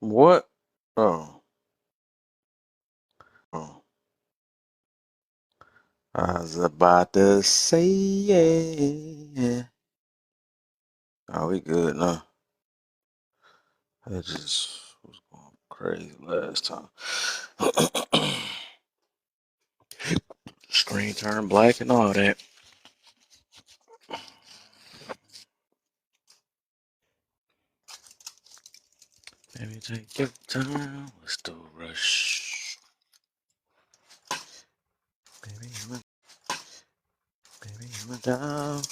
What? Oh, oh. I was about to say, yeah. Oh, we good now. I just was going crazy last time. Screen turned black and all that. Maybe take your time. Let's do a rush. Baby, I'm a dog.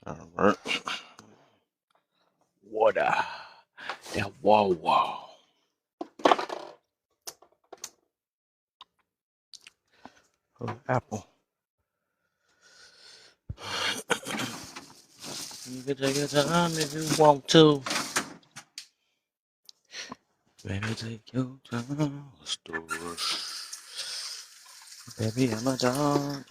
All right. Water. Yeah, wow, wow. Oh, apple. You can take your time if you want to. Baby, take your time. Let's do a rush. Baby, I'm a dog.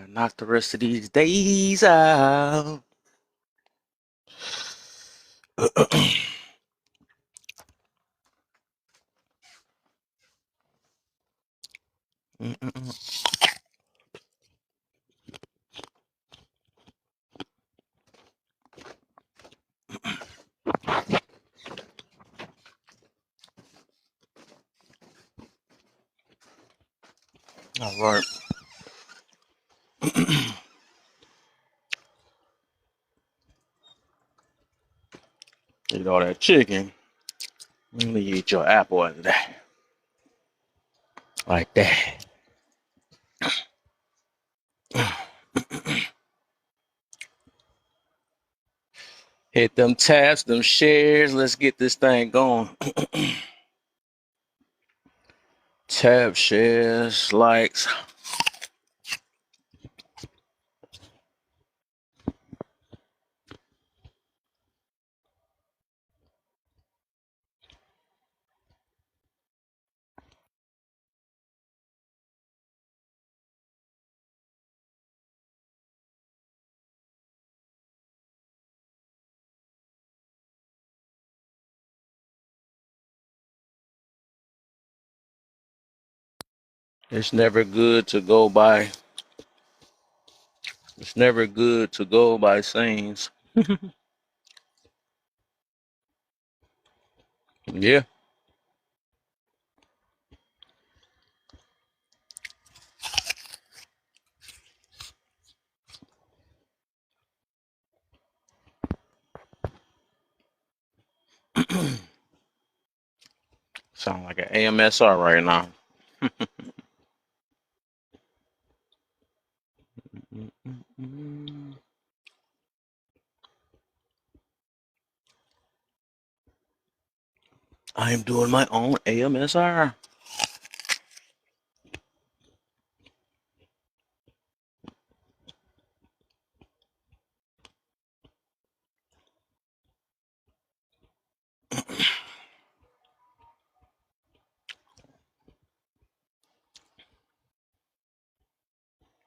Knock the rest of these days out. All right. Eat all that chicken. Let me eat your apple after that. Like that. Hit them taps, them shares. Let's get this thing going. Tap, shares, likes. It's never good to go by. It's never good to go by sayings. Yeah. Sound like an AMSR right now. I am doing my own AMSR.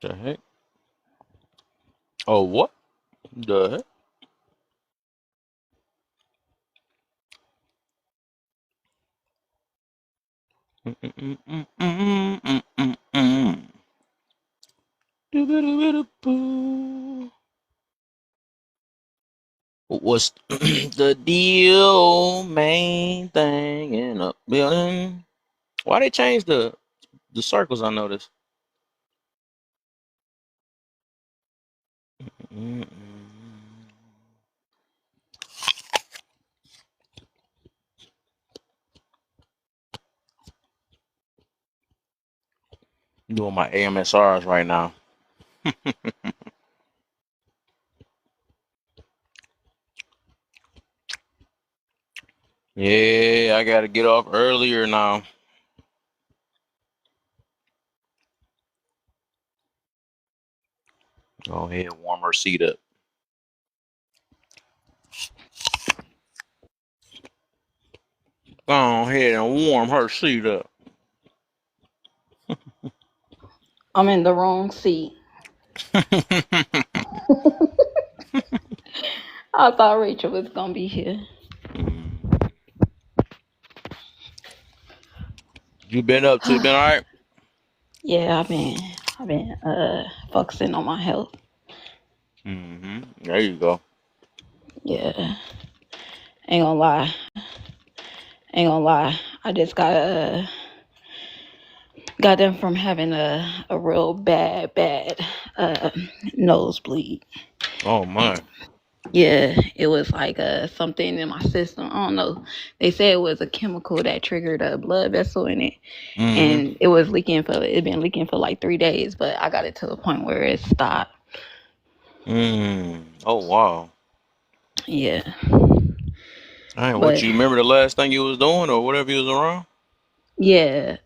The heck? Oh, what? The heck? What's the deal? Main thing in a building. Why they change the circles? I noticed. Doing my AMSRs right now. Yeah, I gotta get off earlier now. Go ahead, warm her seat up. Go ahead and warm her seat up. I'm in the wrong seat. I thought Rachel was gonna be here. You been up to? Been all right? Yeah, I've been focusing on my health. There you go. Yeah, ain't gonna lie, ain't gonna lie. I just got them from having a real bad uh nosebleed. Oh my. Yeah, it was like something in my system. I don't know. They said it was a chemical that triggered a blood vessel in it, Mm-hmm. and it been leaking for like 3 days. But I got it to a point where it stopped. Oh wow. Yeah, Hey, what but you remember the last thing you was doing or whatever you was around? yeah,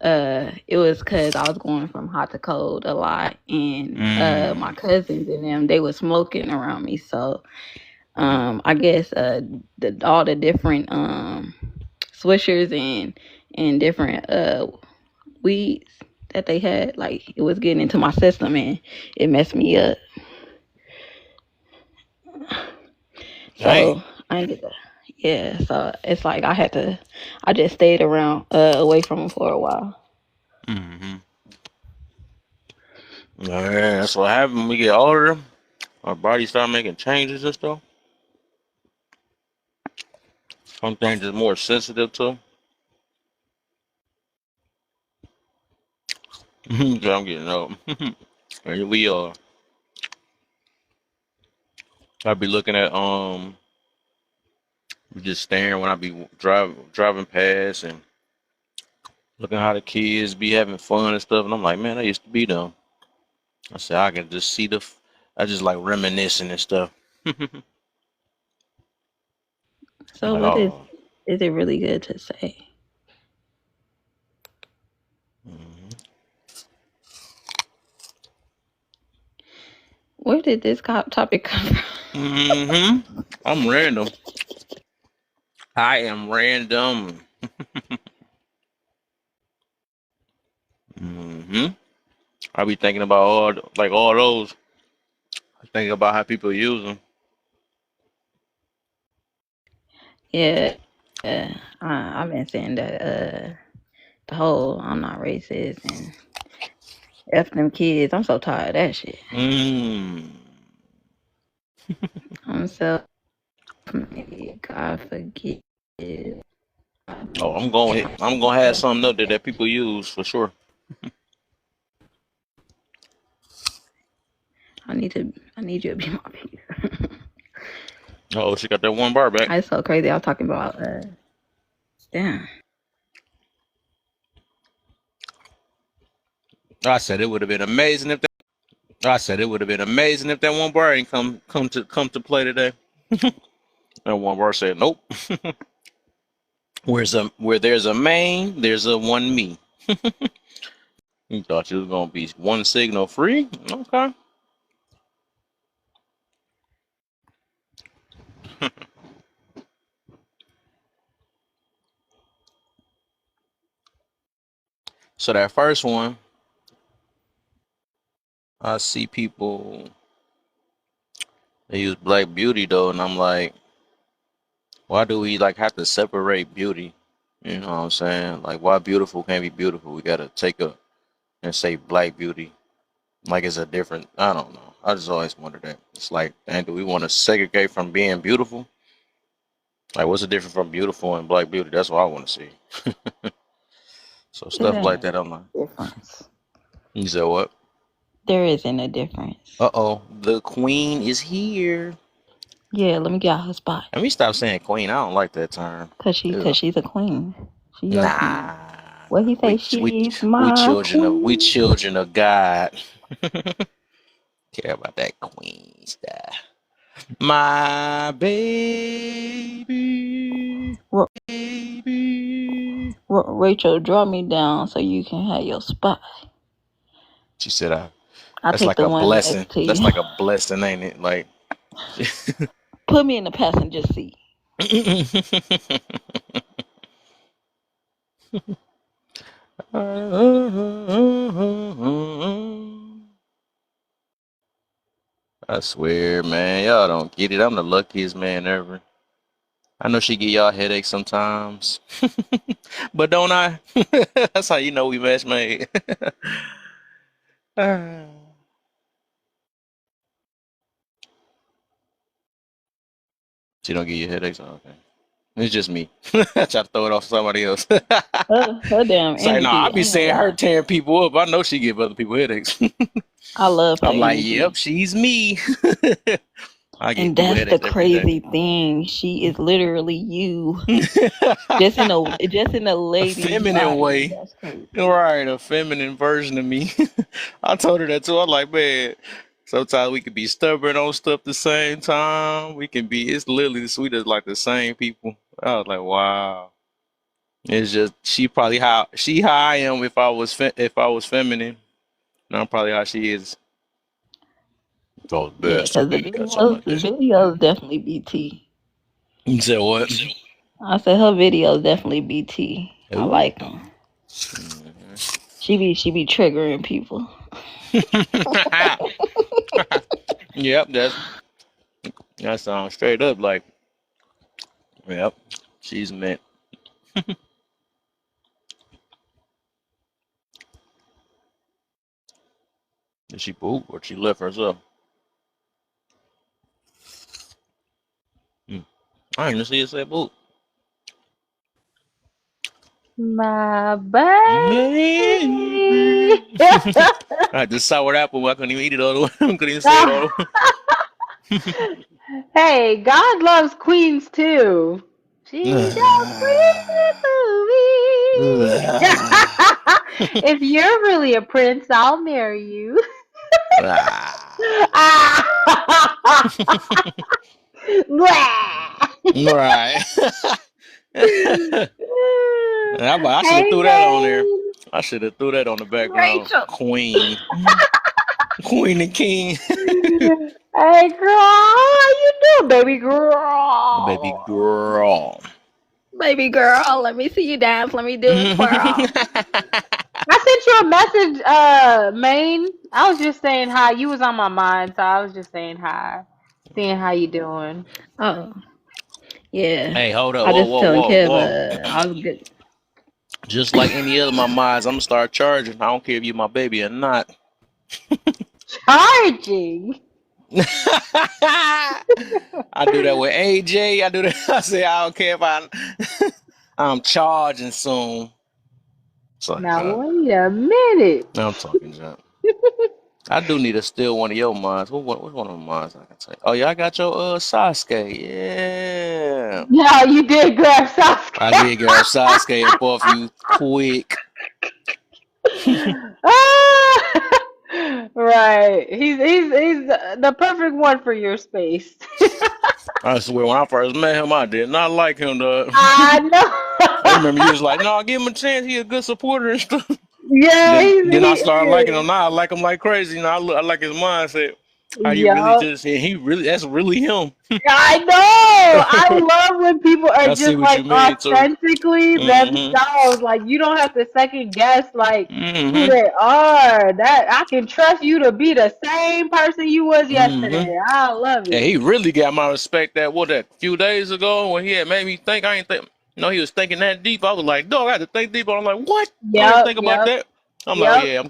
it was because I was going from hot to cold a lot, and my Mm. cousins and them they were smoking around me. So I guess all the different swishers and different weeds that they had, like it was getting into my system and it messed me up. Dang. So I ended up, yeah. So it's like I just stayed around away from them for a while. Mm-hmm. Yeah, that's what happens when we get older. Our body start making changes and stuff. Some things is more sensitive to. So I'm getting old. And we I be looking at just staring when I be driving past and looking how the kids be having fun and stuff, and I'm like, man, I used to be them. I said I can just see I just like reminiscing and stuff. So Like, what oh, is it really good to say? hmm Where did this topic come from? hmm I'm random. I am random. hmm I be thinking about all those. I think about how people use them. Yeah, I've been saying that the whole I'm not racist and F them kids. I'm so tired of that shit. Mm. I'm so maybe God forgive. Oh, I'm gonna have something up there that people use for sure. I need you to be my peace. Oh, she got that one bar back. I so crazy. I was talking about damn. I said it would have been amazing if that. I said it would have been amazing if that one bar ain't come to play today. That one bar said nope. Where there's a main, there's a one me. You thought you was gonna be one signal free? Okay. So that first one, I see people they use Black Beauty though, and I'm like, why do we like have to separate beauty? You know what I'm saying? Like, why beautiful can't be beautiful? We gotta take a and say Black Beauty like it's a different. I don't know. I just always wondered that. It's like, and do we want to segregate from being beautiful? Like, what's the difference from beautiful and Black Beauty? That's what I want to see. So It stuff like ain't that, I'm like, a difference. you said what? There isn't a difference. Uh-oh, the queen is here. Yeah, let me get out her spot. Let me stop saying queen. I don't like that term. Cause Ew. she's a queen. She your queen. Nah. What he say? We we She's we my we queen. children of God. Care about that queen stuff. My baby, R- baby. Rachel, draw me down so you can have your spot. She said, I that's take like the a one blessing. next to That's you. like a blessing, ain't it? Like, Put me in the passenger seat. I swear, man, y'all don't get it. I'm the luckiest man ever. I know she give y'all headaches sometimes, but don't I? That's how you know we match made. She don't give you headaches. Oh, okay, it's just me. I try to throw it off somebody else. Her damn It's like, nah, I energy. I be ain't gonna seeing her lie. tearing people up. I know she give other people headaches. I love her I'm like, yep, energy. she's me. I give And people that's the headaches every day. crazy thing. She is literally you. Just in a A lady's feminine body. way. That's crazy. Right, a feminine version of me. I told her that too. I'm like, man, sometimes we can be stubborn on stuff the same time. We can be, it's literally the sweetest, like the same people. I was like, wow. It's just how I am if I was feminine. And I'm probably how she is. If I was Yeah, best, because the got something videos, like the that. videos definitely BT. You said what? I said her videos definitely BT. I Ooh. like them. She be triggering people. Yep, that sounds straight up like, yep, she's meant. Did she poop or she left herself? Hmm. I didn't even see it say poop. My Baby. baby. I had this sour apple. I couldn't even eat it all the way. I couldn't even say it all the Hey, God loves queens too. She's a queen movie. If you're really a prince, I'll marry you. Right. I should have Hey, threw that on there. man. I should have threw that on the background. Rachel. Queen. Queen and King. Hey, girl, how you doing, baby Baby girl? girl. Baby girl, let me see you dance. Let me do a twirl. I sent you a message, Maine. I was just saying hi. You was on my mind, so I was just saying hi, seeing how you doing. Oh, yeah. Hey, hold up. I Whoa, just whoa, telling whoa, Kev, whoa. I was good. Just like any other of my minds, I'm gonna start charging. I don't care if you my baby or not. Charging. I do that with AJ. I do that. I say I don't care if I'm charging soon. It's like, Now wait a minute. I'm talking junk. I do need to steal one of your minds. What's one of my minds I can take? Oh yeah, I got your Sasuke. Yeah. Yeah, you did grab I Sasuke. did grab Sasuke up off you quick. Ah! Right. He's the perfect one for your space. I swear, when I first met him, I did not like him, dog. I I remember you was know. like, "No, give him a chance. He a good supporter and stuff." Yeah, Then he I started liking him. is. Now I like him like crazy. I like his mindset. How you really Yup. just he really that's really him. I know. I love when people are I see just what you like mean too. authentically Mm-hmm. themselves. Like you don't have to second guess like who Mm-hmm. they are. That I can trust you to be the same person you was Mm-hmm. yesterday. I love And it. he really got my respect that few days ago when he had made me think I ain't think he was thinking that deep. I was like, dog, I had to think deep. I'm like, what? I don't even Yep, think about yep, that. I'm like, oh yep. yeah,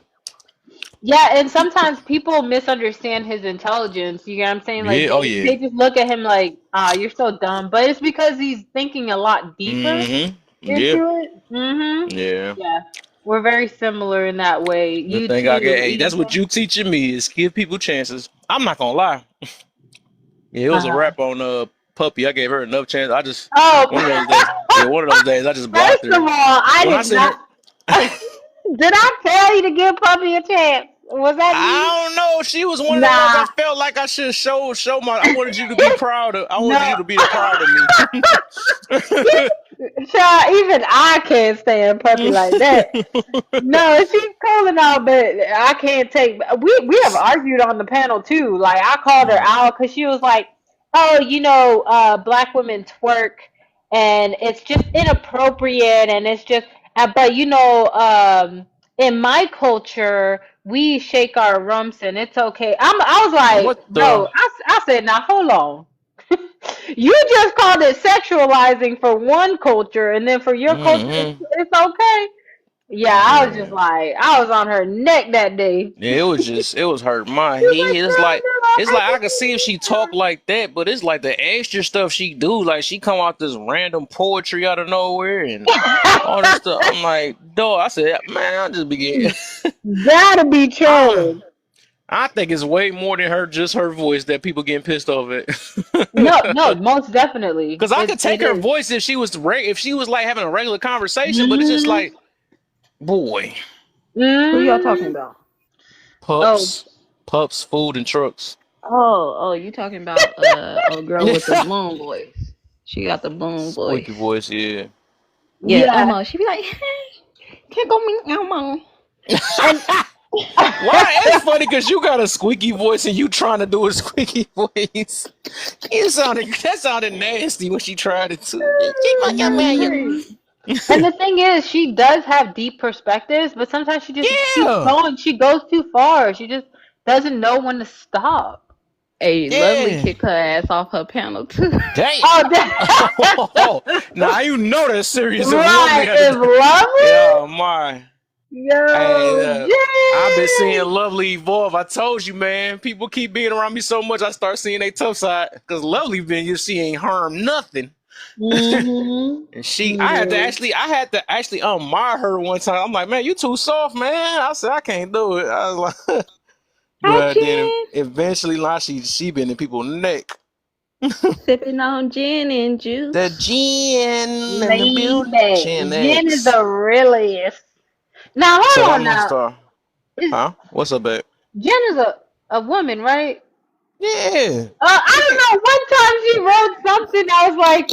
Yeah, and sometimes people misunderstand his intelligence. You get what I'm saying? Like yeah, oh yeah. they just look at him like, ah, you're so dumb. But it's because he's thinking a lot deeper Mm-hmm. Yeah. into it. Mhm. Yeah. Yeah. We're very similar in that way. Good You thing I get. too, Hey, that's what even. you teaching me is give people chances. I'm not gonna lie. Yeah, it was a Uh-huh. rap on Puppy. I gave her enough chance. I just one of those days. Oh, Yeah, one of those days I just blocked first her. of all, I When I did seen her, not. Did I tell you to give Puppy a chance? Was that me? I don't know. She was one of the ones I Nah. felt like I should show my. I wanted you to be proud of. I wanted No. you to be proud of me. Child, even I can't stand Puppy like that. No, she's cool and all, but I can't take. We have argued on the panel too. Like I called her out because she was like, "Oh, black women twerk, and it's just inappropriate, and it's just." But in my culture, we shake our rumps and it's okay. I was like, What the? no, I said, now hold on. You just called it sexualizing for one culture, and then for your culture, Mm-hmm. it's okay. Yeah, I was just Yeah. like, I was on her neck that day. Yeah, it was hurting my She's like, head. no, It's I like I can see if she talk didn't like that, but it's like the extra stuff she do. Like she come out this random poetry out of nowhere and all this stuff. I'm like, dog. I said, man, I just begin. Gotta be I trolling. I think it's way more than her voice that people getting pissed off No, at. no, most definitely. Cause I could It take her is. voice if she was like having a regular conversation, but it's just Mm-hmm. like, boy, Who y'all talking Mm-hmm. about? Oh, pups, food and trucks. Oh, you talking about a girl with the boom voice. She got the boom Squeaky voice. voice, yeah. Yeah, yeah. Elmo. She be like, hey, can't go meet Elmo. And Why? It's funny because you got a squeaky voice and you trying to do a squeaky voice. That sounded nasty when she tried it too. Keep my young man. Mhm. And the thing is, she does have deep perspectives, but sometimes she just keeps Yeah, going. She goes too far. She just doesn't know when to stop. Hey, Lovely yeah. kicked her ass off her panel too. Damn. Oh, Oh, now you know that's serious. If Lovely right. had It's to. lovely. Yeah, my. Yo, Hey, I've been seeing Jen. Lovely evolve. I told you, man. People keep being around me so much, I start seeing they tough side. Cause Lovely been, she ain't harmed nothing. Mm-hmm. And Yeah. I had to actually admire her one time. I'm like, man, you too soft, man. I said, I can't do it. I was like, Hi, but then Jen. eventually, like, she been in people's neck. Sipping on gin and The juice. gin and the Laid beauty. back. Chin Jen is X. the realest. Now, So hold that on must now. Is huh? What's up, babe? Jen is a woman, right? Yeah. I don't know. One time she wrote something. I was like,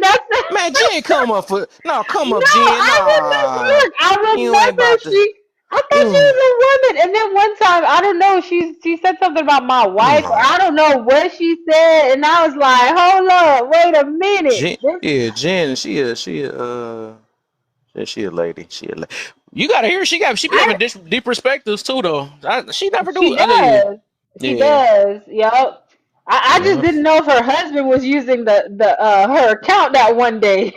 that's Man, Jen, come up for no, come up, no. Jen. I remember. Nah, Look, I you ain't remember about to. she. I thought she You was a woman, and then one time I don't know. She said something about my wife, or no, I don't know what she said, and I was like, hold up, wait a minute. Jen. Yeah, Jen. She a lady. She a lady. You gotta hear. She be I having deep perspectives too, though. She never do. She does. She Yeah, does. Yup. I just yeah. didn't know if her husband was using the her account that one day.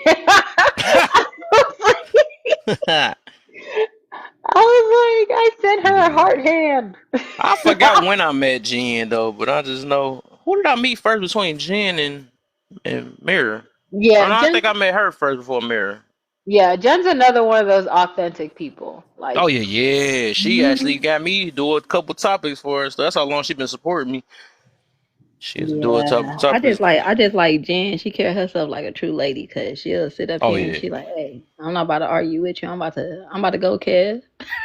I was like, I sent her a heart Yeah. hand. I forgot when I met Jen though, but I just know who did I meet first between Jen and Mirror. Oh Yeah, no, I think Jen's I met her first before Mirror. yeah, Jen's another one of those authentic people. Oh Like, yeah, yeah. She actually mhm. got me to do a couple topics for us. That's how long she been supporting me. She has to do a couple Yeah. topics. I just like Jen. She carry herself like a true lady, cause she'll sit up Oh here and yeah. she like, hey, I'm not about to argue with you. I'm about to go, Kev.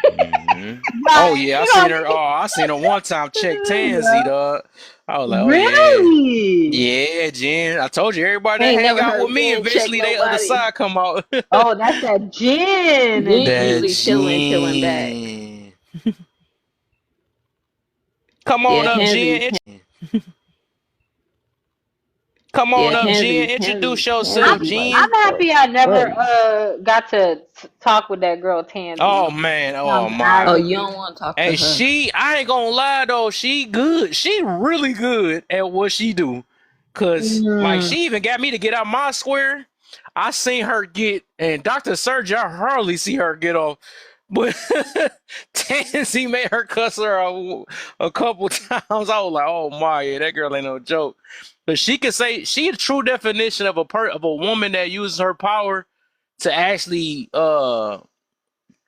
Hmm. Oh Right. yeah, You know, I seen her one time check Tansy, yeah. dog. I was like, oh yeah. Really? Yeah, Jen. I told you everybody I that ain't hang never out with heard me, Jen check eventually they other nobody. side come out. Oh, that's that gin. Jen That usually chilling back. Jen. Come on Yeah, up, Tansy, Jen. Come yeah, on up, Jen. Introduce yourself, I'm Tansy, like I'm Jen. happy I never funny. got to talk with that girl Tansy. Oh man, oh Oh, my. you Honestly. don't want to talk to Hey, her. I ain't gonna lie though, she good. She really good at what she do. Cause like Mm. she even got me to get out my square. I seen her get, and Dr. Surgery, I hardly see her get off. But Tansy made her cuss her a couple times. I was like, oh my, yeah, that girl ain't no joke. But she can say she a true definition of of a woman that uses her power to actually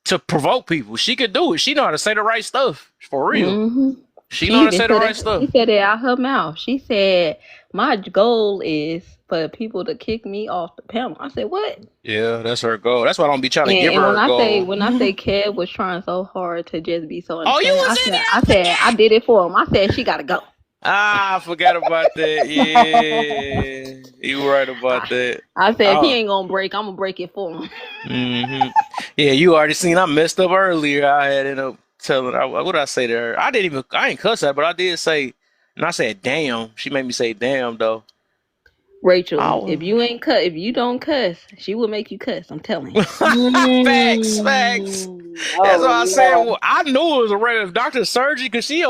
to provoke people. She could do it. She know how to say the right stuff. For real. hmm She She know how to even say the said right it. stuff. She said it out her mouth. She said, "My goal is for people to kick me off the panel." I said, "What?" Yeah, that's her goal. That's why I don't be trying to give And her a goal. when I say Kev was trying so hard to just be so Oh, you understanding, was in there? I I forgot. did it for him. I said she gotta go. Ah, I forgot about that. Yeah, you right about that. I said if he Oh, ain't gonna break, I'm gonna break it for him. hmm. Yeah, you already seen. I messed up earlier. I had ended up telling. What did I say to her? I ain't cuss her, but I did say, and I said, "Damn." She made me say, "Damn," though. Rachel, if you don't cuss, she will make you cuss. I'm telling you. Facts. That's what Oh I said. yeah. Well, I knew it was a random doctor surgery because she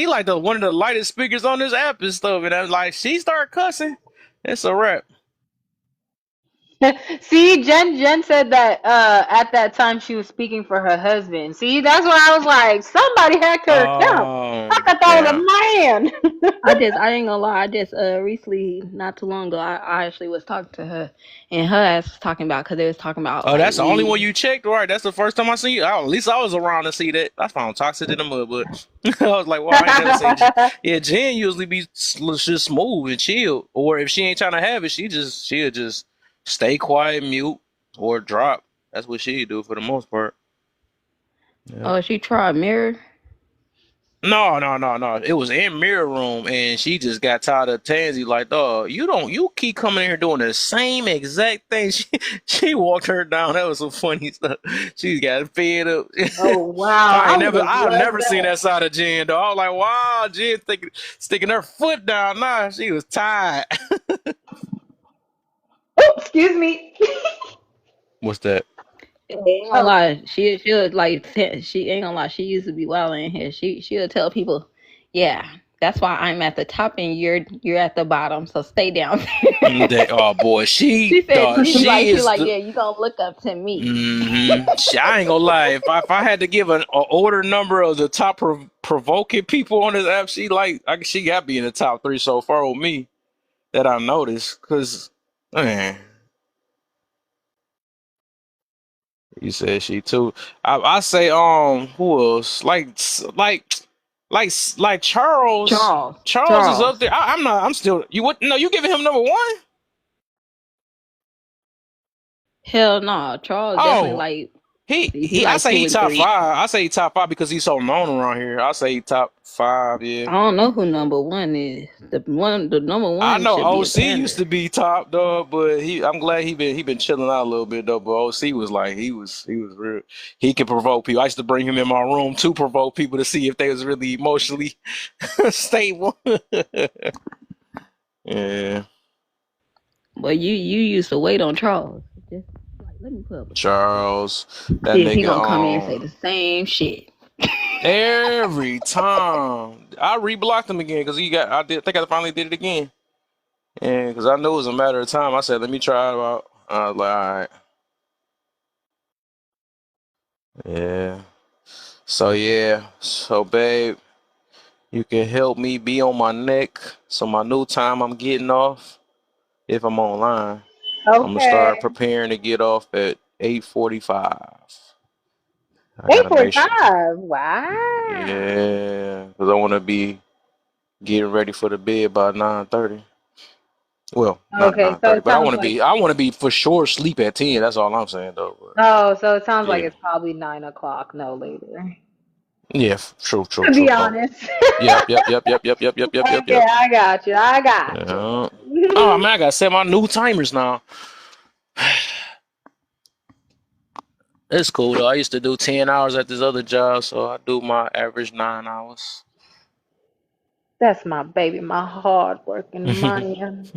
like one of the lightest speakers on this app and stuff. And I was like, she started cussing. It's a wrap. See, Jen said that at that time she was speaking for her husband. See, that's why I was like, somebody hacked her account. I thought that was Damn. a man. I ain't gonna lie, I just recently, not too long ago, I actually was talking to her, and her ass was talking about, because they was talking about Oh, like that's the only one weed. you checked, right? That's the first time I see you. Oh, at least I was around to see that. I found toxic in the mud, but I was like, well, I ain't never seen. Yeah, Jen usually be just smooth and chill, or if she ain't trying to have it, she'll just stay quiet, mute, or drop. That's what she do for the most part. Yeah. Oh, she tried mirror. No. It was in mirror room, and she just got tired of Tansy. Like, dog, you keep coming in here doing the same exact thing. She walked her down. That was some funny stuff. She got fed up. Oh wow, I would have I've loved never seen that. that side of Jen, though. I was like, wow, Jen sticking her foot down. Nah, she was tired. Oh, excuse me. What's that? Ain't gonna Oh, lie, she'll like she ain't gonna lie. She used to be wild in here. She'll tell people, yeah, that's why I'm at the top and you're at the bottom. So stay down there. Oh boy, She said she she is like the. yeah, you gonna look up to me. I ain't gonna lie. If I had to give an order number of the top provoking people on this app, she got to be in the top 3 so far with me that I noticed. Cause man, you said she too. I say who else? Like Charles. Charles is up Charles. there. I'm not. I'm still. You what? No, you giving him number 1? Hell no, Charles definitely Oh, like he he. I like say two he and top three. 5. I say he top 5 because he's so known around here. I say he top 5. Yeah. I don't know who number one is. The number I one know should be a OC used Panda. to be top dog, but I'm glad he been chilling out a little bit though. But OC was like he was real. He can provoke people. I used to bring him in my room to provoke people to see if they was really emotionally stable. Yeah, But you used to wait on Charles. Just like let me put up a picture. Charles, that See if he nigga. gonna come in and say the same shit. Every time I reblocked him again because think I finally did it again. And because I knew it was a matter of time, I said let me try it out. I was like, all right, yeah. So babe. You can help me be on my neck. So my new time I'm getting off, if I'm online, I'm gonna start okay. preparing to get off at 8:45. I Eight gotta forty make sure. five. Wow. Yeah, because I want to be getting ready for the bed by 9:30. Well, not Okay, so 9:30, it but sounds like I want to be for sure sleep at 10. That's all I'm saying though. But oh, so it sounds like yeah, it's probably 9 o'clock, no later. yeah, To be true. Oh, honest. Okay, yep. I got you. I got Yeah. Oh you. man, I gotta set my new timers now. It's cool though. I used to do 10 hours at this other job, so I do my average 9 hours. That's my baby, my hard working man.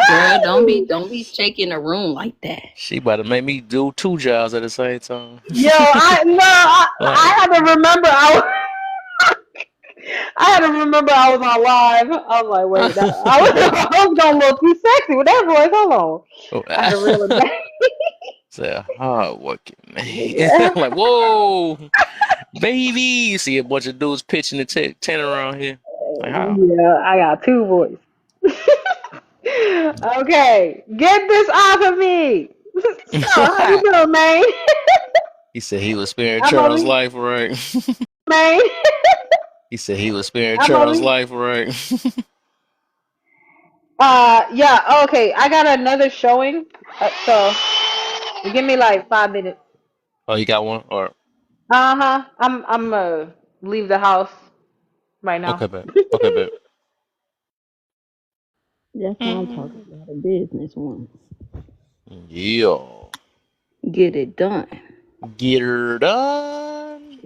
Girl, Oh, don't be shaking the room like that. She about to make me do 2 jobs at the same time. yo, I no, I Like, had to remember I had to remember I was on live. I was like, wait, I was gonna look too sexy with that voice. Hold on. I had to reel it back. say a hard working man. I'm Yeah. like, whoa, baby. You see a bunch of dudes pitching the tent around here. Like, how? Yeah, I got two voices. Okay, get this off of me. So, how you doing, man? He said he was sparing I'm Charles' over, life, right? man. He said he was sparing I'm Charles' over. life, right? Yeah. Okay, I got another showing. So give me like 5 minutes. Oh, you got one? Or Uh-huh. I'm leave the house right now. okay, bet. Okay, bet. That's why I'm talking about a business one. Yeah. Get it done. Get her done.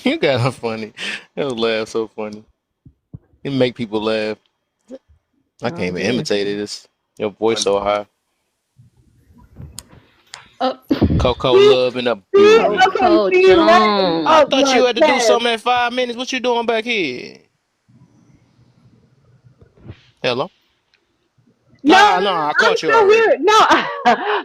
You got a funny. That laugh so funny. It make people laugh. I Oh can't even dear. imitate it. It's, your voice so high. Oh, Coco See, Love in the see, building. okay, Coco see, right? I Oh, Jones. thought you look, had to do Kev. something in 5 minutes. What you doing back here? Hello? No, Nah, no, no, no, I I'm caught you still already. here. No,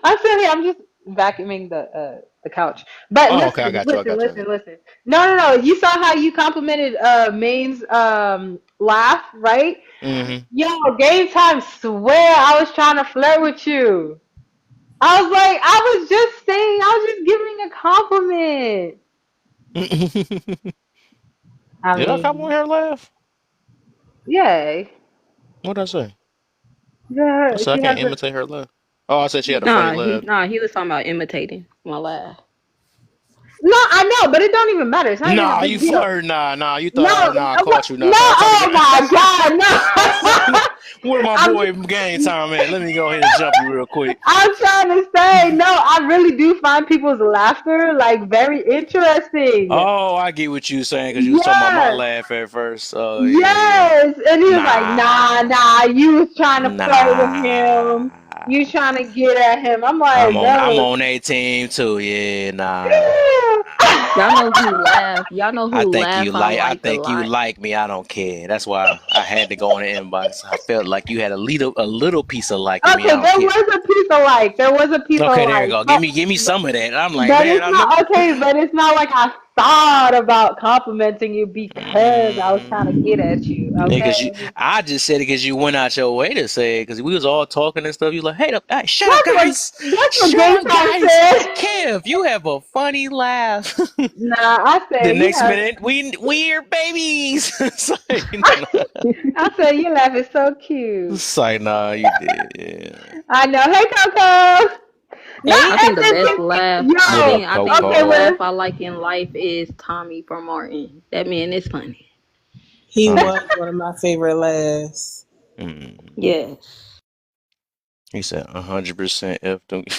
I'm still here. I'm just vacuuming the couch. But Oh, okay, I listen, got you. I listen, got you. I listen, got listen. No, no, no. You saw how you complimented Maine's laugh, right? you. Yo, game time. Swear, I was trying to flirt with you. I was like, I was just saying, I was just giving a compliment. Mm-hmm. I Did I come on mean, here laugh? yay. What did I say? I Yeah, said I she can't has a. imitate her laugh. Oh, I said she had a funny laugh. Nah, he was talking about imitating my laugh. No, I know, but it don't even matter. It's not even a Nah, you big deal. flirting. Nah, you No, thought, nah, I what? caught you. Nah, No, so I'm trying to oh get. my God, I no. said, where my I'm boy game time at? Let me go ahead and jump you real quick. I'm trying to say, no, I really do find people's laughter like very interesting. Oh, I get what you saying because you was talking about my Yes, laugh at first. Oh, yeah. yes. And he was like, nah, Nah, nah, you was trying to play with him. You nah. trying to get at him. I'm like, I'm no. on a team too. Yeah, nah. Y'all know who laugh. Y'all know I who think laugh you I like. I like a think you lot. like me. I don't care. That's why I had to go in the inbox. I felt like you had a little piece of liking me. I Okay, don't there care. was a piece of like. There was a piece of Okay, there you like. go. Give me some of that. I'm like, But man, it's I know. not okay, but it's not like I thought about complimenting you because I was trying to get at you, okay? Because I just said it because you went out your way to say it. Because we was all talking and stuff. You like, hey, shut up, guys, That's what shut game up, time guys. said. Kev, you have a funny laugh. Nah, I The said you next have minute, we're babies. I said you laugh is so cute. It's like, nah, you did. Yeah. I know. Hey Coco. Not I Hey, think the best ethnic. Coco. laugh. What Yo. up, I think the Okay, laugh Coco? well. I like in life is Tommy from Martin. That man is funny. He Tommy. was one of my favorite laughs. Mm. Yes. He said 100% F them. He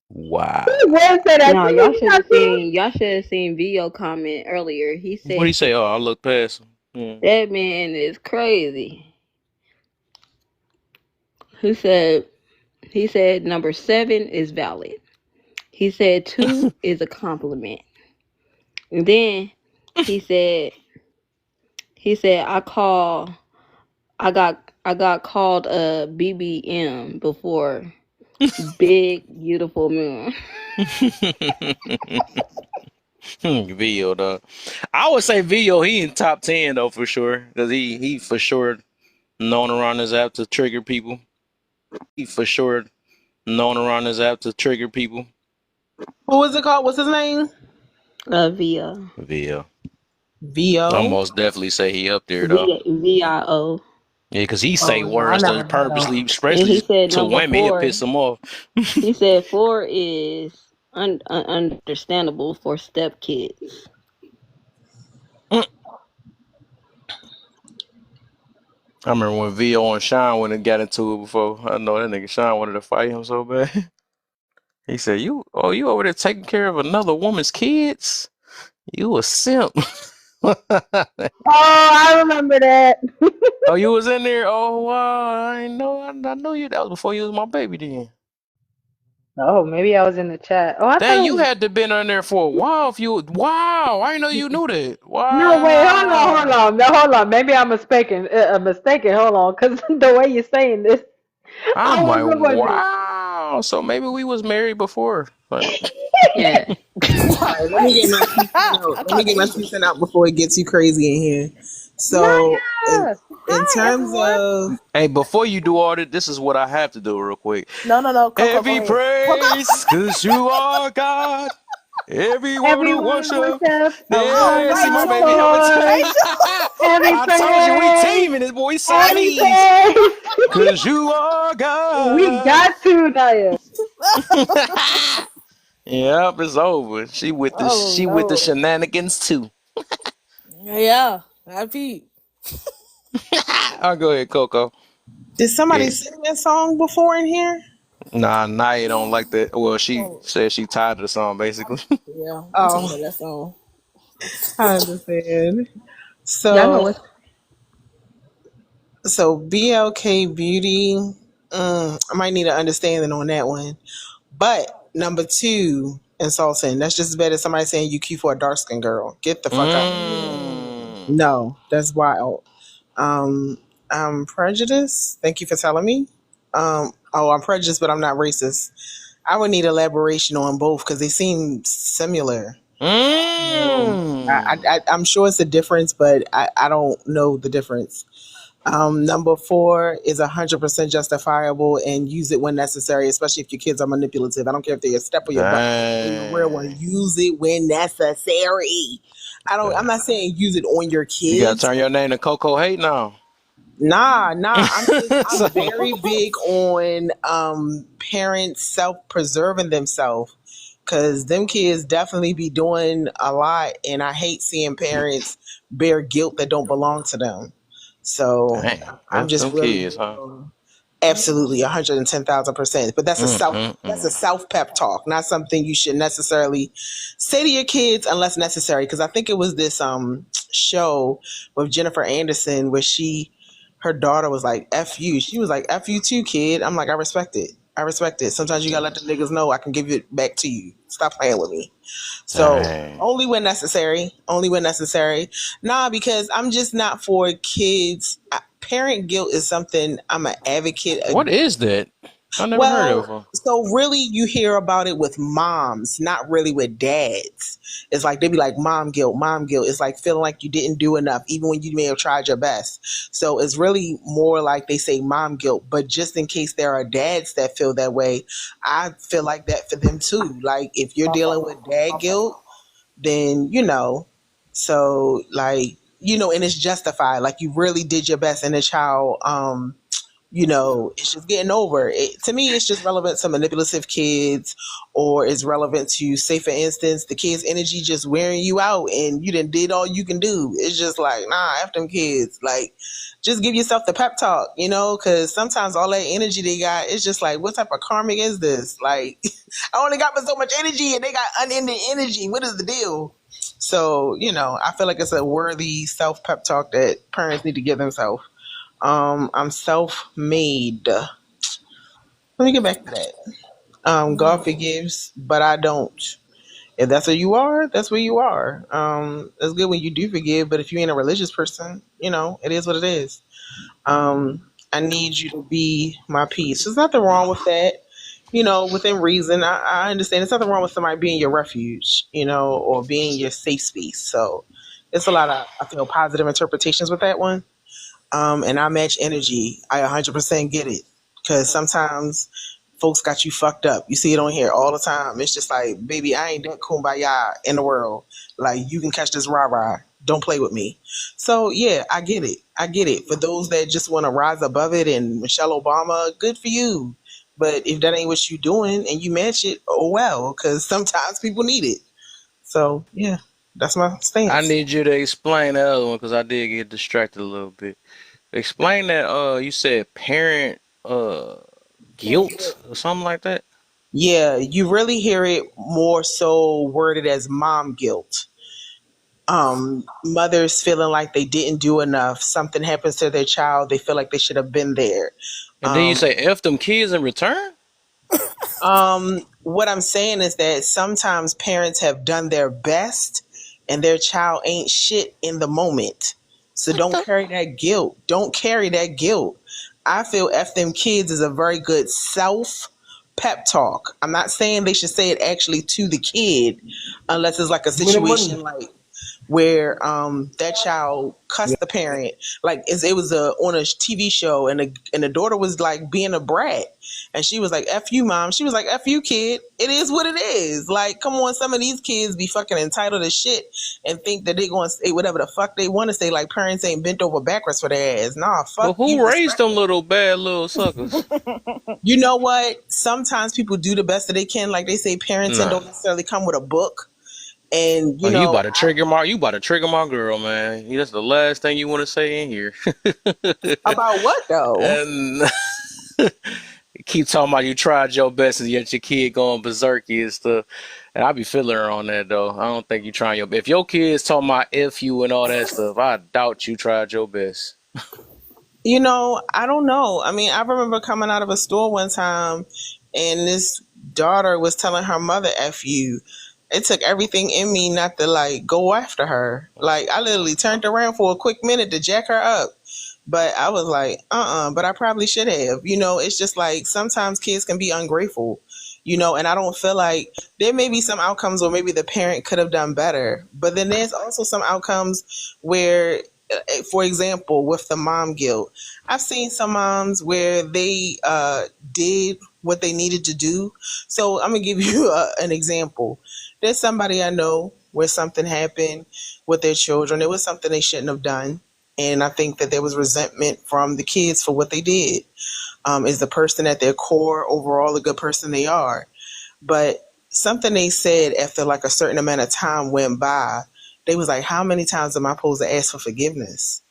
Wow. would say that No, to you. You not see? y'all should have seen Vio comment earlier. He What do said you say? Oh, I look past him. that man is crazy. He said number 7 is valid. He said 2 is a compliment. And then he said I got called a BBM before. Big beautiful moon. Yeah. Vio, though. I would say Vio, he in top 10 though for sure. Because he for sure known around his app to trigger people. He for sure known around his app to trigger people. What was it called? What's his name? Via Vio. I VO. most definitely say he up there though. VIO. Yeah, because he say Oh no, I words never that heard purposely, of. And he especially said to number women, it 4. piss him off. He said 4 is understandable for step kids. I remember when Vio and Sean went and got into it before. I know that nigga Sean wanted to fight him so bad. He said, you over there taking care of another woman's kids? You a simp. Oh, I remember that. Oh, you was in there? Oh, wow. I ain't know. I knew you. That was before you was my baby then. Oh, maybe I was in the chat. Oh, I thought Dang, it you was. had to been on there for a while. If you, wow. I didn't know you knew that. No, wait, hold on, hold Wow. on. No, hold on. Maybe I'm mistaken. Mistaken. Hold on, because the way you're saying this, I I'm like, wasn't with it. wow. So maybe we was married before. Like, Yeah. Sorry, let me get my two cent out. I Let me thought get my he. 2 cent out before it gets too crazy in here. So, in, Naya! in Hi, terms everyone. of Hey, before you do all that, this is what I have to do real quick. No, Coco, go Every ahead. Coco. praise, cause you are God. Everyone who Everyone worship. worship Oh, Yeah, see my our Rachel. baby helmet. Lord. Every I told you we praise, teaming this boy. We every Siamese. praise. Cause you are We God. got to, Naya. Yep, it's over. Oh, She with the Lord. shenanigans too. Yeah, I peep. I'll go ahead, Coco. did somebody Yeah. sing that song before in here? Nah, Naya don't like that. Well, she Oh, said she tired of the song, basically. yeah, I'm tired Oh, of that song. I understand. Y'all know So, what's so BLK Beauty, I might need an understanding on that one. But number two, insulting. That's just as bad as somebody saying you cute for a dark skinned girl. Get the fuck out of here. Mm. Mm. No, that's wild. Um, I'm prejudiced. Thank you for telling me. I'm prejudiced, but I'm not racist. I would need elaboration on both because they seem similar. So Mm. I'm sure it's a difference, but I don't know the difference. Number four is 100% justifiable and use it when necessary, especially if your kids are manipulative. I don't care if they're your step or your butt or your real one. Dang. Use it when necessary. I'm Dang. not saying use it on your You gotta kids. turn your name to Coco Hate now. Nah. I'm So- very big on parents self preserving themselves. Cause them kids definitely be doing a lot, and I hate seeing parents bear guilt that don't belong to them. So Dang. I'm F just them really kids, big huh? on absolutely 110,000%. But that's a Mm. self pep talk, not something you should necessarily say to your kids unless necessary. Because I think it was this show with Jennifer Anderson where her daughter was like "f you." She was like "f you too, kid." I'm like, I respect it. I respect it. Sometimes you gotta let the niggas know I can give it back to you. Stop playing with me. So Dang. only when necessary. Only when necessary. Nah, because I'm just not for kids. Parent guilt is something I'm an advocate. What is that? I never heard of Well, her. so really you hear about it with moms, not really with dads. It's like they be like mom guilt, mom guilt. It's like feeling like you didn't do enough, even when you may have tried your best. So it's really more like they say mom guilt. But just in case there are dads that feel that way, I feel like that for them too. Like if you're dealing with dad guilt, then so like and it's justified. Like you really did your best, and the child it's just getting over it. To me, it's just relevant to manipulative kids, or it's relevant to, say, for instance, the kid's energy just wearing you out and you done did all you can do. It's just like, nah, F them kids. Like, just give yourself the pep talk, because sometimes all that energy they got, it's just like, what type of karmic is this? Like, I only got so much energy and they got unending energy. What is the deal? So, I feel like it's a worthy self pep talk that parents need to give themselves. I'm self-made. Let me get back to that. God forgives, but I don't. If that's where you are, that's where you are. It's good when you do forgive, but if you ain't a religious person, it is what it is. I need you to be my peace. There's nothing wrong with that. Within reason, I understand. There's nothing wrong with somebody being your refuge, or being your safe space. So it's a lot of, I feel, positive interpretations with that one. And I match energy. I 100% get it. Because sometimes folks got you fucked up. You see it on here all the time. It's just like, baby, I ain't that kumbaya in the world. Like, you can catch this rah-rah. Don't play with me. So, yeah, I get it. I get it. For those that just want to rise above it and Michelle Obama, good for you. But if that ain't what you doing and you match it, oh well. Because sometimes people need it. So, yeah, that's my I stance. need you to explain that other one because I did get distracted a little bit. Explain that you said parent guilt or something like that. Yeah, you really hear it more so worded as mom guilt. Mothers feeling like they didn't do enough. Something happens to their child, they feel like they should have been there. And then you Um, say F them kids in return? what I'm saying is that sometimes parents have done their best and their child ain't shit in the moment. So What don't the? carry that guilt. Don't carry that guilt. I feel F them kids is a very good self pep talk. I'm not saying they should say it actually to the kid unless it's like a situation like where that child cussed the parent, like it was on a TV show, and the daughter was like being a brat, and she was like "F you, mom." She was like "F you, kid." It is what it is. Like, come on, some of these kids be fucking entitled as shit and think that they gonna say whatever the fuck they want to say. Like, parents ain't bent over backwards for their ass. Nah, But fuck you. who raised Respect them them. little bad little suckers? You know what? Sometimes people do the best that they can. Like they say, parenting Nah. don't necessarily come with a book. And Oh, you about to trigger my girl, man. That's the last thing you want to say in here. about what though? And keep talking about you tried your best and yet your kid going berserky and stuff. And I be feeling her on that though. I don't think you trying your best. If your kid's talking about F you and all that stuff, I doubt you tried your best. You know, I don't know. I mean, I remember coming out of a store one time and this daughter was telling her mother F you. It took everything in me not to like go after her. Like I literally turned around for a quick minute to jack her up. But I was like, but I probably should have. You know, it's just like sometimes kids can be ungrateful, you know, and I don't feel like there may be some outcomes where maybe the parent could have done better. But then there's also some outcomes where, for example, with the mom guilt, I've seen some moms where they did what they needed to do. So I'm going to give you an example. There's somebody I know where something happened with their children. It was something they shouldn't have done. And I think that there was resentment from the kids for what they did. Is the person at their core overall a good person they are? But something they said after like a certain amount of time went by, they was like, how many times am I supposed to ask for forgiveness?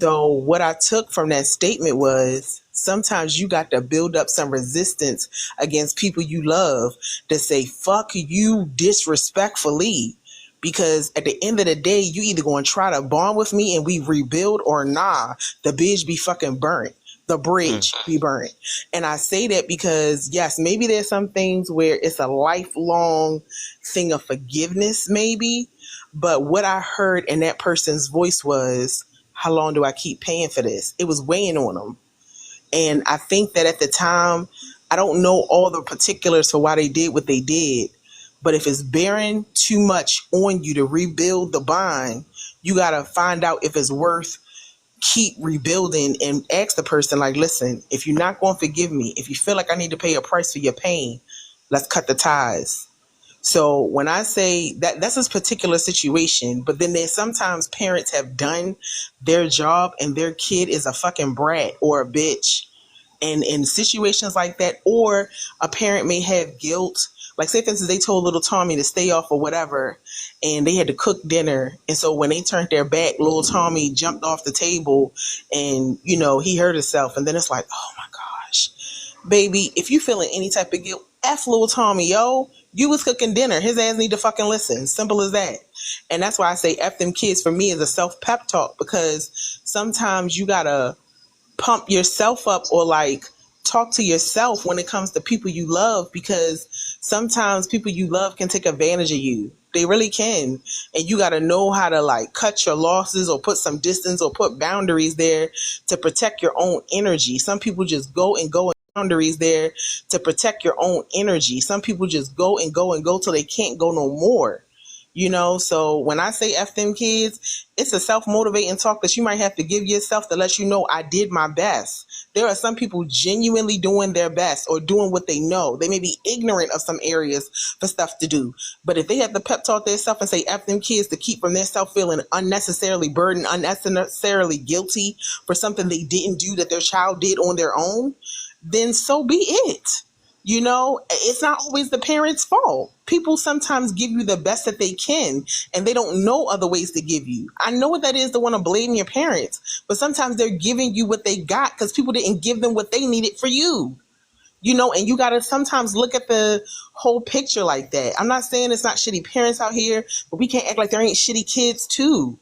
So what I took from that statement was sometimes you got to build up some resistance against people you love to say, fuck you disrespectfully. Because at the end of the day, you either going to try to bond with me and we rebuild or nah, the bitch be fucking burnt. The bridge be burnt. And I say that because, yes, maybe there's some things where it's a lifelong thing of forgiveness, maybe. But what I heard in that person's voice was, how long do I keep paying for this? It was weighing on them. And I think that at the time, I don't know all the particulars for why they did what they did. But if it's bearing too much on you to rebuild the bond, you got to find out if it's worth keep rebuilding and ask the person like, listen, if you're not going to forgive me, if you feel like I need to pay a price for your pain, let's cut the ties. So when I say that, that's this particular situation, but then there's sometimes parents have done their job and their kid is a fucking brat or a bitch. And in situations like that, or a parent may have guilt. Like say for instance, they told little Tommy to stay off or whatever, and they had to cook dinner. And so when they turned their back, little Tommy jumped off the table and, you know, he hurt himself. And then it's like, oh my gosh, baby, if you feeling any type of guilt, F little Tommy, yo, you was cooking dinner. His ass need to fucking listen. Simple as that. And that's why I say F them kids for me is a self pep talk, because sometimes you gotta pump yourself up or like talk to yourself when it comes to people you love, because sometimes people you love can take advantage of you. They really can. And you got to know how to like cut your losses or put some distance or put boundaries there to protect your own energy. Some people just go and go, and boundaries there to protect your own energy. Some people just go and go and go till they can't go no more. You know, so when I say F them kids, it's a self-motivating talk that you might have to give yourself to let you know I did my best. There are some people genuinely doing their best or doing what they know. They may be ignorant of some areas for stuff to do. But if they have to pep talk themselves and say F them kids to keep from themselves feeling unnecessarily burdened, unnecessarily guilty for something they didn't do that their child did on their own, then so be it. You know, it's not always the parents' fault. People sometimes give you the best that they can, and they don't know other ways to give you. I know what that is to want to blame your parents, but sometimes they're giving you what they got because people didn't give them what they needed for you. You know, and you got to sometimes look at the whole picture like that. I'm not saying it's not shitty parents out here, but we can't act like there ain't shitty kids too.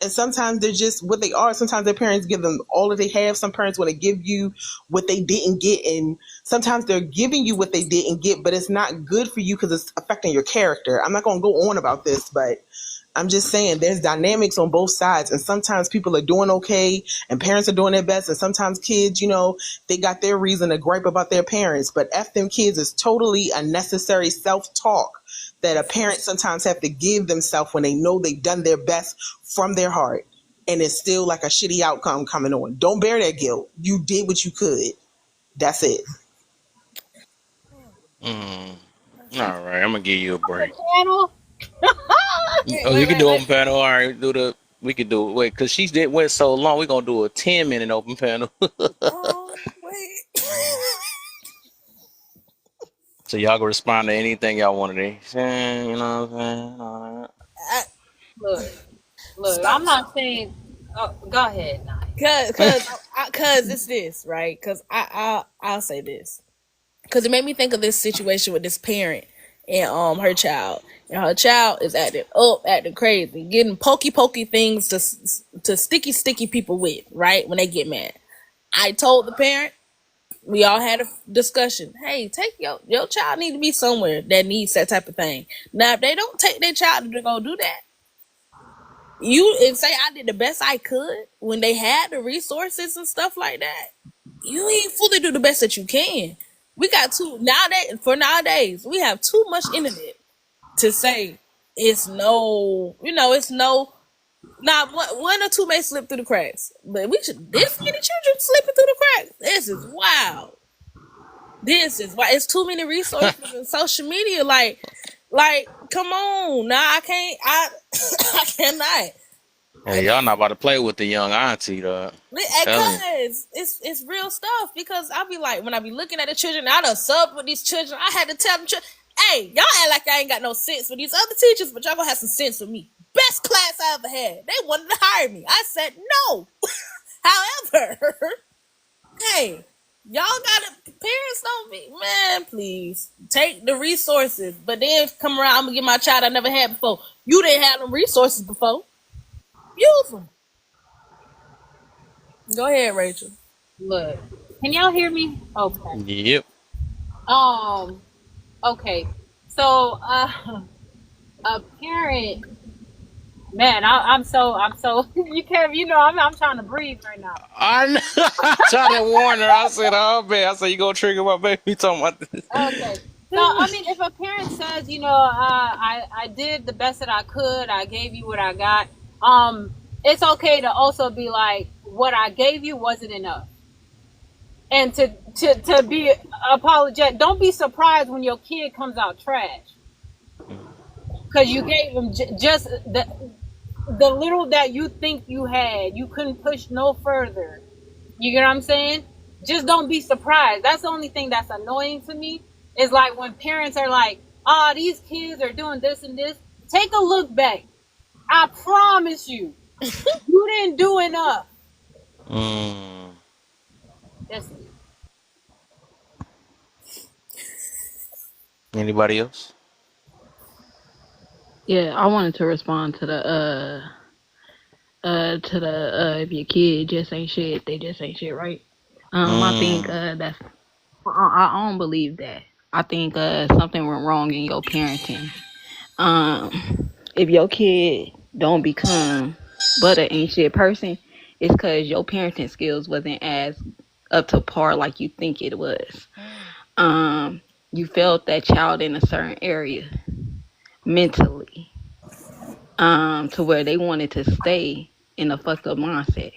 And sometimes they're just what they are. Sometimes their parents give them all that they have. Some parents want to give you what they didn't get. And sometimes they're giving you what they didn't get, but it's not good for you because it's affecting your character. I'm not going to go on about this, but I'm just saying there's dynamics on both sides. And sometimes people are doing okay and parents are doing their best. And sometimes kids, you know, they got their reason to gripe about their parents. But F them kids is totally unnecessary self-talk that a parent sometimes have to give themselves when they know they've done their best from their heart. And it's still like a shitty outcome coming on. Don't bear that guilt. You did what you could. That's it. Mm. All right, I'm gonna give you a The break. panel. Wait, Oh, wait, you can wait, do wait. open panel. All right, do the. We could do it. Wait, cause she did went so long. We gonna do a 10-minute open panel. Wait. So y'all can respond to anything y'all wanted to say. You know what I'm saying? All right. Look, look. Stop. I'm not saying. Oh, go ahead, Naya. Cause Cause it's this, right? Cause I'll say this. Cause it made me think of this situation with this parent and her child. And her child is acting crazy, getting pokey things to sticky people with, right? When they get mad. I told the parent, we all had a discussion. Hey, take your child need to be somewhere that needs that type of thing. Now, if they don't take their child to go do that, you and say I did the best I could when they had the resources and stuff like that. You ain't fully do the best that you can. We got nowadays we have too much internet to say it's no, it's no. Not one or two may slip through the cracks, but this many children slipping through the cracks. This is wild. This is why it's too many resources in social media. Like, come on, nah, I can't. I cannot. Hey, y'all not about to play with the young auntie, though. Because it's real stuff. Because I be like, when I be looking at the children, I done sub with these children. I had to tell them, hey, y'all act like I ain't got no sense with these other teachers, but y'all gonna have some sense with me. Best class I ever had. They wanted to hire me. I said no. However, hey, y'all gotta, parents don't be, man, please take the resources, but then come around, I'm gonna give my child I never had before. You didn't have them resources before. Use them. Go ahead, Rachel. Look, can y'all hear me? Okay. Yep. Okay. So, a parent, man, I'm so, you can't, I'm trying to breathe right now. I know. I tried to warn her. I said, oh, man. I said, you gonna trigger my baby talking about this. Okay. So, I mean, if a parent says, I did the best that I could, I gave you what I got, it's okay to also be like, what I gave you wasn't enough. And to be apologetic. Don't be surprised when your kid comes out trash. Because you gave them just the little that you think you had. You couldn't push no further. You get what I'm saying? Just don't be surprised. That's the only thing that's annoying to me. Is like when parents are like, these kids are doing this and this. Take a look back. I promise you, you didn't do enough. That's it. Anybody else? Yeah, I wanted to respond to the if your kid just ain't shit, they just ain't shit, right? I think that's I don't believe that. I think something went wrong in your parenting. If your kid don't become but an ain't shit person, it's because your parenting skills wasn't as up to par like you think it was. You felt that child in a certain area mentally, to where they wanted to stay in a fucked up mindset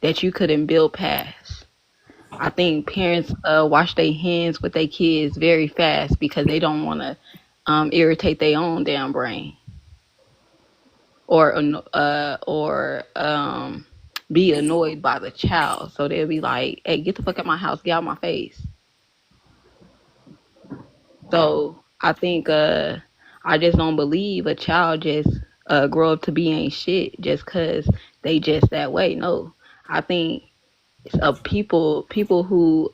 that you couldn't build past. I think parents wash their hands with their kids very fast because they don't want to irritate their own damn brain, or be annoyed by the child. So they'll be like, "Hey, get the fuck out my house, get out my face." So I think I just don't believe a child just grow up to be ain't shit just cause they just that way. No, I think people who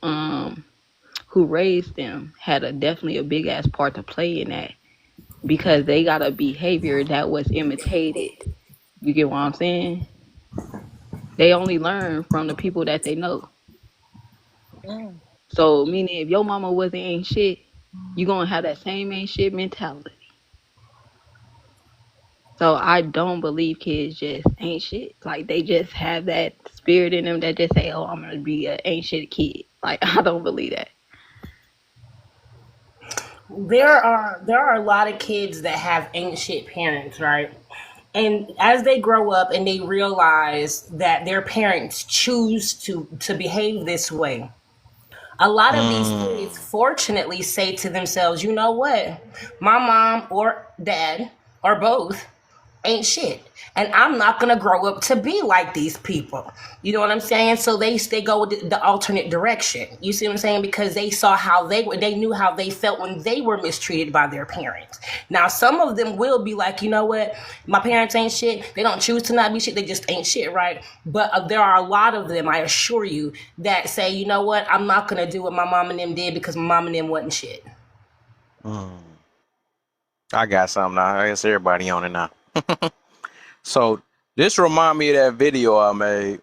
raised them had definitely a big ass part to play in that, because they got a behavior that was imitated. You get what I'm saying? They only learn from the people that they know. So meaning if your mama wasn't ain't shit, you gonna have that same ain't shit mentality. So I don't believe kids just ain't shit. Like they just have that spirit in them that just say, "Oh, I'm gonna be an ain't shit kid." Like I don't believe that. There are a lot of kids that have ain't shit parents, right? And as they grow up and they realize that their parents choose to behave this way, a lot of these kids fortunately say to themselves, you know what? My mom or dad or both ain't shit. And I'm not gonna grow up to be like these people. You know what I'm saying? So they go with the alternate direction. You see what I'm saying? Because they saw how they were, they knew how they felt when they were mistreated by their parents. Now some of them will be like, you know what, my parents ain't shit. They don't choose to not be shit. They just ain't shit, right? But there are a lot of them, I assure you, that say, you know what, I'm not gonna do what my mom and them did because my mom and them wasn't shit. I got something now. I guess everybody on it now. So this remind me of that video I made.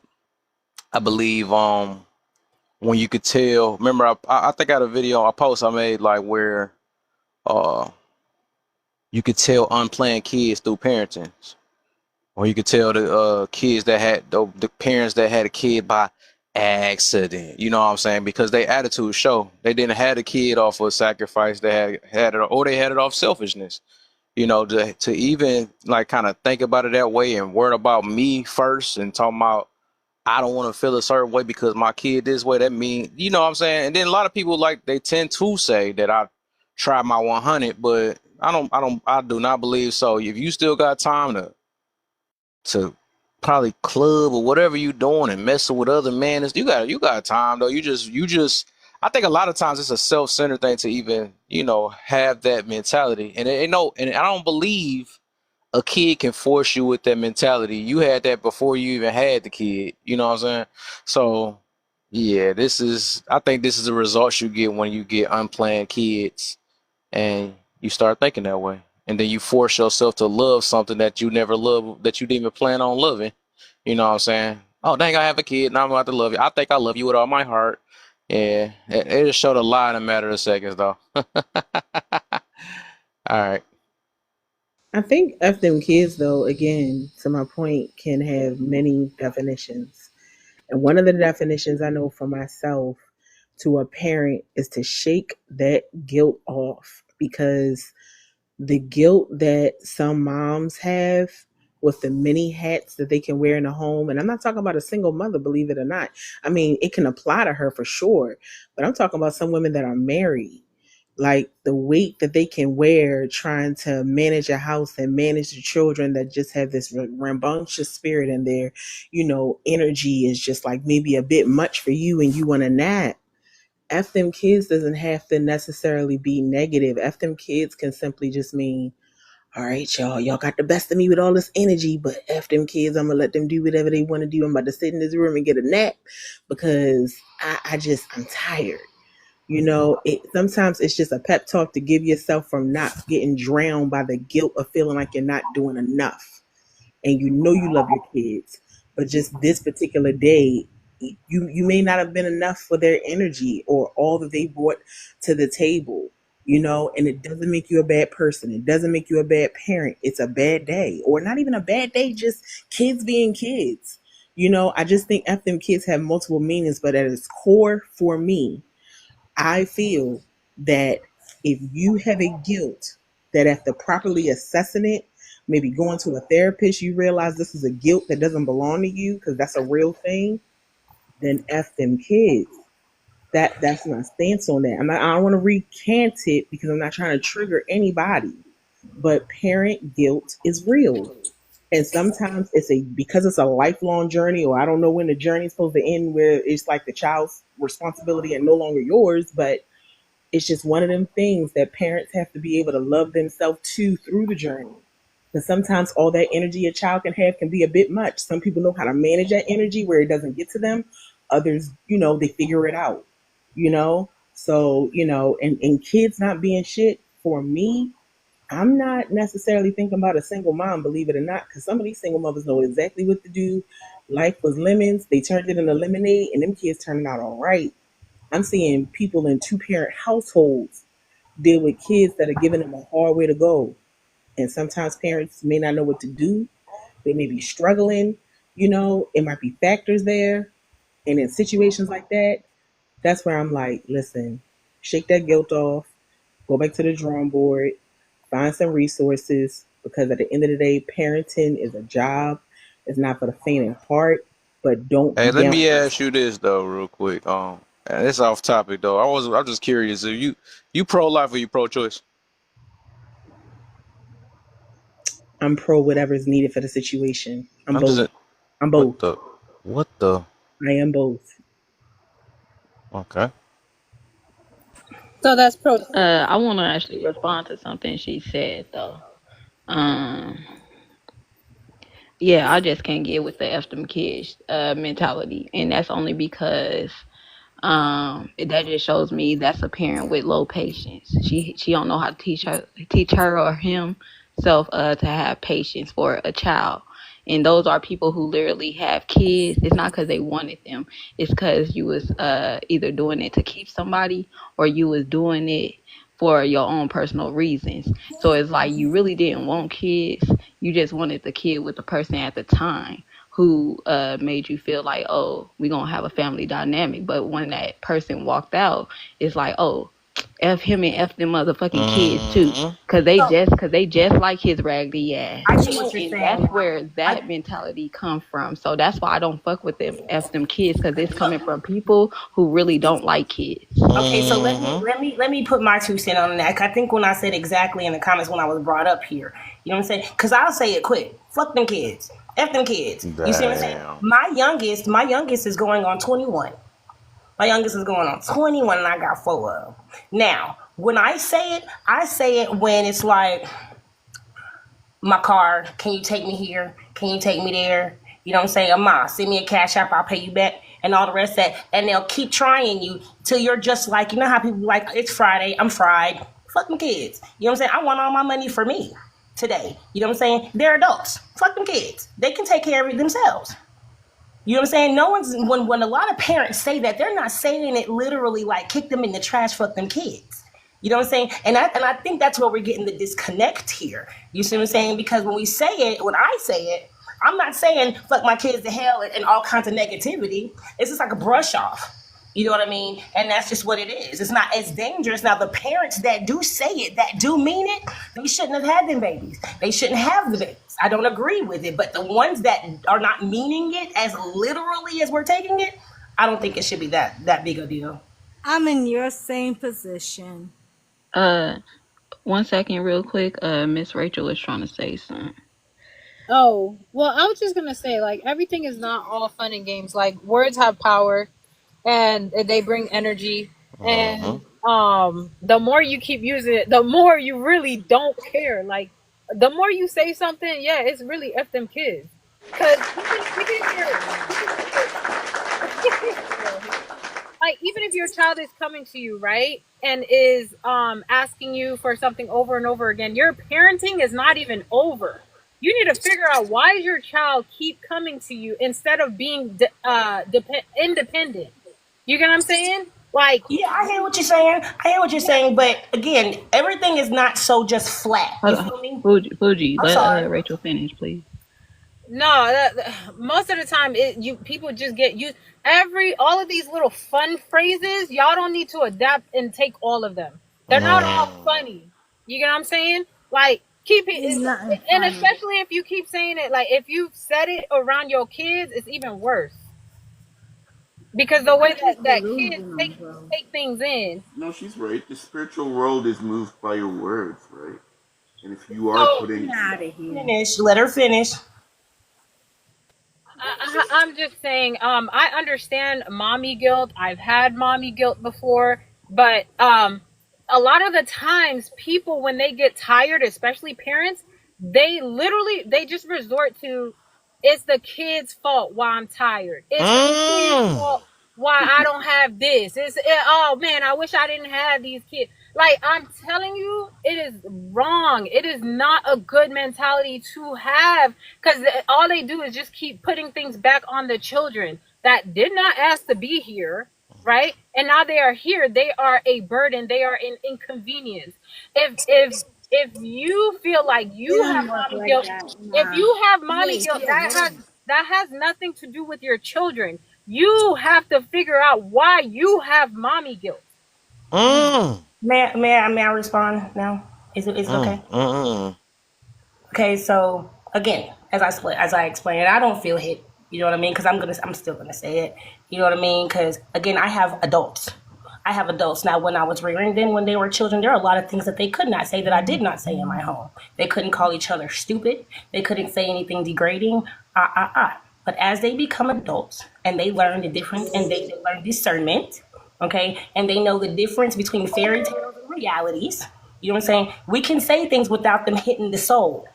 I believe when you could tell. Remember, I think I had a video, a post I made like where you could tell unplanned kids through parenting, or you could tell the kids that had the parents that had a kid by accident. You know what I'm saying? Because they attitude show they didn't have a kid off of sacrifice. They had it, or they had it off selfishness. You know, to even like kind of think about it that way and worry about me first and talking about I don't want to feel a certain way because my kid this way. That mean, you know what I'm saying? And then a lot of people like they tend to say that I tried my 100, but I do not believe so. If you still got time to probably club or whatever you doing and messing with other men, you got time though. You just I think a lot of times it's a self-centered thing to even, you know, have that mentality. And I don't believe a kid can force you with that mentality. You had that before you even had the kid. You know what I'm saying? So yeah, I think this is the results you get when you get unplanned kids and you start thinking that way. And then you force yourself to love something that you never loved, that you didn't even plan on loving. You know what I'm saying? Oh, dang, I have a kid. Now I'm about to love you. I think I love you with all my heart. Yeah, it just showed a lie in a matter of seconds, though. All right. I think F them kids, though, again, to my point, can have many definitions. And one of the definitions I know for myself to a parent is to shake that guilt off, because the guilt that some moms have with the many hats that they can wear in the home. And I'm not talking about a single mother, believe it or not. I mean, it can apply to her for sure, but I'm talking about some women that are married. Like the weight that they can wear trying to manage a house and manage the children that just have this rambunctious spirit, and their, energy is just like maybe a bit much for you and you want to nap. F them kids doesn't have to necessarily be negative. F them kids can simply just mean, all right, y'all got the best of me with all this energy, but F them kids, I'm gonna let them do whatever they want to do. I'm about to sit in this room and get a nap because I'm tired. Sometimes it's just a pep talk to give yourself from not getting drowned by the guilt of feeling like you're not doing enough. And you love your kids, but just this particular day, you may not have been enough for their energy or all that they brought to the table, and it doesn't make you a bad person. It doesn't make you a bad parent. It's a bad day, or not even a bad day, just kids being kids. I just think F them kids have multiple meanings, but at its core for me, I feel that if you have a guilt, that after properly assessing it, maybe going to a therapist, you realize this is a guilt that doesn't belong to you because that's a real thing, then F them kids. That's my stance on that. I don't want to recant it because I'm not trying to trigger anybody, but parent guilt is real. And sometimes because it's a lifelong journey, or I don't know when the journey is supposed to end, where it's like the child's responsibility and no longer yours, but it's just one of them things that parents have to be able to love themselves too through the journey. Because sometimes all that energy a child can have can be a bit much. Some people know how to manage that energy where it doesn't get to them. Others, they figure it out, So, and kids not being shit, for me, I'm not necessarily thinking about a single mom, believe it or not, because some of these single mothers know exactly what to do. Life was lemons. They turned it into lemonade, and them kids turning out all right. I'm seeing people in two-parent households deal with kids that are giving them a hard way to go. And sometimes parents may not know what to do. They may be struggling. It might be factors there. And in situations like that, that's where I'm like, listen, shake that guilt off, go back to the drawing board, find some resources, because at the end of the day, parenting is a job. It's not for the faint of heart, but don't Hey, be let down. me ask you this though, real quick. And it's off topic though. I'm just curious. If you pro life or you pro choice? I'm pro whatever's needed for the situation. I'm I'm just both. I'm what both. the I am both. okay. So that's pro. I want to actually respond to something she said though. Um, yeah, I just can't get with the F them kids mentality, and that's only because that just shows me that's a parent with low patience. She don't know how to teach her or him self to have patience for a child. And those are people who literally have kids. It's not because they wanted them. It's because you was either doing it to keep somebody or you was doing it for your own personal reasons. So it's like you really didn't want kids. You just wanted the kid with the person at the time who made you feel like, oh, we're gonna have a family dynamic. But when that person walked out, it's like, oh, F him and F them motherfucking kids too. Mm-hmm. Cause they just like his raggedy ass. I get what you're And saying. that's where that mentality come from. So that's why I don't fuck with them F them kids, cause it's coming from people who really don't like kids. Okay, so Mm-hmm. let me put my 2 cents on that. I think when I said exactly in the comments when I was brought up here, you know what I'm saying? Because I'll say it quick. Fuck them kids. F them kids. You see what I'm saying? Damn. My youngest is going on 21. My youngest is going on 21, and I got 4 of them. Now, when I say it when it's like, my car, can you take me here? Can you take me there? You know what I'm saying? Ma, send me a cash app, I'll pay you back. And all the rest of that. And they'll keep trying you till you're just like, you know how people like, it's Friday, I'm fried. Fuck them kids. You know what I'm saying? I want all my money for me today. You know what I'm saying? They're adults. Fuck them kids. They can take care of it themselves. You know what I'm saying? No one's, when a lot of parents say that, they're not saying it literally like kick them in the trash, fuck them kids. You know what I'm saying? And I think that's where we're getting the disconnect here. You see what I'm saying? Because when I say it, I'm not saying fuck my kids to hell and all kinds of negativity. It's just like a brush off. You know what I mean? And that's just what it is. It's not as dangerous. Now, the parents that do say it, that do mean it, they shouldn't have had them babies. They shouldn't have the babies. I don't agree with it. But the ones that are not meaning it as literally as we're taking it, I don't think it should be that big a deal. I'm in your same position. 1 second, real quick. Miss Rachel is trying to say something. Oh, well, I was just gonna say, like, everything is not all fun and games. Like, words have power, and they bring energy. And the more you keep using it, the more you really don't care. Like, the more you say something, yeah, it's really F them kids. Because even if your child is coming to you, right, and is asking you for something over and over again, your parenting is not even over. You need to figure out why your child keep coming to you instead of being independent. You get what I'm saying? Like, yeah, I hear what you're saying. But again, everything is not so just flat. You feel me? Fuji, I'm let sorry. Rachel finish, please. no, most of the time, people just get used. All of these little fun phrases, y'all don't need to adapt and take all of them. They're not all funny. You get what I'm saying? Like, keep it, and especially if you keep saying it, like, if you said it around your kids, it's even worse. Because the way that kids take things in. No, she's right. The spiritual world is moved by your words, right? And if you are So putting Finish. Let her finish. I'm just saying, I understand mommy guilt. I've had mommy guilt before, but a lot of the times people, when they get tired, especially parents, they just resort to, it's the kid's fault why I'm tired. It's the kid's fault why I don't have this. Oh man, I wish I didn't have these kids. Like, I'm telling you, it is wrong. It is not a good mentality to have, because all they do is just keep putting things back on the children that did not ask to be here, right? And now they are here. They are a burden. They are an inconvenience. If you feel like you have mommy guilt, if you have mommy guilt, that has nothing to do with your children. You have to figure out why you have mommy guilt. May I respond now? Is it okay? Okay, so again, as I explained, I don't feel hit. You know what I mean? Because I'm still gonna say it. You know what I mean? Because again, I have adults. I have adults now. When I was rearing them when they were children, there are a lot of things that they could not say that I did not say in my home. They couldn't call each other stupid. They couldn't say anything degrading. But as they become adults and they learn the difference and they learn discernment, okay, and they know the difference between fairy tales and realities. You know what I'm saying? We can say things without them hitting the soul.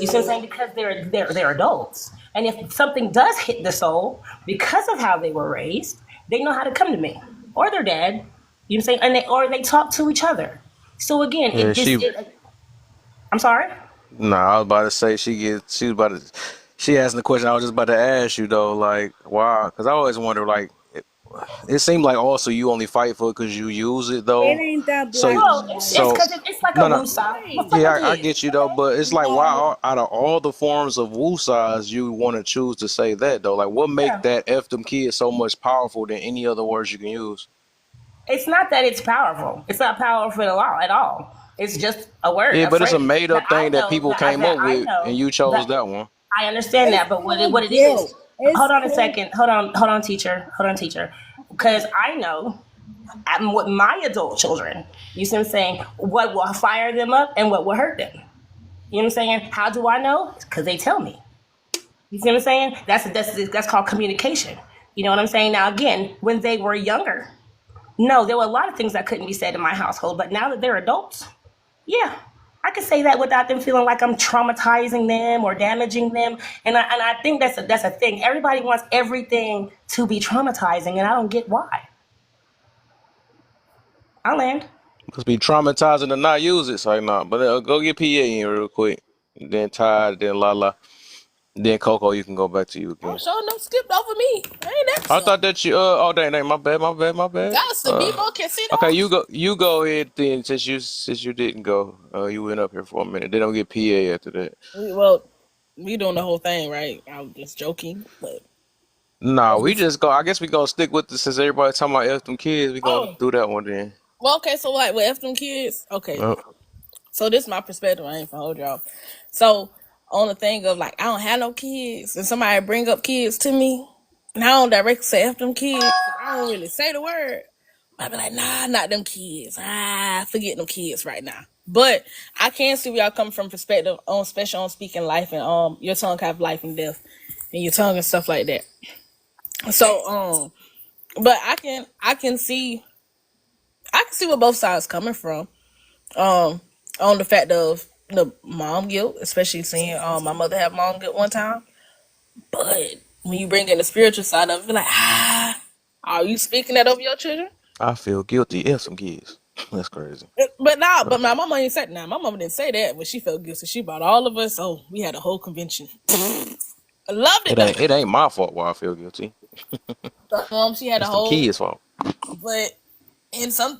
You see what I'm saying? Because they're adults. And if something does hit the soul because of how they were raised, they know how to come to me or their dad. You know what I'm saying? Or they talk to each other. So again, Yeah, I'm sorry. No, I was about to say she asked the question I was just about to ask you though, like why? Because I always wonder, like it seemed like also you only fight for it because you use it It though. ain't that So black Well, and it's white. so because it's like a no, no, woosah. Well, fuck yeah, it I is. get you though, but it's like why out of all the forms of woosahs you want to choose to say that though? Like what make Yeah. that F them kids so much powerful than any other words you can use? It's not that it's powerful. It's not powerful at all. It's just a word, Yeah, a but it's a phrase made that up I thing that know people came up with, and you chose that that one. I understand It's that. But what called it is? guilt. It's Hold on a called second. Hold on, teacher. Hold on, teacher. Because I know with my adult children. You see what I'm saying? What will fire them up and what will hurt them. You know what I'm saying? How do I know? Because they tell me. You see what I'm saying? That's called communication. You know what I'm saying? Now again, when they were younger, no, there were a lot of things that couldn't be said in my household. But now that they're adults, yeah, I can say that without them feeling like I'm traumatizing them or damaging them. And I think that's a thing. Everybody wants everything to be traumatizing, and I don't get why. I land. Must be traumatizing to not use it. So like, nah, but go get PA in real quick. Then Ty, then Lala, then Coco. You can go back to you I'm again. sure enough skipped over me. I ain't that I slow. thought that you. Oh, dang, my bad, my bad. That's the people can see Okay, that. you go ahead then. Since you didn't go, you went up here for a minute. They don't get PA after that. Well, we doing the whole thing, right? I was just joking, but Nah, we just go. I guess we gonna stick with this since everybody talking about F them kids. We gonna oh, do that one then. well, okay. So like with F them kids, okay. Uh, So this is my perspective. I ain't gonna hold y'all. So on the thing of like I don't have no kids, and somebody bring up kids to me, and I don't directly say F them kids. I don't really say the word. I be like, nah, not them kids. Forget them kids right now. But I can see where y'all come from perspective on, especially on speaking life and your tongue have life and death, and your tongue and stuff like that. So but I can see where both sides coming from. On the fact of the mom guilt, especially seeing my mother have mom guilt one time. But when you bring in the spiritual side of it, like, are you speaking that over your children? I feel guilty. F some kids. That's crazy. But nah, but my mama ain't said nah. My mama didn't say that, but she felt guilty. She brought all of us. Oh, we had a whole convention. I loved it It ain't though. it ain't my fault why I feel guilty. She had a It's them whole, kids' fault. but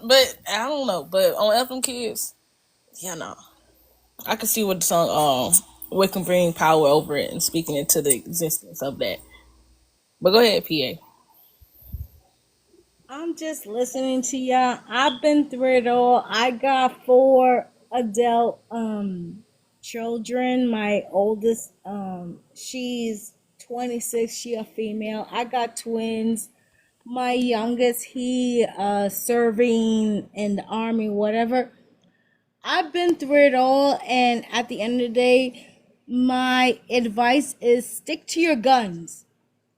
but I don't know. But on FM Kids, yeah, no, I can see what the song what can bring power over it and speaking into the existence of that. But go ahead, PA. I'm just listening to y'all. I've been through it all. I got 4 adult children. My oldest she's 26, she a female. I got twins. My youngest, he serving in the army, whatever. I've been through it all, and at the end of the day, my advice is stick to your guns.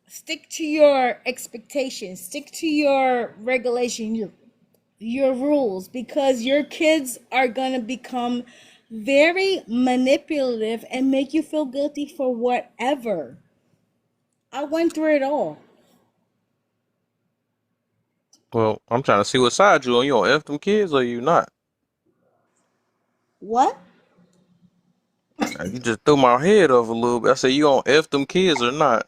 Stick to your expectations. Stick to your regulation, your rules, because your kids are gonna become very manipulative and make you feel guilty for whatever. I went through it all. Well, I'm trying to see what side you on. You on F them kids or you not? What? You just threw my head off a little bit. I said you on F them kids or not?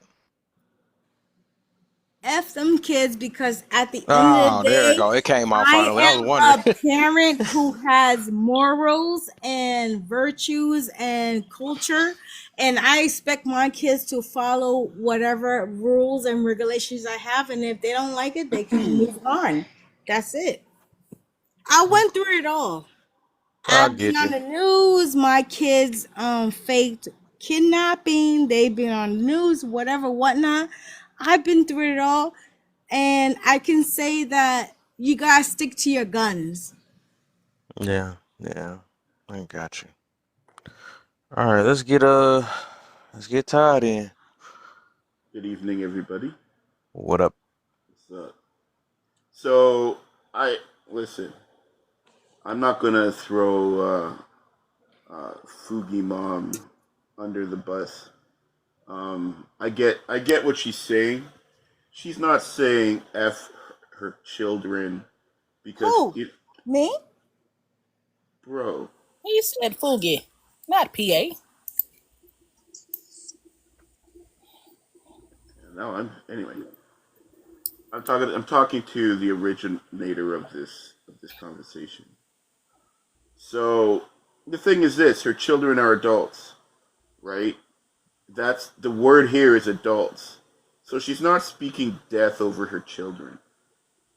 F them kids, because at the end of the Oh, there we day, go. It came out I finally. I was am wondering. a parent who has morals and virtues and culture, and I expect my kids to follow whatever rules and regulations I have, and if they don't like it, they can move on. That's it. I went through it all. I I've been get on you. the news. My kids faked kidnapping. They've been on the news, whatever, whatnot. I've been through it all, and I can say that You gotta stick to your guns. Yeah, I got you. All right, let's get Todd in. Good evening, everybody. What up? What's up? So, listen. I'm not gonna throw Fugi Mom under the bus. I get what she's saying. She's not saying f her children because Who? Me? bro. He said Fugi, not PA. No, anyway. I'm talking to the originator of this conversation. So the thing is this: her children are adults, right? That's the word here is adults. So she's not speaking death over her children,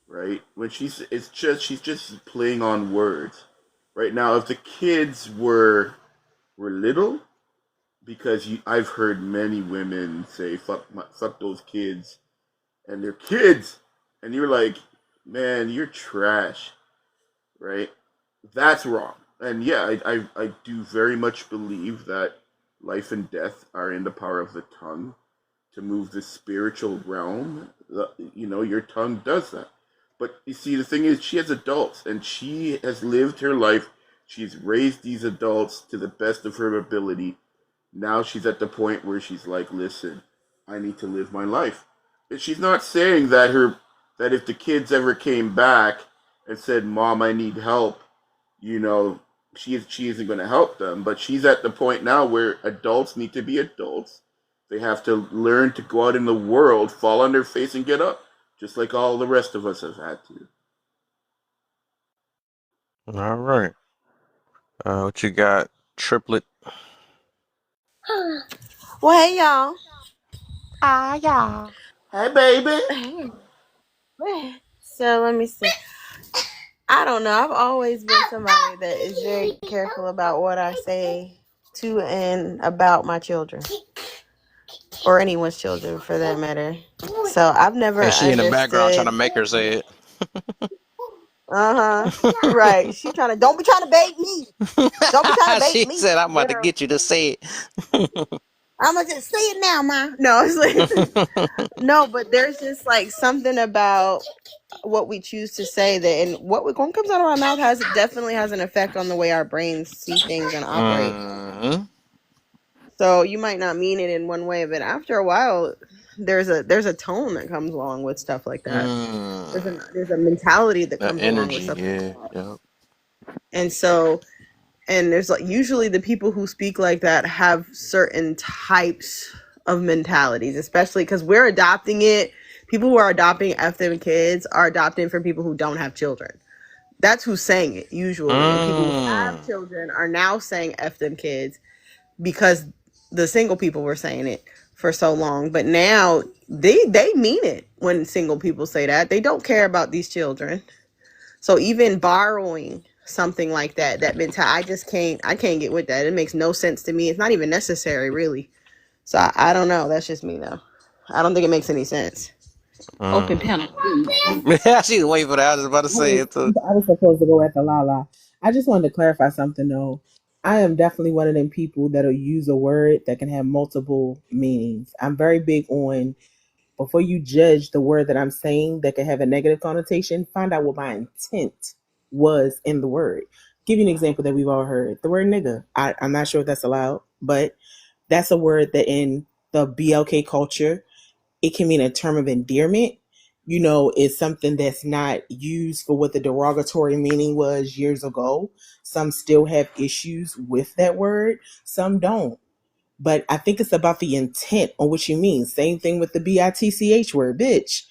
right? When she's just playing on words. Right now, if the kids were little, because I've heard many women say fuck those kids, and they're kids, and you're like, man, you're trash, right? That's wrong. And yeah, I do very much believe that life and death are in the power of the tongue to move the spiritual realm. Your tongue does that. But you see, the thing is, she has adults, and she has lived her life. She's raised these adults to the best of her ability. Now she's at the point where she's like, listen, I need to live my life. And she's not saying that if the kids ever came back and said, Mom, I need help, she isn't going to help them. But she's at the point now where adults need to be adults. They have to learn to go out in the world, fall on their face, and get up, just like all the rest of us have had to. All right. What you got, Triplet? Well, hey y'all. Yeah. Hey, baby. So let me see. I don't know. I've always been somebody that is very careful about what I say to and about my children, or anyone's children for that matter. So I've never And she in the background trying to understood. make her say it. Right. She don't be trying to bait me. Don't be trying to bait She me. said, I'm about to get you to say it. I'm gonna just say it now, Ma. No, it's like no, but there's just like something about what we choose to say that, and what comes out of our mouth definitely has an effect on the way our brains see things and operate. Mm-hmm. So you might not mean it in one way, but after a while, there's a tone that comes along with stuff like that. There's a mentality that comes along with stuff like that. Yeah. And so, and there's like usually the people who speak like that have certain types of mentalities, especially because we're adopting it. People who are adopting F them kids are adopting for people who don't have children. That's who's saying it usually. And people who have children are now saying F them kids because the single people were saying it for so long. But now they mean it when single people say that. They don't care about these children. So even borrowing something like that mentality, I can't get with that. It makes no sense to me. It's not even necessary, really. So I don't know. That's just me, though. I don't think it makes any sense. Open panel. She's waiting for that. I was about to say it too. I was supposed to go after Lala. I just wanted to clarify something though. I am definitely one of them people that'll use a word that can have multiple meanings. I'm very big on, before you judge the word that I'm saying that can have a negative connotation, find out what my intent was in the word. Give you an example that we've all heard. The word nigga. I'm not sure if that's allowed, but that's a word that in the BLK culture, it can mean a term of endearment. It's something that's not used for what the derogatory meaning was years ago. Some still have issues with that word, some don't. But I think it's about the intent on what you mean. Same thing with the BITCH word, bitch.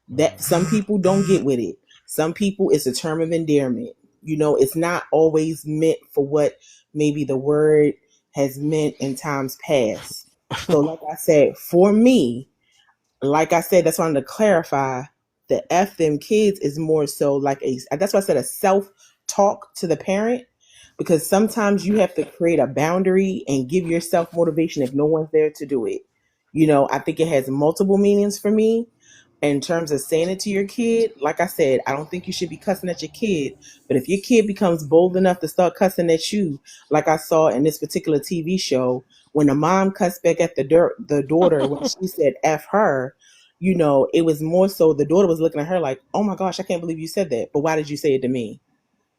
That some people don't get with it. Some people, it's a term of endearment. It's not always meant for what maybe the word has meant in times past. So like I said, for me, that's why I wanted to clarify. The F them kids is more so like that's why I said a self-talk to the parent, because sometimes you have to create a boundary and give yourself motivation if no one's there to do it. I think it has multiple meanings for me, In terms of saying it to your kid, like I said, I don't think you should be cussing at your kid. But if your kid becomes bold enough to start cussing at you, like I saw in this particular TV show, when the mom cussed back at the daughter when she said F her, it was more so the daughter was looking at her like, oh my gosh, I can't believe you said that. But why did you say it to me?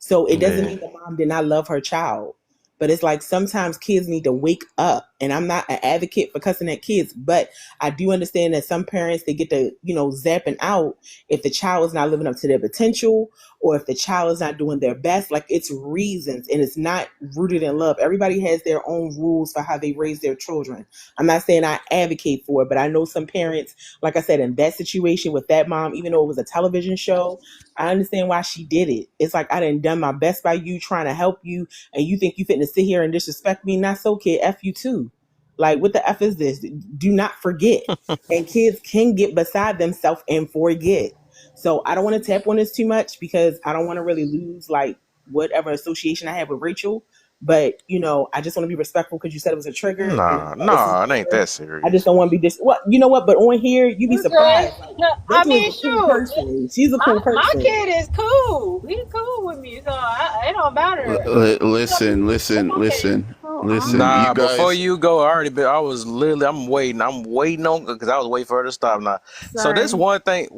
So it doesn't Yeah. mean the mom did not love her child. But it's like sometimes kids need to wake up. And I'm not an advocate for cussing at kids, but I do understand that some parents, they get to, zapping out if the child is not living up to their potential or if the child is not doing their best. Like, it's reasons and it's not rooted in love. Everybody has their own rules for how they raise their children. I'm not saying I advocate for it, but I know some parents, like I said, in that situation with that mom, even though it was a television show, I understand why she did it. It's like, I done my best by you, trying to help you, and you think you fitting to sit here and disrespect me? Not so, kid. F you too. Like, what the F is this? Do not forget. And kids can get beside themselves and forget. So I don't want to tap on this too much because I don't want to really lose like whatever association I have with Rachel. But I just want to be respectful because you said it was a trigger, and Nah, this is nah, it ain't her. that I just serious. don't want to be What you know what? But on here, you'd be You good? surprised. Like, No, I Rachel is mean, a cool shoot. person. She's a cool My person. kid is cool. He's cool with me, so it don't matter. Listen. You Nah, before guys, you go, I'm waiting. I'm waiting on because I was waiting for her to stop now. So this Sorry. one thing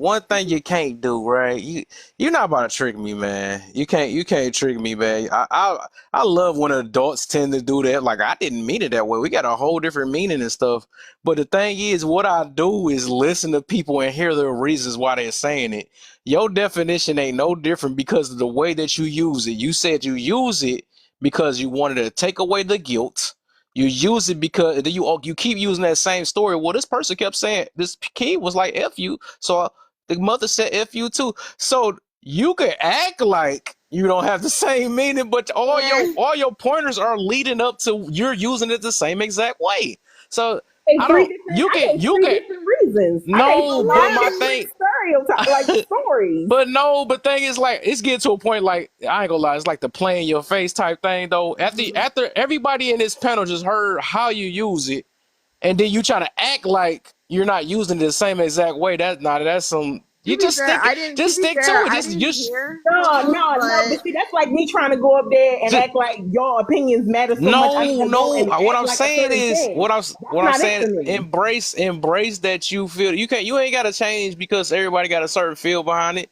you can't do, right? You're not about to trick me, man. You can't trick me, man. I love when adults tend to do that. Like, I didn't mean it that way. We got a whole different meaning and stuff. But the thing is, what I do is listen to people and hear their reasons why they're saying it. Your definition ain't no different because of the way that you use it. You said you use it because you wanted to take away the guilt. You use it because you keep using that same story. Well, this person kept saying this kid was like F you, so the mother said F you too. So you can act like you don't have the same meaning, but Yeah. all your pointers are leading up to you're using it the same exact way. So And I three don't. different I gave You three can different reasons. I gave no, three but my different thing. stereotypes, like stories. But thing is, like, it's getting to a point, like, I ain't gonna lie, it's like the play in your face type thing though. After everybody in this panel just heard how you use it, and then you try to act like you're not using it the same exact way. That's some, you just To be stick to fair, it. I didn't hear No, Coco, no, no. but But see, that's like me trying to go up there and just act like your opinions matter so much. I need no, to go no. and What act I'm like a saying certain is, thing. That's what I'm not it saying, for me. embrace that you feel. You ain't got to change because everybody got a certain feel behind it.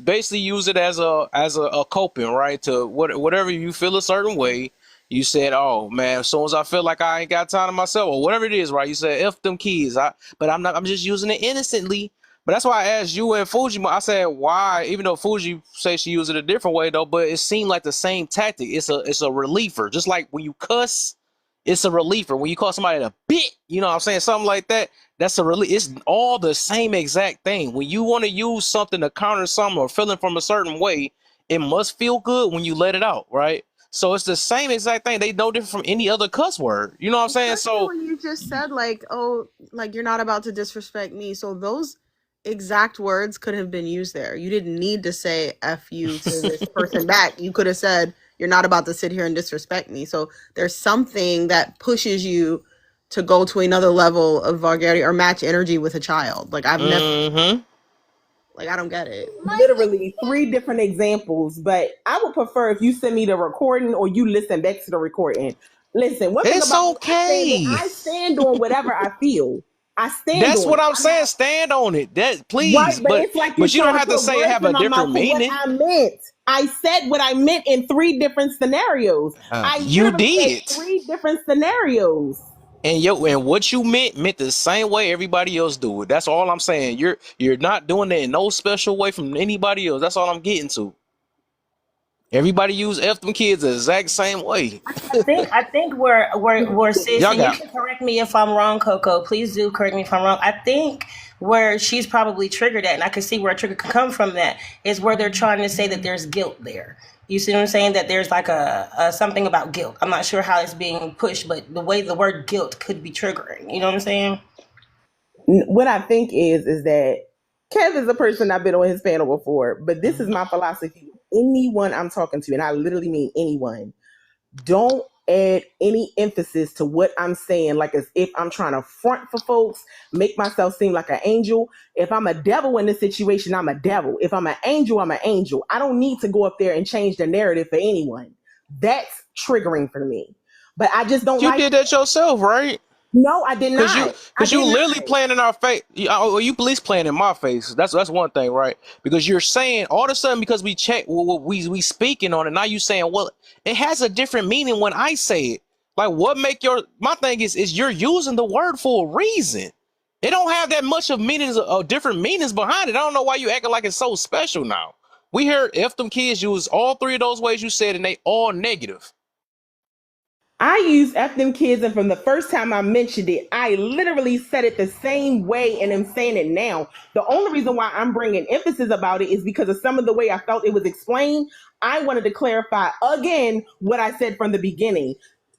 Basically use it as a coping, right? To whatever you feel a certain way. You said, "Oh man, as soon as I feel like I ain't got time to myself, or whatever it is, right?" You said, "F them kids." But I'm not. I'm just using it innocently. But that's why I asked you and Fuji. I said why, even though Fuji say she used it a different way though, but it seemed like the same tactic. It's a reliever, just like when you cuss, it's a reliever. When you call somebody a bit, you know what I'm saying, something like that. That's a relief. It's all the same exact thing. When you want to use something to counter something or feeling from a certain way, it must feel good when you let it out, right? So it's the same exact thing. They no different from any other cuss word. You know what I'm saying? especially So when you just said like, oh, like you're not about to disrespect me. So those exact words could have been used there. You didn't need to say F you to this person back. You could have said, you're not about to sit here and disrespect me. So there's something that pushes you to go to another level of vulgarity or match energy with a child. Like I've never like I don't get it. Literally three different examples, but I would prefer if you send me the recording or you listen back to the recording. Listen, one thing it's about me, okay. I stand on whatever I feel. I stand That's on what it. I'm I'm saying. not Stand on it. That right, please, but it's like you're but you don't trying to have to put say it words have in a my mouth different for what meaning. I meant. I said what I meant in three different scenarios. I You literally said did. three different scenarios. And what you meant the same way everybody else do it. That's all I'm saying. You're not doing it in no special way from anybody else. That's all I'm getting to. Everybody use F them kids the exact same way. I think where sis, Y'all and you got can correct me if I'm wrong, Coco. Please do correct me if I'm wrong. I think where she's probably triggered at, and I can see where a trigger can come from, that is where they're trying to say that there's guilt there. You see what I'm saying? That there's like a something about guilt. I'm not sure how it's being pushed, but the way the word guilt could be triggering. You know what I'm saying? What I think is that Kev is a person I've been on his panel before, but this is my philosophy. Anyone I'm talking to, and I literally mean anyone, don't add any emphasis to what I'm saying, like as if I'm trying to front for folks, make myself seem like an angel. If I'm a devil in this situation, I'm a devil. If I'm an angel, I'm an angel. I don't need to go up there and change the narrative for anyone. That's triggering for me. But I just don't You like did that yourself, right? No, I did not. Because you literally playing in our face. You at least playing in my face. That's one thing, right? Because you're saying all of a sudden, because we check, we speaking on it. Now you saying, well, it has a different meaning when I say it. Like, what make my thing is you're using the word for a reason. It don't have that much of meanings of different meanings behind it. I don't know why you acting like it's so special now. We heard F them kids use all three of those ways you said, and they all negative. I use F them kids, and from the first time I mentioned it, I literally said it the same way, and I'm saying it now. The only reason why I'm bringing emphasis about it is because of some of the way I felt it was explained. I wanted to clarify again what I said from the beginning.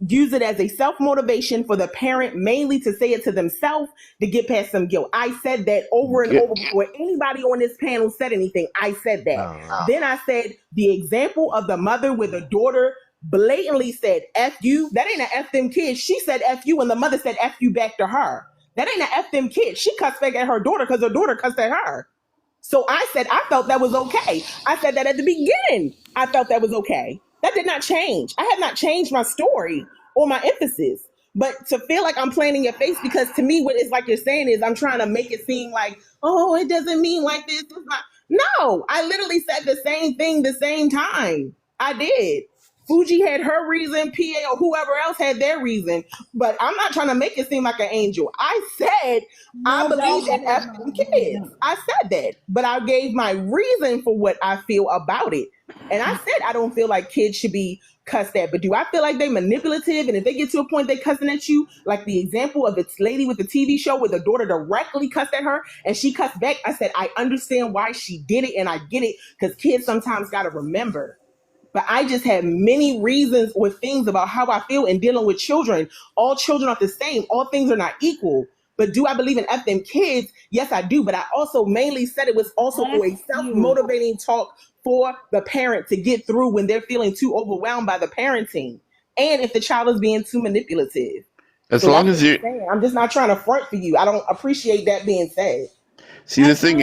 Use it as a self-motivation for the parent, mainly to say it to themselves to get past some guilt. I said that over and over before anybody on this panel said anything. I said that. Then I said the example of the mother with a daughter blatantly said F you. That ain't an F them kid. She said F you, and the mother said F you back to her. That ain't an F them kid. She cussed back at her daughter because her daughter cussed at her. So I said I felt that was okay. I said that at the beginning. I felt that was okay. That did not change. I have not changed my story or my emphasis. But to feel like I'm playing in your face, because to me, what it's like you're saying is I'm trying to make it seem like, oh, it doesn't mean like this. It's not. No, I literally said the same thing the same time. I did. Fuji had her reason, PA or whoever else had their reason, but I'm not trying to make it seem like an angel. I said I believe in F kids. I said that, but I gave my reason for what I feel about it. And I said I don't feel like kids should be cussed at, but do I feel like they manipulative? And if they get to a point they cussing at you, like the example of this lady with the TV show where the daughter directly cussed at her and she cussed back, I said I understand why she did it and I get it because kids sometimes got to remember. But I just had many reasons or things about how I feel in dealing with children. All children are the same. All things are not equal. But do I believe in F them kids? Yes, I do. But I also mainly said it was also for a self-motivating talk for the parent to get through when they're feeling too overwhelmed by the parenting. And if the child is being too manipulative. As long as you, I'm just not trying to front for you. I don't appreciate that being said. See, the thing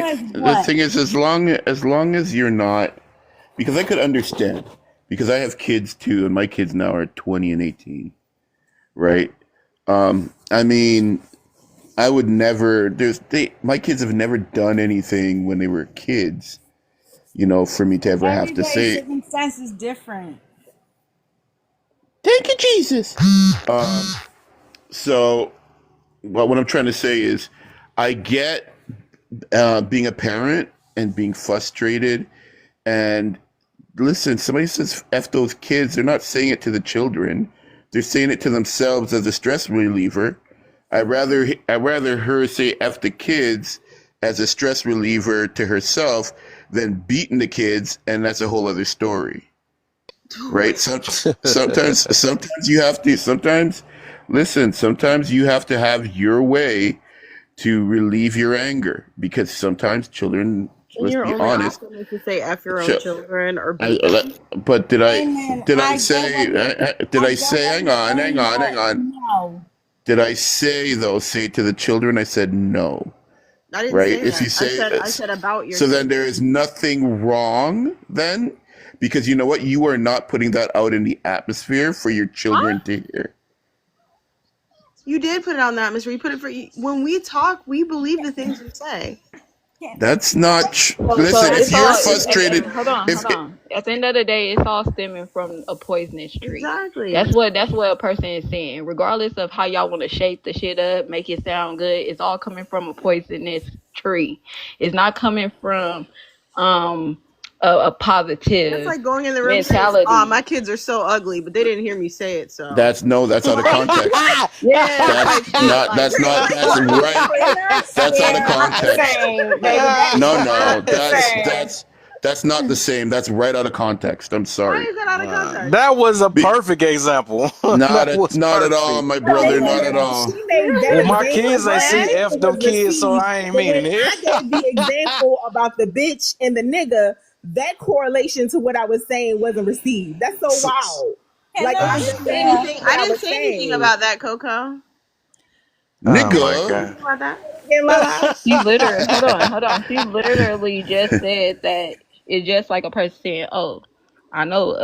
is, as long as you're not, because I could understand, because I have kids too, and my kids now are 20 and 18, right? I mean, I would never. My kids have never done anything when they were kids, for me to ever have to say. Circumstance is different. Thank you, Jesus. So, what I'm trying to say is, I get being a parent and being frustrated. And listen, somebody says F those kids. They're not saying it to the children. They're saying it to themselves as a stress reliever. I'd rather her say F the kids as a stress reliever to herself than beating the kids, and that's a whole other story. Right? Sometimes you have to. Sometimes you have to have your way to relieve your anger, because sometimes children. Let's be honest. To say F your own children or beat but did I say? Hang on. No. Did I say to the children? I said no. I didn't right? say If that. you say I said about your. So then there is nothing wrong then, because you know what? You are not putting that out in the atmosphere for your children to hear. You did put it out in the atmosphere. You put it when we talk, we believe the things we say. That's not listen, if you're frustrated, hold on. At the end of the day, it's all stemming from a poisonous tree. Exactly. That's what a person is saying. Regardless of how y'all want to shape the shit up, make it sound good, it's all coming from a poisonous tree. It's not coming from a positive. It's like going in the room mentality. saying, "Oh, my kids are so ugly," but they didn't hear me say it. So that's out of context. That's out of context. That's not the same. That's right out of context. I'm sorry. Why is that out of context? That was a perfect example. Not at all, my brother. Not at all. Well, my kids ain't see F them kids, so I ain't meaning it. I gave the example about the bitch and the nigga. That correlation to what I was saying wasn't received. That's so wild. Like it I was the didn't say same Hello. thing anything. that I I didn't was say anything saying. about that, Coco. Oh my Nigga. god. Anything about that? In my life. She literally, hold on. She literally just said that it's just like a person saying, "Oh, I know,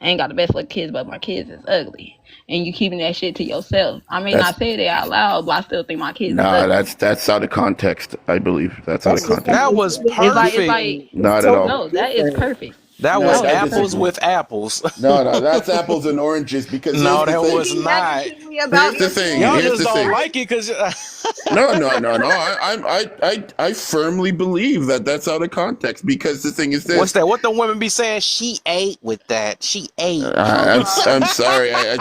I ain't got the best looking kids, but my kids is ugly," and you keeping that shit to yourself. I may That's not say it out loud, but I still think my kids is nah. ugly. That's out of context. I believe that's out of That's just like context. That it's was literally It's perfect. like, different. It's Not at all. totally no, that is different. perfect. That No, was That I was apples disagree. perfect. with apples. No, that's apples and oranges. Because here's No, the that thing. was Thinking not. negatively about Here's the your thing. Y'all kids. Here's just the don't thing. like it because No. I firmly believe that that's out of context because the thing is what's this. that? What the women be saying? She ate with that. She ate. I'm sorry. I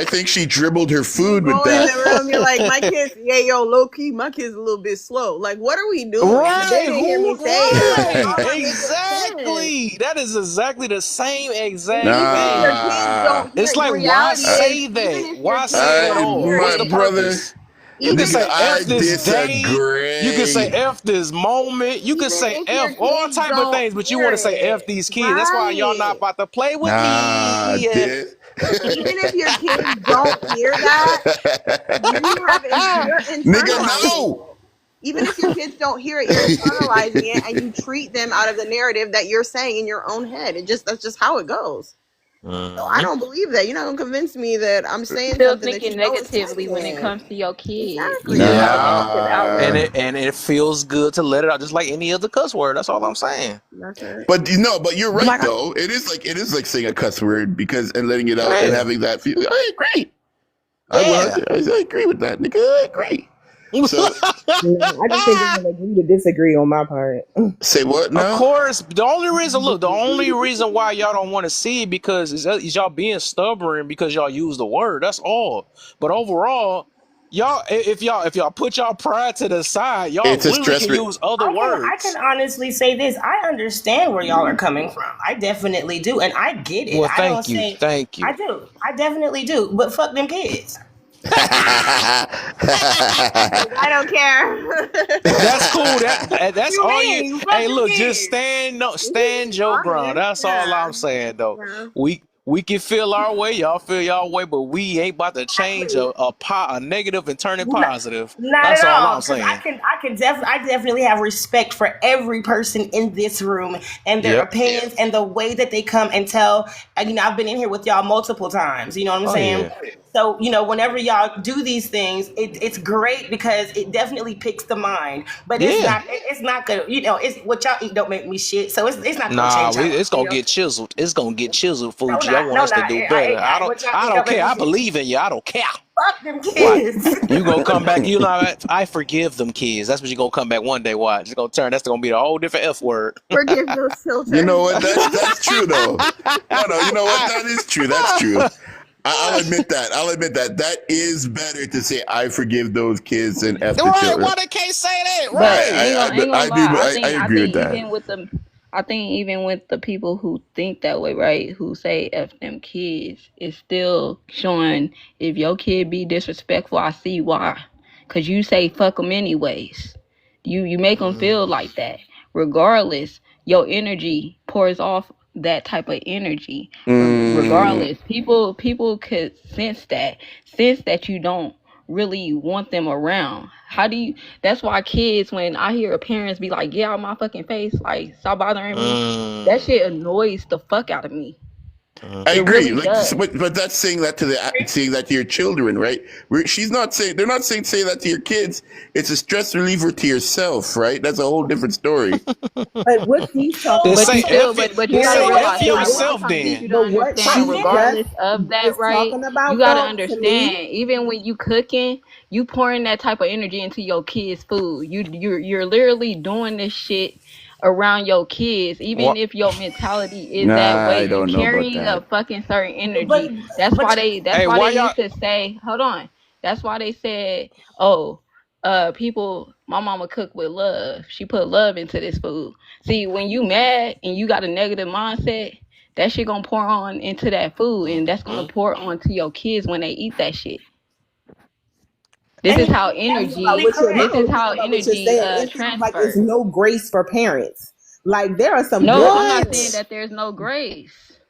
think she dribbled her You food with go in that. the room, you're like, my kids, yeah, yo, low key, my kid's a little bit slow. Like, what are we doing? But they Right, didn't hear me who? say it. Like, Right, all my niggas said. exactly. That is exactly the same exact Even if thing. your kids don't hear It's it, the like, why reality is, say even that? if your Why kids say it at don't all? hear What's my the it, brother, purpose? You even can nigga, say if your I F this kids, day. You can say disagree. F this moment. You can even say if your F all kids type of don't things, but you hear want to say F it, these kids. That's why y'all not right? about to play with Nah, me. this. Even if your kids don't hear that, you have you're Nigga, internalizing no. it. Even if your kids don't hear it, you're internalizing it, and you treat them out of the narrative that you're saying in your own head. That's just how it goes. So I don't believe that. You're not gonna convince me that I'm saying Still something that you thinking know is negatively when it happening. comes to your kids. Exactly. You gotta have a Yeah. negative outlook. Nah. And it feels good to let it out, just like any other cuss word. That's all I'm saying. That's it. But you're right Like, though. It is like saying a cuss word because and letting it out and yeah, having that feel. I agree. yeah. I agree with that, nigga. I agree. So No, I just think it's an agree to disagree on my part. say what Of now? course, the only reason why y'all don't want to see it because is y'all being stubborn because y'all use the word. That's all. But overall, y'all, if y'all put y'all pride to the side, y'all It's a literally stress. can use other I words. can honestly say this. I understand where y'all are coming from. I definitely do. And I get it. Well, I don't thank you, say thank I you. do. I definitely do. But fuck them kids. Like, I don't care. That's cool. That's You all you. mean? Fuck Hey, them look, just kids. stand your ground. Honest, That's all yeah. I'm saying, though. Yeah. We can feel our way, y'all feel y'all way, but we ain't about to change Exactly. a negative and turn it Not, positive. not at That's all all. I'm Because saying. I definitely have respect for every person in this room and their Yep. opinions and the way that they come and tell. I've been in here with y'all multiple times. You know what I'm Oh saying? yeah. So, whenever y'all do these things, it's great because it definitely picks the mind. But Yeah. it's not gonna, it's what y'all eat don't make me shit. So it's not gonna Nah, change how, it's gonna get chiseled. It's gonna get chiseled, no, Fuji. I not, want no, us to not. do better. What y'all I eat don't don't make care. me I shit. believe in you. I don't care. Fuck them What? kids. You gonna come back? You know, I forgive them kids. That's what you gonna come back one day. Watch. It's gonna turn. That's gonna be a whole different F word. Forgive those You children. know what? That's true though. No, you know what? That is true. That's true. I'll admit that. That is better to say I forgive those kids than F the Right? children. Why they can't say that? But Right? ain't gonna lie. I agree with that. I think even with the people who think that way, right? Who say F them kids, it's still showing if your kid be disrespectful, I see why. Cause you say fuck them anyways. You make them feel like that. Regardless, your energy pours off that type of energy. Regardless, people could sense that you don't really want them around. How do you? That's why kids, when I hear parents be like, "Get out my fucking face," like stop bothering me, that shit annoys the fuck out of me. I It agree. really does. But that's saying that to your children, right? She's not saying they're not saying say that to your kids. It's a stress reliever to yourself, right? That's a whole different story. But what she's talking Then But say you about, still, F it. but Then you gotta say no, F realize, but like what what, I'm yourself. trying to get Then. you to but what understand, she just regardless of that, is right? talking You about, gotta though, to me, understand, even when you cooking, you pouring that type of energy into your kids' food. You're literally doing this shit around your kids, even What? if your mentality is that Nah, way. I You don't know about carrying that. a fucking certain but energy. That's but Hey, why why they y'all? used to say, hold on. That's why they said, oh, people, my mama cook with love. She put love into this food. See, when you mad and you got a negative mindset, that shit gonna pour on into that food, and that's gonna pour onto your kids when they eat that shit. This and is you're how about energy. what you're This not is only how thinking about what you're energy saying. It sounds like it's transfers. no grace for parents. Like there are some No, good I'm not saying parents. that there's no grace.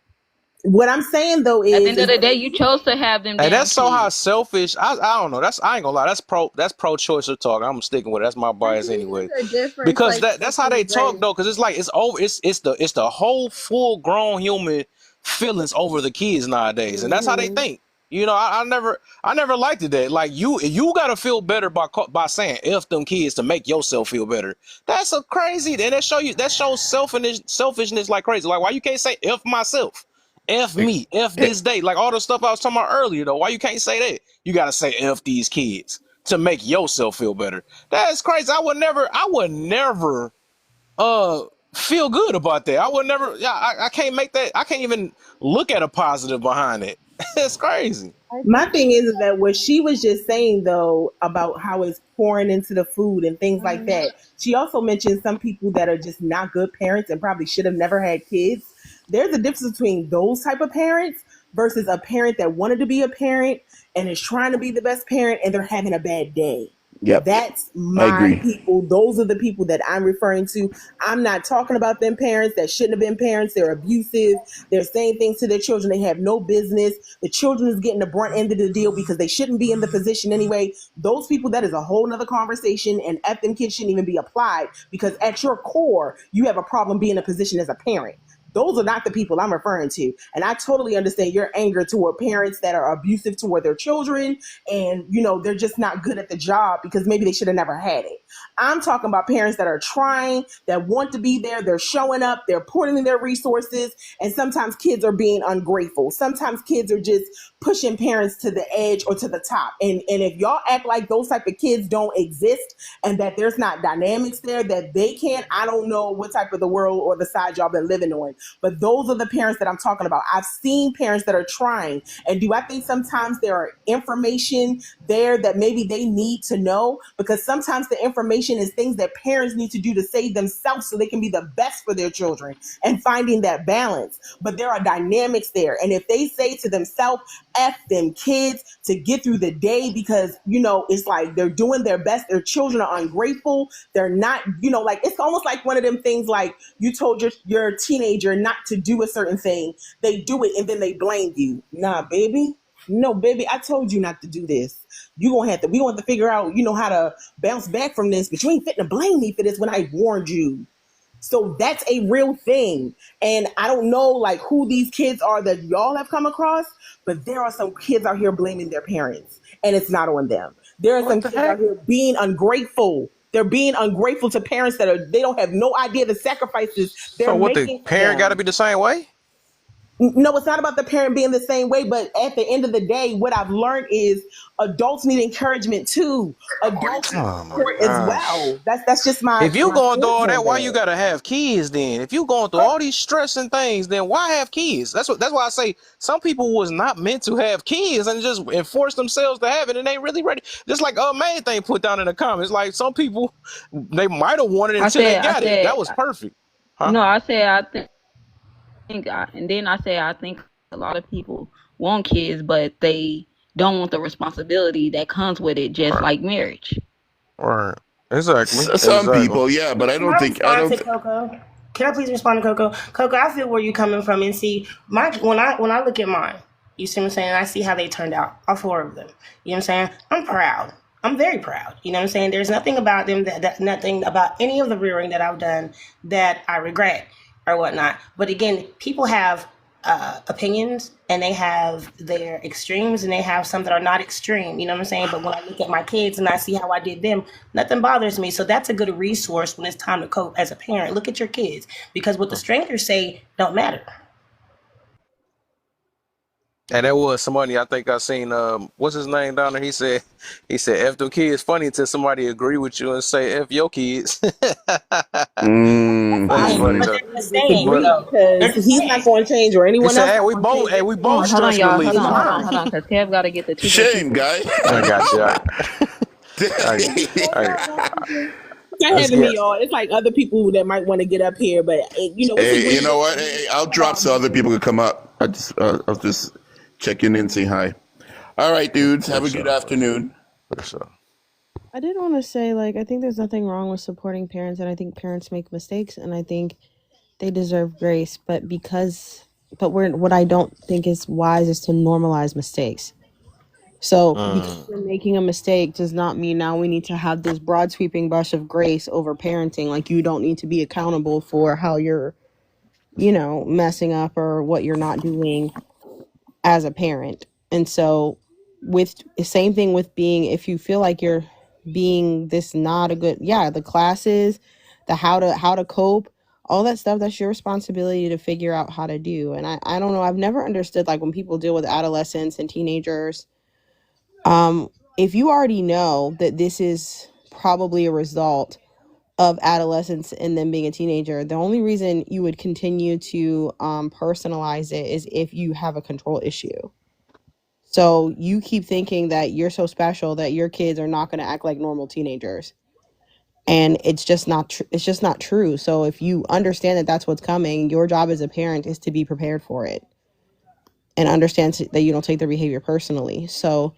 What I'm saying though At the end of is the day, you chose to have them And damn that's so how kids. selfish. I don't know. I ain't gonna lie. That's pro choice of talk. I'm sticking with it. That's my I bias think anyway. there's a difference, Because like that's how they talk race. though. Because it's like it's over. It's the whole full grown human feelings over the kids nowadays, and that's how they think. You know, I never liked it that like you gotta feel better by saying F them kids to make yourself feel better. That's a crazy, and that shows selfishness like crazy. Like why you can't say F myself, F me, F this day, like all the stuff I was talking about earlier though. Why you can't say that? You gotta say F these kids to make yourself feel better. That's crazy. I would never feel good about that. I would never. Yeah, I can't make that. I can't even look at a positive behind it. It's crazy. my thing is that what she was just saying though about how it's pouring into the food and things like that. She also mentioned some people that are just not good parents and probably should have never had kids. There's a difference between those type of parents versus a parent that wanted to be a parent and is trying to be the best parent and they're having a bad day. Yep, That's I my agree. people. Those are the people that I'm referring to. I'm not talking about them parents that shouldn't have been parents. They're abusive. They're saying things to their children they have no business. The children is getting the brunt end of the deal because they shouldn't be in the position anyway. Those people, that is a whole nother conversation, and F them kids shouldn't even be applied because at your core, you have a problem being in a position as a parent. Those are not the people I'm referring to. And I totally understand your anger toward parents that are abusive toward their children and, you know, they're just not good at the job because maybe they should have never had it. I'm talking about parents that are trying, that want to be there, they're showing up, they're putting in their resources, and sometimes kids are being ungrateful. Sometimes kids are just pushing parents to the edge or to the top. And if y'all act like those type of kids don't exist and that there's not dynamics there, that they can't, I don't know what type of the world or the side y'all been living on. But those are the parents that I'm talking about. I've seen parents that are trying. And do I think sometimes there are information there that maybe they need to know? Because sometimes the information is things that parents need to do to save themselves so they can be the best for their children and finding that balance. But there are dynamics there. And if they say to themselves, F them kids to get through the day because, you know, it's like they're doing their best. Their children are ungrateful. They're not, you know, like it's almost like one of them things like you told your teenager not to do a certain thing. They do it and then they blame you. Nah, baby. No, baby, I told you not to do this. We gonna have to figure out, you know, how to bounce back from this, but you ain't fitting to blame me for this when I warned you. So that's a real thing. And I don't know like who these kids are that y'all have come across, but there are some kids out here blaming their parents and it's not on them. There are What some the kids out heck? here being ungrateful. They're being ungrateful to parents they don't have no idea the sacrifices they're So what, the making for parent got to them. be the same way? No, it's not about the parent being the same way, but at the end of the day, what I've learned is adults need encouragement too. Adults need Oh my support as gosh. well. That's just my If you going through stance all on that, why you that. gotta have kids then? If you going through all these stress and things, then why have kids? That's why I say some people was not meant to have kids and just enforce themselves to have it and they really ready. Just like main thing put down in the comments, like some people they might have wanted it I until they said, I got it. That said, was perfect. Huh? no, I said, and then I said, I think a lot of people want kids, but they don't want the responsibility that comes with it, just Right. like marriage. Right. Exactly. Some Exactly. people, yeah, but I Can don't I think respond to Coco? Can I please respond to Coco? Coco, I feel where you're coming from, and see, when I look at mine, you see what I'm saying? I see how they turned out, all four of them. You know what I'm saying? I'm proud. I'm very proud. You know what I'm saying? There's nothing about them nothing about any of the rearing that I've done that I regret or whatnot. But again, people have opinions and they have their extremes and they have some that are not extreme, you know what I'm saying? But when I look at my kids and I see how I did them, nothing bothers me. So that's a good resource when it's time to cope as a parent. Look at your kids, because what the strangers say don't matter. And there was somebody I think I seen what's his name down there? He said F them kids funny until somebody agree with you and say F your kids. Mm, That's funny I though. They're just saying, But disagree though. They're because just he's not saying. going to change or he anyone said, else not going to change. we Hold both on, stress y'all. relief. Hold on, because Kev got to get the two good shame, people. guy. I got you. I Not let's having get me on. It's like other people that might want to get up here, but you know, it's Hey, you agreement. know what? Hey, I'll drop so other people can come up. I'll just check in and say hi. All right, dudes. Have a good afternoon. so. I did want to say, like, I think there's nothing wrong with supporting parents, and I think parents make mistakes, and I think they deserve grace. But because but what I don't think is wise is to normalize mistakes. So because you're making a mistake does not mean now we need to have this broad sweeping brush of grace over parenting. Like, you don't need to be accountable for how you're, messing up or what you're not doing as a parent. And so with the same thing with being, if you feel like you're being this not a good, the classes, the how to cope, all that stuff, that's your responsibility to figure out how to do. And I don't know, I've never understood, like, when people deal with adolescents and teenagers, if you already know that this is probably a result of adolescence and then being a teenager, the only reason you would continue to personalize it is if you have a control issue. So you keep thinking that you're so special that your kids are not going to act like normal teenagers, and it's just not it's just not true. So if you understand that that's what's coming, your job as a parent is to be prepared for it and understand that you don't take their behavior personally. So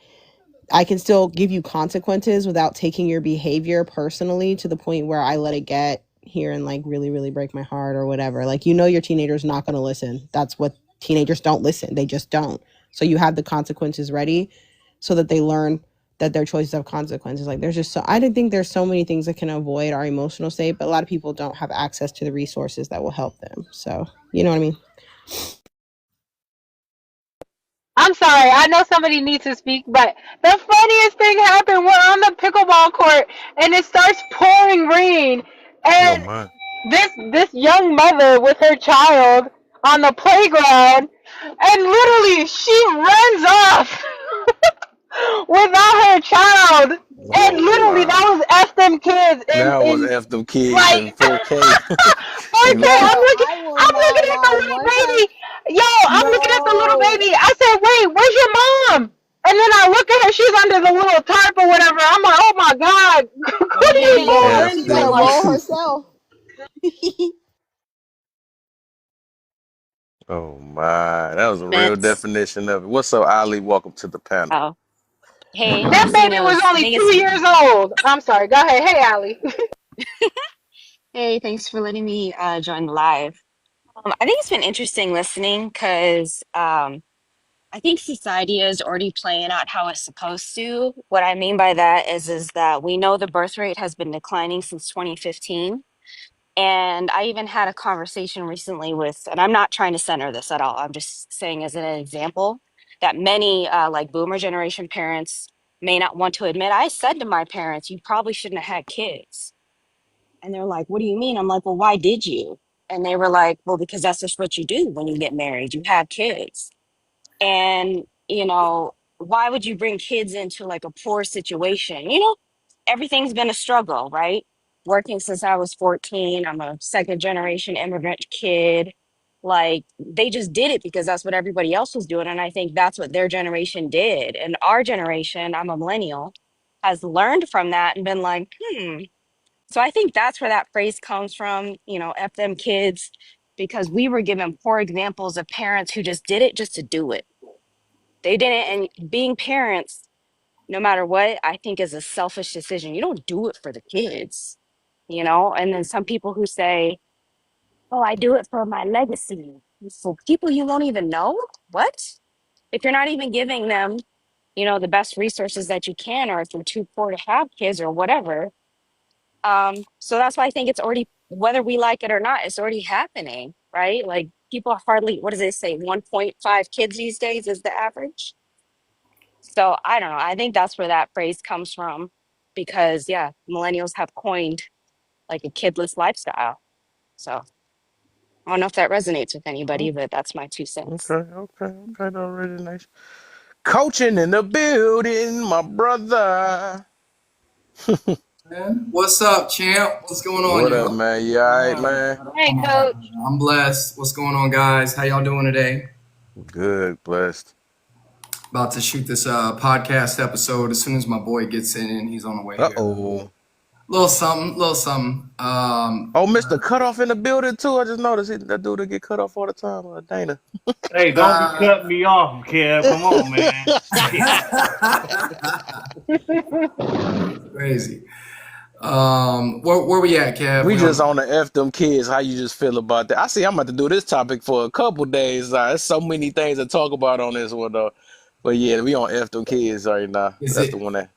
I can still give you consequences without taking your behavior personally to the point where I let it get here and, like, really, really break my heart or whatever. Like, your teenager's not going to listen. That's what teenagers don't listen. They just don't. So you have the consequences ready so that they learn that their choices have consequences. Like, I didn't think there's so many things that can avoid our emotional state, but a lot of people don't have access to the resources that will help them. So, you know what I mean? I'm sorry, I know somebody needs to speak, but the funniest thing happened. We're on the pickleball court, and it starts pouring rain, Oh and my. this young mother with her child on the playground, and literally she runs off without her child, and Oh literally my. that was F them kids That was in F them kids in like 4K. 4K. in life. I'm will looking at the not little one time. baby. Yo, I'm looking at the little No. baby. I said, wait, where's your mom? And then I look at her, she's under the little tarp or whatever. I'm like, oh my God. What are you F doing? She better them roll kids. herself. Oh my. That was a real Minutes. definition of it. What's up, Ali? Welcome to the panel. Oh, hey, That Justina baby was I only think 2 it's. years old. I'm sorry. Go ahead. Hey, Allie. Hey, thanks for letting me join the live. I think it's been interesting listening because I think society is already playing out how it's supposed to. What I mean by that is that we know the birth rate has been declining since 2015. And I even had a conversation recently with, and I'm not trying to center this at all. I'm just saying as an example that many like boomer generation parents may not want to admit. I said to my parents, you probably shouldn't have had kids. And they're like, what do you mean? I'm like, well, why did you? And they were like, well, because that's just what you do when you get married. You have kids. And, why would you bring kids into like a poor situation? Everything's been a struggle, right? Working since I was 14. I'm a second generation immigrant kid. Like, they just did it because that's what everybody else was doing. And I think that's what their generation did. And our generation, I'm a millennial, has learned from that and been like, So I think that's where that phrase comes from, F them kids, because we were given poor examples of parents who just did it just to do it. They didn't. And being parents, no matter what, I think is a selfish decision. You don't do it for the kids. And then some people who say, oh, I do it for my legacy. For people you won't even know. What? If you're not even giving them, the best resources that you can, or if you're too poor to have kids or whatever. So that's why I think it's already, whether we like it or not, it's already happening, right? Like, people are hardly, what does it say, 1.5 kids these days is the average. So I don't know. I think that's where that phrase comes from because, yeah, millennials have coined like a kidless lifestyle. So I don't know if that resonates with anybody, but that's my 2 cents. Okay. Already nice. Coaching in the building, my brother. Man, what's up, champ? What's going on, What y'all? up, man? You all right, man? Hey, coach. I'm blessed. What's going on, guys? How y'all doing today? Good, blessed. About to shoot this podcast episode as soon as my boy gets in and he's on the way here. Uh-oh. Little something. Oh, Mr. Cutoff in the building, too. I just noticed that dude that get cut off all the time, Dana. Hey, don't be cutting me off, Kev. Come on, man. Crazy. Where we at, Kev? We We just on on the F them kids. How you just feel about that? I see. I'm about to do this topic for a couple days. There's so many things to talk about on this one, though. But yeah, we on F them kids right now. is That's the it one that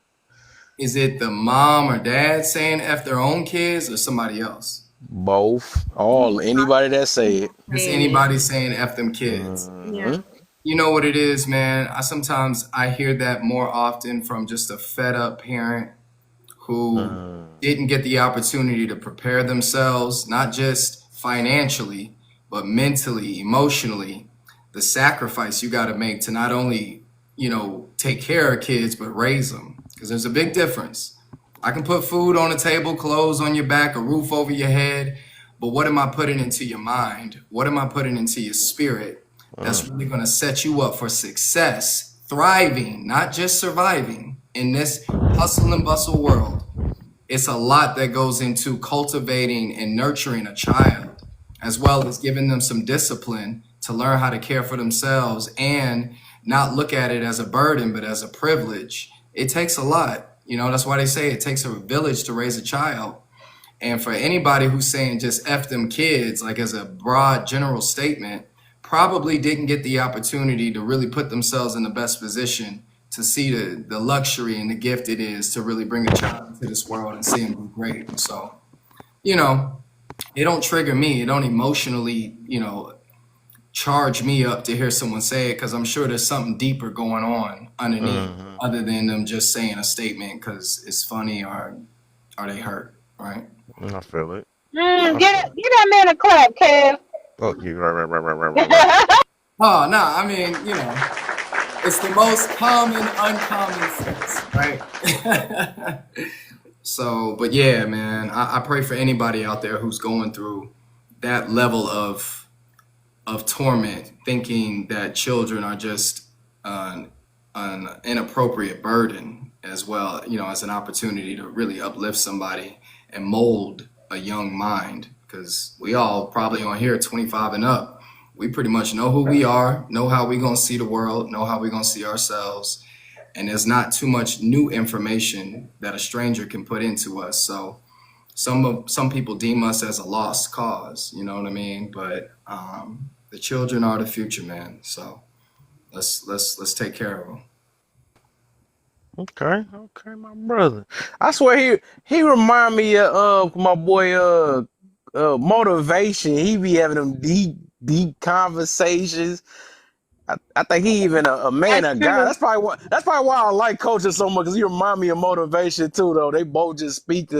is it the mom or dad saying F their own kids or somebody else? both, all, anybody that say it. Is anybody saying F them kids? Yeah. You know what it is, man. Sometimes I hear that more often from just a fed up parent who didn't get the opportunity to prepare themselves, not just financially, but mentally, emotionally. The sacrifice you got to make to not only, take care of kids, but raise them. Because there's a big difference. I can put food on the table, clothes on your back, a roof over your head, but what am I putting into your mind? What am I putting into your spirit that's really going to set you up for success, thriving, not just surviving in this hustle and bustle world? It's a lot that goes into cultivating and nurturing a child, as well as giving them some discipline to learn how to care for themselves and not look at it as a burden, but as a privilege. It takes a lot. That's why they say it takes a village to raise a child. And for anybody who's saying just F them kids, like as a broad general statement, probably didn't get the opportunity to really put themselves in the best position to see the luxury and the gift it is to really bring a child into this world and see them do great. And so, it don't trigger me. It don't emotionally, charge me up to hear someone say it, because I'm sure there's something deeper going on underneath other than them just saying a statement because it's funny or they hurt, right? I feel it. Get that man a clap, Kev. Oh, you right. Oh, no, I mean, it's the most common, uncommon sense, right? So, but yeah, man, I pray for anybody out there who's going through that level of torment, thinking that children are just an inappropriate burden as well, as an opportunity to really uplift somebody and mold a young mind. Because we all probably on here 25 and up, we pretty much know who we are, know how we're going to see the world, know how we're going to see ourselves. And there's not too much new information that a stranger can put into us. So some people deem us as a lost cause, you know what I mean? But the children are the future, man. So let's take care of them. Okay, my brother. I swear he remind me of my boy Motivation. He be having them deep conversations. I think he even a man of God. That's probably why I like coaching so much, because he remind me of Motivation too, though. They both just speak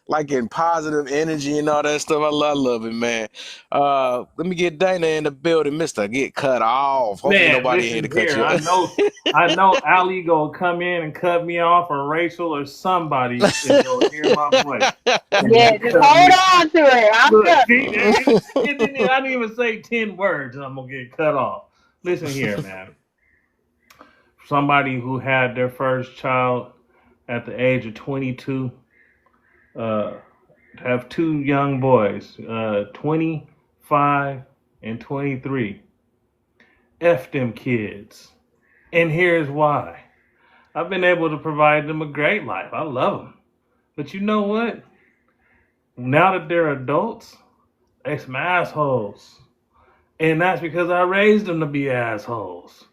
like in positive energy and all that stuff. I love it, man. Let me get Dana in the building, Mr. Get cut off. Hopefully Man, nobody here listen to cut here. you off. I know Ali gonna come in and cut me off, or Rachel, or somebody is gonna hear my voice. Yeah, just hold on to it. I didn't even say 10 words, and I'm gonna get cut off. Listen here, man. Somebody who had their first child at the age of 22, have two young boys, 25 and 23. F them kids. And here's why. I've been able to provide them a great life. I love them. But you know what? Now that they're adults, they're some assholes. And that's because I raised them to be assholes,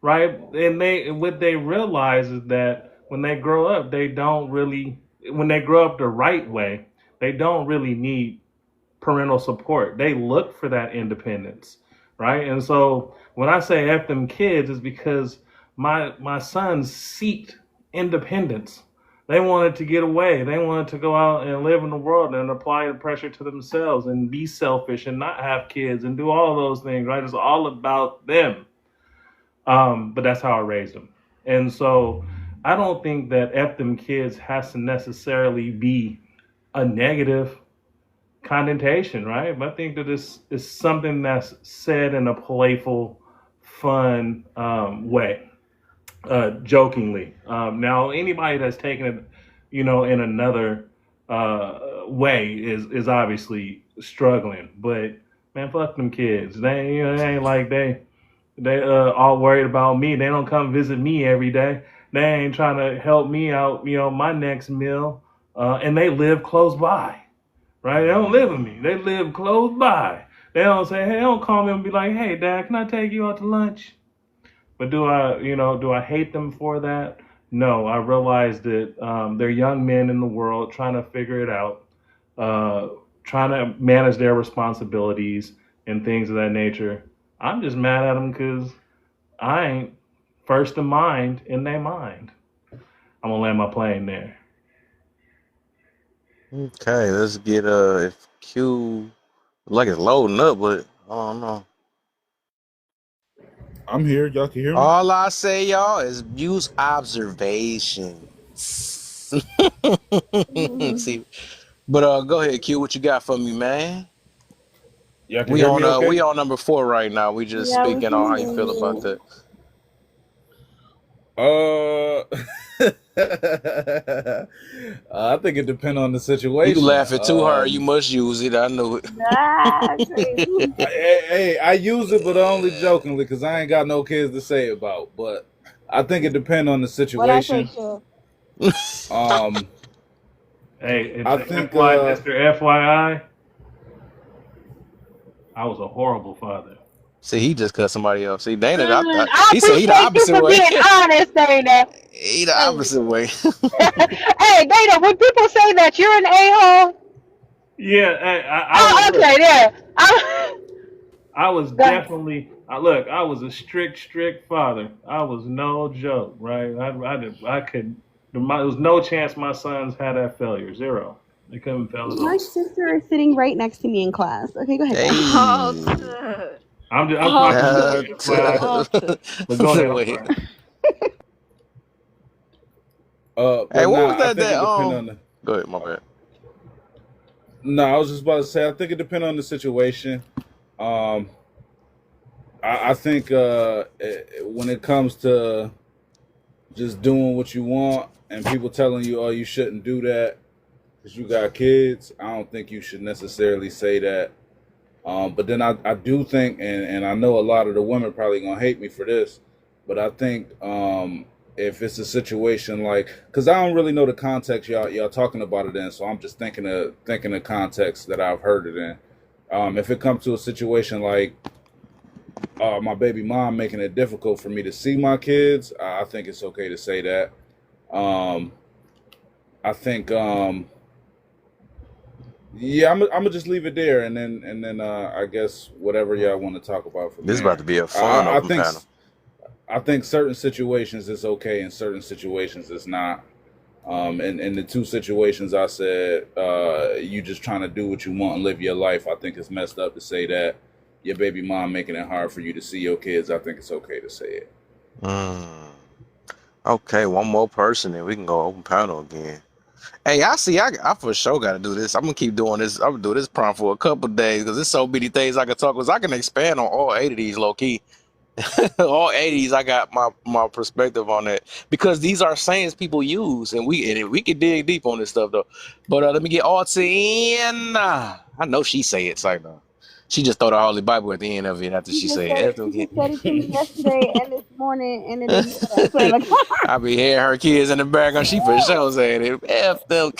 right? And what they realize is that when they grow up, when they grow up the right way, they don't really need parental support. They look for that independence, right? And so when I say F them kids, it's because my sons seeked independence. They wanted to get away. They wanted to go out and live in the world and apply the pressure to themselves and be selfish and not have kids and do all of those things, right? It's all about them. But that's how I raised them. And so I don't think that F them kids has to necessarily be a negative connotation, right? But I think that it's something that's said in a playful, fun way. Jokingly. Now, anybody that's taking it, in another way is obviously struggling. But man, fuck them kids. They ain't like they all worried about me. They don't come visit me every day. They ain't trying to help me out. My next meal. and they live close by, right? They don't live with me. They live close by. They don't say, hey, they don't call me and be like, hey, Dad, can I take you out to lunch? But do I hate them for that? No, I realize that they're young men in the world trying to figure it out, trying to manage their responsibilities and things of that nature. I'm just mad at them because I ain't first in mind in their mind. I'm gonna land my plane there. Okay, let's get if Q like it's loading up, but I don't know. I'm here. Y'all can hear me? All I say, y'all, is use observation. See, but go ahead, Q. What you got for me, man? Y'all can hear me okay? We on number 4 right now. We just Yeah, we speaking can on how hear you feel about you. that. I think it depends on the You situation. laughing too hard. You must use it. I knew it. That's crazy. Hey, I use it, but only jokingly, because I ain't got no kids to say it about. But I think it depends on the What I say, situation. sure. Hey, it's I a think Mr. FYI. I was a horrible father. See, he just cut somebody off. See, Dana, I he said he the appreciate you opposite for way. being honest, Dana. He the opposite way. Hey, Dana, when people say that you're an a-hole. Yeah, I was. Okay, yeah. I was definitely. Look, I was a strict father. I was no joke, right? I could. There was no chance my sons had that failure. Zero. They couldn't fail at My all. sister is sitting right next to me in class. Okay, go ahead. Hey. I'm talking to FYI. But go ahead. I'm Wait. sorry. Hey, what was that? Go ahead, my bad. No, I was just about to say, I think it depends on the situation. I think when it comes to just doing what you want and people telling you, oh, you shouldn't do that because you got kids, I don't think you should necessarily say that. But then I do think, and I know a lot of the women probably going to hate me for this, but I think if it's a situation like, because I don't really know the context y'all talking about it in, so I'm just thinking of context that I've heard it in. If it comes to a situation like my baby mom making it difficult for me to see my kids, I think it's okay to say that. I think yeah, I'm gonna just leave it there, and then I guess whatever y'all want to talk about from This is there. about to be a fun open panel. I think certain situations it's okay, and certain situations it's not. In the 2 situations I said, you just trying to do what you want and live your life. I think it's messed up to say that. Your baby mom making it hard for you to see your kids. I think it's okay to say it. Okay, one more person, and we can go open panel again. Hey, I for sure got to do this. I'm gonna keep doing this. I'm gonna do this prompt for a couple days because there's so many things I can talk about. I can expand on all 8 of these low key. All 80s, I got my perspective on that because these are sayings people use, and we can dig deep on this stuff though. But let me get in. I know she say it, so no. She just throw the Holy Bible at the end of it after she say it. She just said it to me yesterday and this morning, and it is. I be hearing her kids in the background. She for sure saying it. F them.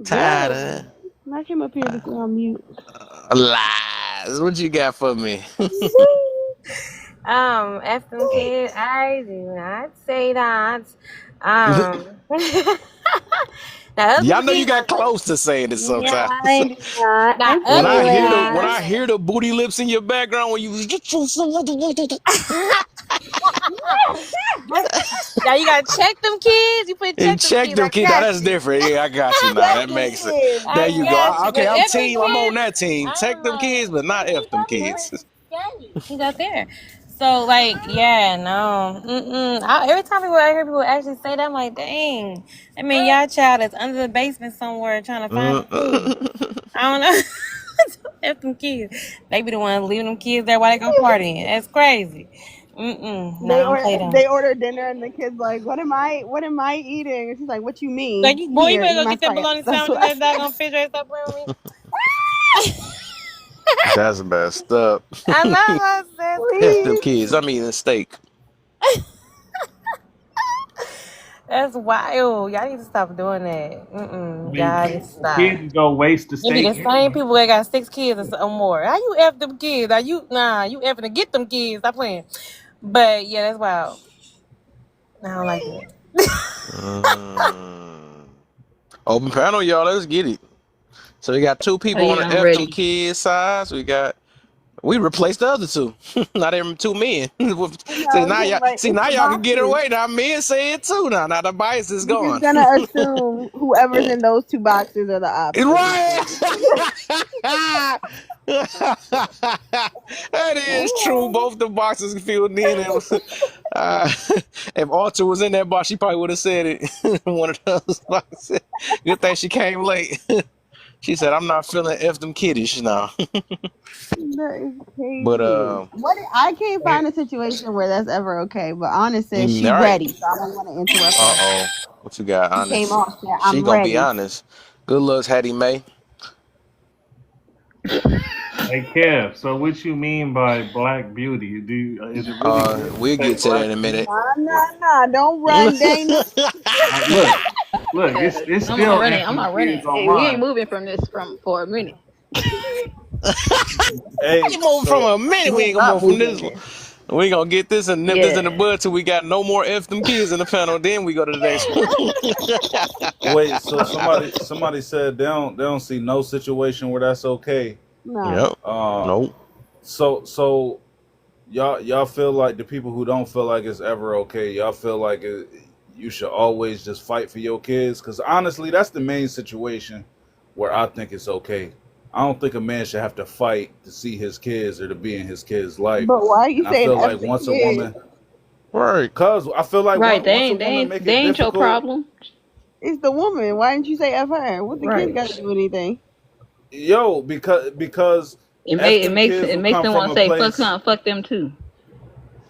Tired of. I came up here to go on mute. Lies. What you got for me? F them kids. I do not say that. Y'all know you got close to saying it sometimes. Yeah, I do not. When I hear the booty lips in your background when you now you gotta check them kids. You put check them kids. Now that's different. Yeah, I got you. Now that makes sense. There you go. Okay, I'm team. I'm on that team. Check them kids, but not F them kids. He's out there. So like, yeah, no. Every time I hear people actually say that, I'm like, dang. I mean, y'all child is under the basement somewhere trying to find food. I don't know. F them kids. They be the ones leaving them kids there while they go partying. That's crazy. They order dinner and the kid's like, what am I eating? And she's like, what you mean? Like, boy, you better go get that bologna sandwich and that doggone fish. Stop playing with me. That's messed up. I love how I F them kids. I'm eating steak. That's wild. Y'all need to stop doing that. I Y'all mean, need to stop. kids go waste the You be state. the same people that got 6 kids or more. How you F them kids? Are you you effing to get them kids? Stop playing. But yeah, that's wild. I don't like it. Open panel, y'all. Let's get it. So we got 2 Oh people on yeah, the I'm F them ready. kids side. So we replaced the other 2. Now they're 2 men. I know, See it's now the y'all can get it boxes. away. Now men say it too. Now the bias is We're just gone. gonna assume whoever's in those 2 boxes are the opposite. Right. That is true. Both the boxes filled in. If Archer was in that box, she probably would have said it. One of those boxes. Good thing she came late. She said, "I'm not feeling F them kiddish now." That is crazy. But I can't find a situation where that's ever okay. But Honest says she all right. ready, so I don't want to interrupt her. What you got, She came Honest? off. Said, She I'm gonna be ready. honest. Good looks, Hattie Mae. Hey Kev, so what you mean by black beauty? Is it really good We'll to say get to that black in a beauty? minute. Nah, don't run, Dana. Look, it's I'm still not running. F I'm them not running. kids on Hey, we ain't mine. moving from this for a minute. Hey, You moving from a minute? We ain't gonna Not move from moving this. this. We gonna get this and nip this in the Yeah. bud till we got no more F them kids in the panel. Then we go to the next one. wait. So somebody said they don't see no situation where that's okay. No. Yep. Nope. So y'all feel like the people who don't feel like it's ever okay, y'all feel like you should always just fight for your kids? Because honestly, that's the main situation where I think it's okay. I don't think a man should have to fight to see his kids or to be in his kids' life. But why are you And I saying feel F like the once a kid? woman, Right. cause I feel like Right. once a woman make They it ain't your difficult, problem. It's the woman. Why didn't you say F her? What the kids Right. got to do with anything? yo, because It F it them makes kids it will makes come them from want a to say fuck place. her, fuck them too.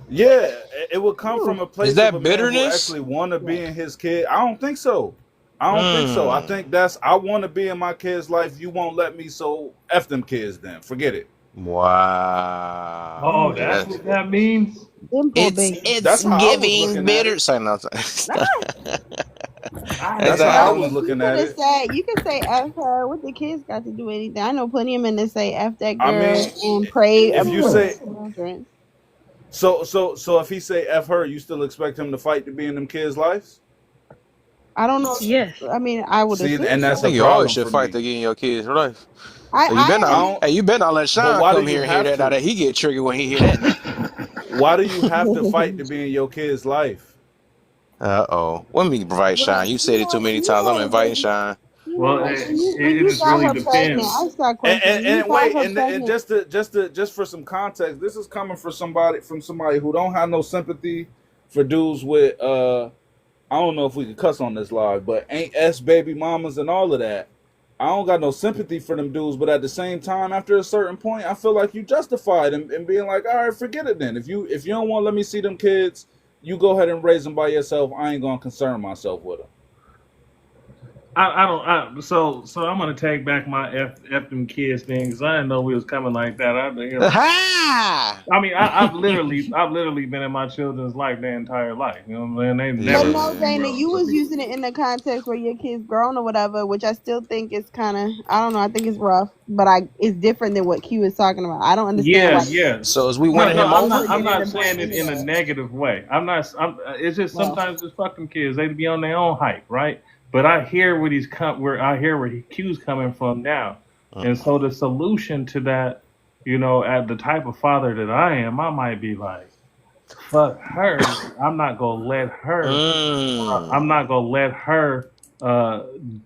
Yeah, it would come from a Is place of that a man who bitterness? actually want to be in his kid. I don't think so. I think I want to be in my kid's life. You won't let me, so F them kids then. Forget it. Wow. Oh, that's what that means? Simple, baby. That's how I was Giving looking at bitter. it. Say no. Nah. That's how I was You looking could at have it. said, you could say F her. What the kids got to do with anything? I know plenty of men that say F that I girl mean, and pray if you for say children. so if he say F her, you still expect him to fight to be in them kids' lives? I don't know. Yes. I mean, I would See, assume and I that's a think you always problem should for fight me. to get in your kids' life. I You better I not. don't. Hey, you better not let But Sean why do come you here and hear have that. Now to? that he get triggered when he hear that. Now. Why do you have to fight to be in your kid's life? Let me invite Sean. You said it too many times. I'm inviting Sean. Well, when it you just got really her pregnant, I depends. just got a question. When you And got wait, her and pregnant, just for some context, this is coming from somebody who don't have no sympathy for dudes with I don't know if we could cuss on this live, but ain't S baby mamas and all of that. I don't got no sympathy for them dudes, but at the same time, after a certain point, I feel like you justified in being like, all right, forget it then. If you don't want to let me see them kids, you go ahead and raise them by yourself. I ain't gonna concern myself with them. So I'm gonna take back my F them kids thing because I didn't know we was coming like that. I've literally been in my children's life their entire life. You know what I'm saying? They but never. no, Dana, you was using it in the context where your kid's grown or whatever, which I still think is kind of, I don't know, I think it's rough, but it's different than what Q is talking about. I don't understand. Yeah. So as we No, winning him I'm over? not saying it in a negative way. It's just sometimes just fucking kids. They be on their own hype, right? But I hear where Q's coming from now, and so the solution to that, at the type of father that I am, I might be like, fuck her. I'm not gonna let her. I'm not gonna let her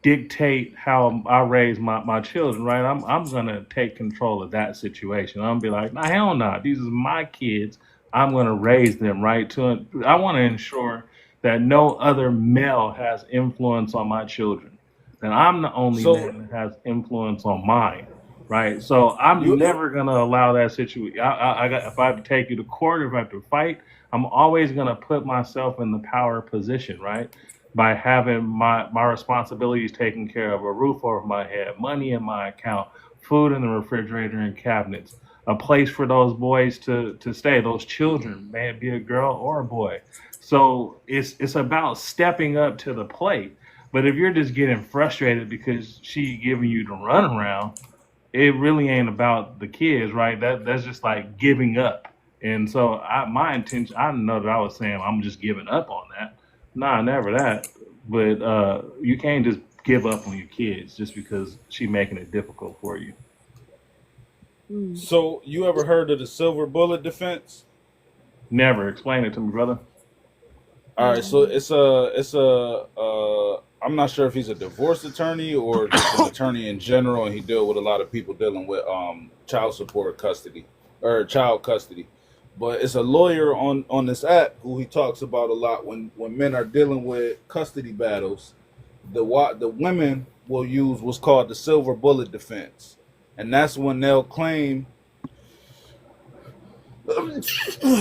dictate how I raise my children, right? I'm gonna take control of that situation. I'm gonna be like, nah, hell no, these are my kids. I'm gonna raise them right. I want to ensure that no other male has influence on my children, and I'm the only man that has influence on mine, right? So I'm never gonna allow that situation. If I have to take you to court, if I have to fight, I'm always gonna put myself in the power position, right? By having my responsibilities taken care of, a roof over my head, money in my account, food in the refrigerator and cabinets, a place for those boys to stay, those children, may it be a girl or a boy. So it's about stepping up to the plate. But if you're just getting frustrated because she giving you the runaround, it really ain't about the kids, right? That's just like giving up. And so my intention, I know that I was saying I'm just giving up on that. Nah, never that. But you can't just give up on your kids just because she making it difficult for you. So you ever heard of the silver bullet defense? Never. Explain it to me, brother. All right, so it's I'm not sure if he's a divorce attorney or just an attorney in general, and he deal with a lot of people dealing with child support custody or child custody. But it's a lawyer on this app who he talks about a lot when men are dealing with custody battles. The women will use what's called the silver bullet defense, and that's when they'll claim.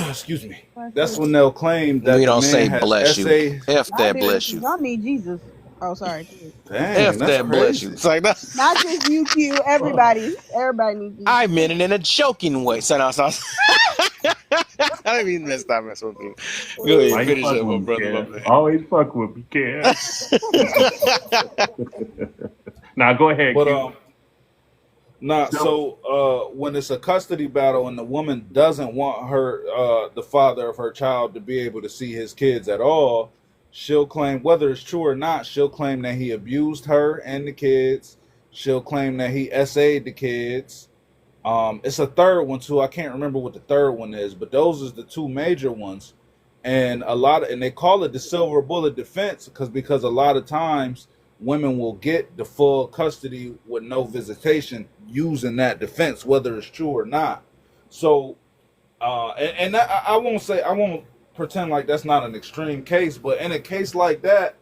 Excuse me. That's when they'll claim that We the don't say man has bless you. SA. F I that do. bless you. Y'all need Jesus. Oh, sorry. Dang, F that's that bless you. crazy. It's like that. Not just you, Q. Everybody. Everybody needs Jesus. I meant it in a joking way. So, I didn't mean to stop messing with you. Go Why ahead, you finish up, fucking my with me, brother. My Kev? man. Always fuck with me, Kev. Now go ahead, But Q. so when it's a custody battle and the woman doesn't want the father of her child to be able to see his kids at all, she'll claim, whether it's true or not, she'll claim that he abused her and the kids. She'll claim that he SA'd the kids. It's a third one too. I can't remember what the third one is, but those are the two major ones. And they call it the silver bullet defense because a lot of times women will get the full custody with no visitation using that defense, whether it's true or not. So, I won't pretend like that's not an extreme case, but in a case like that,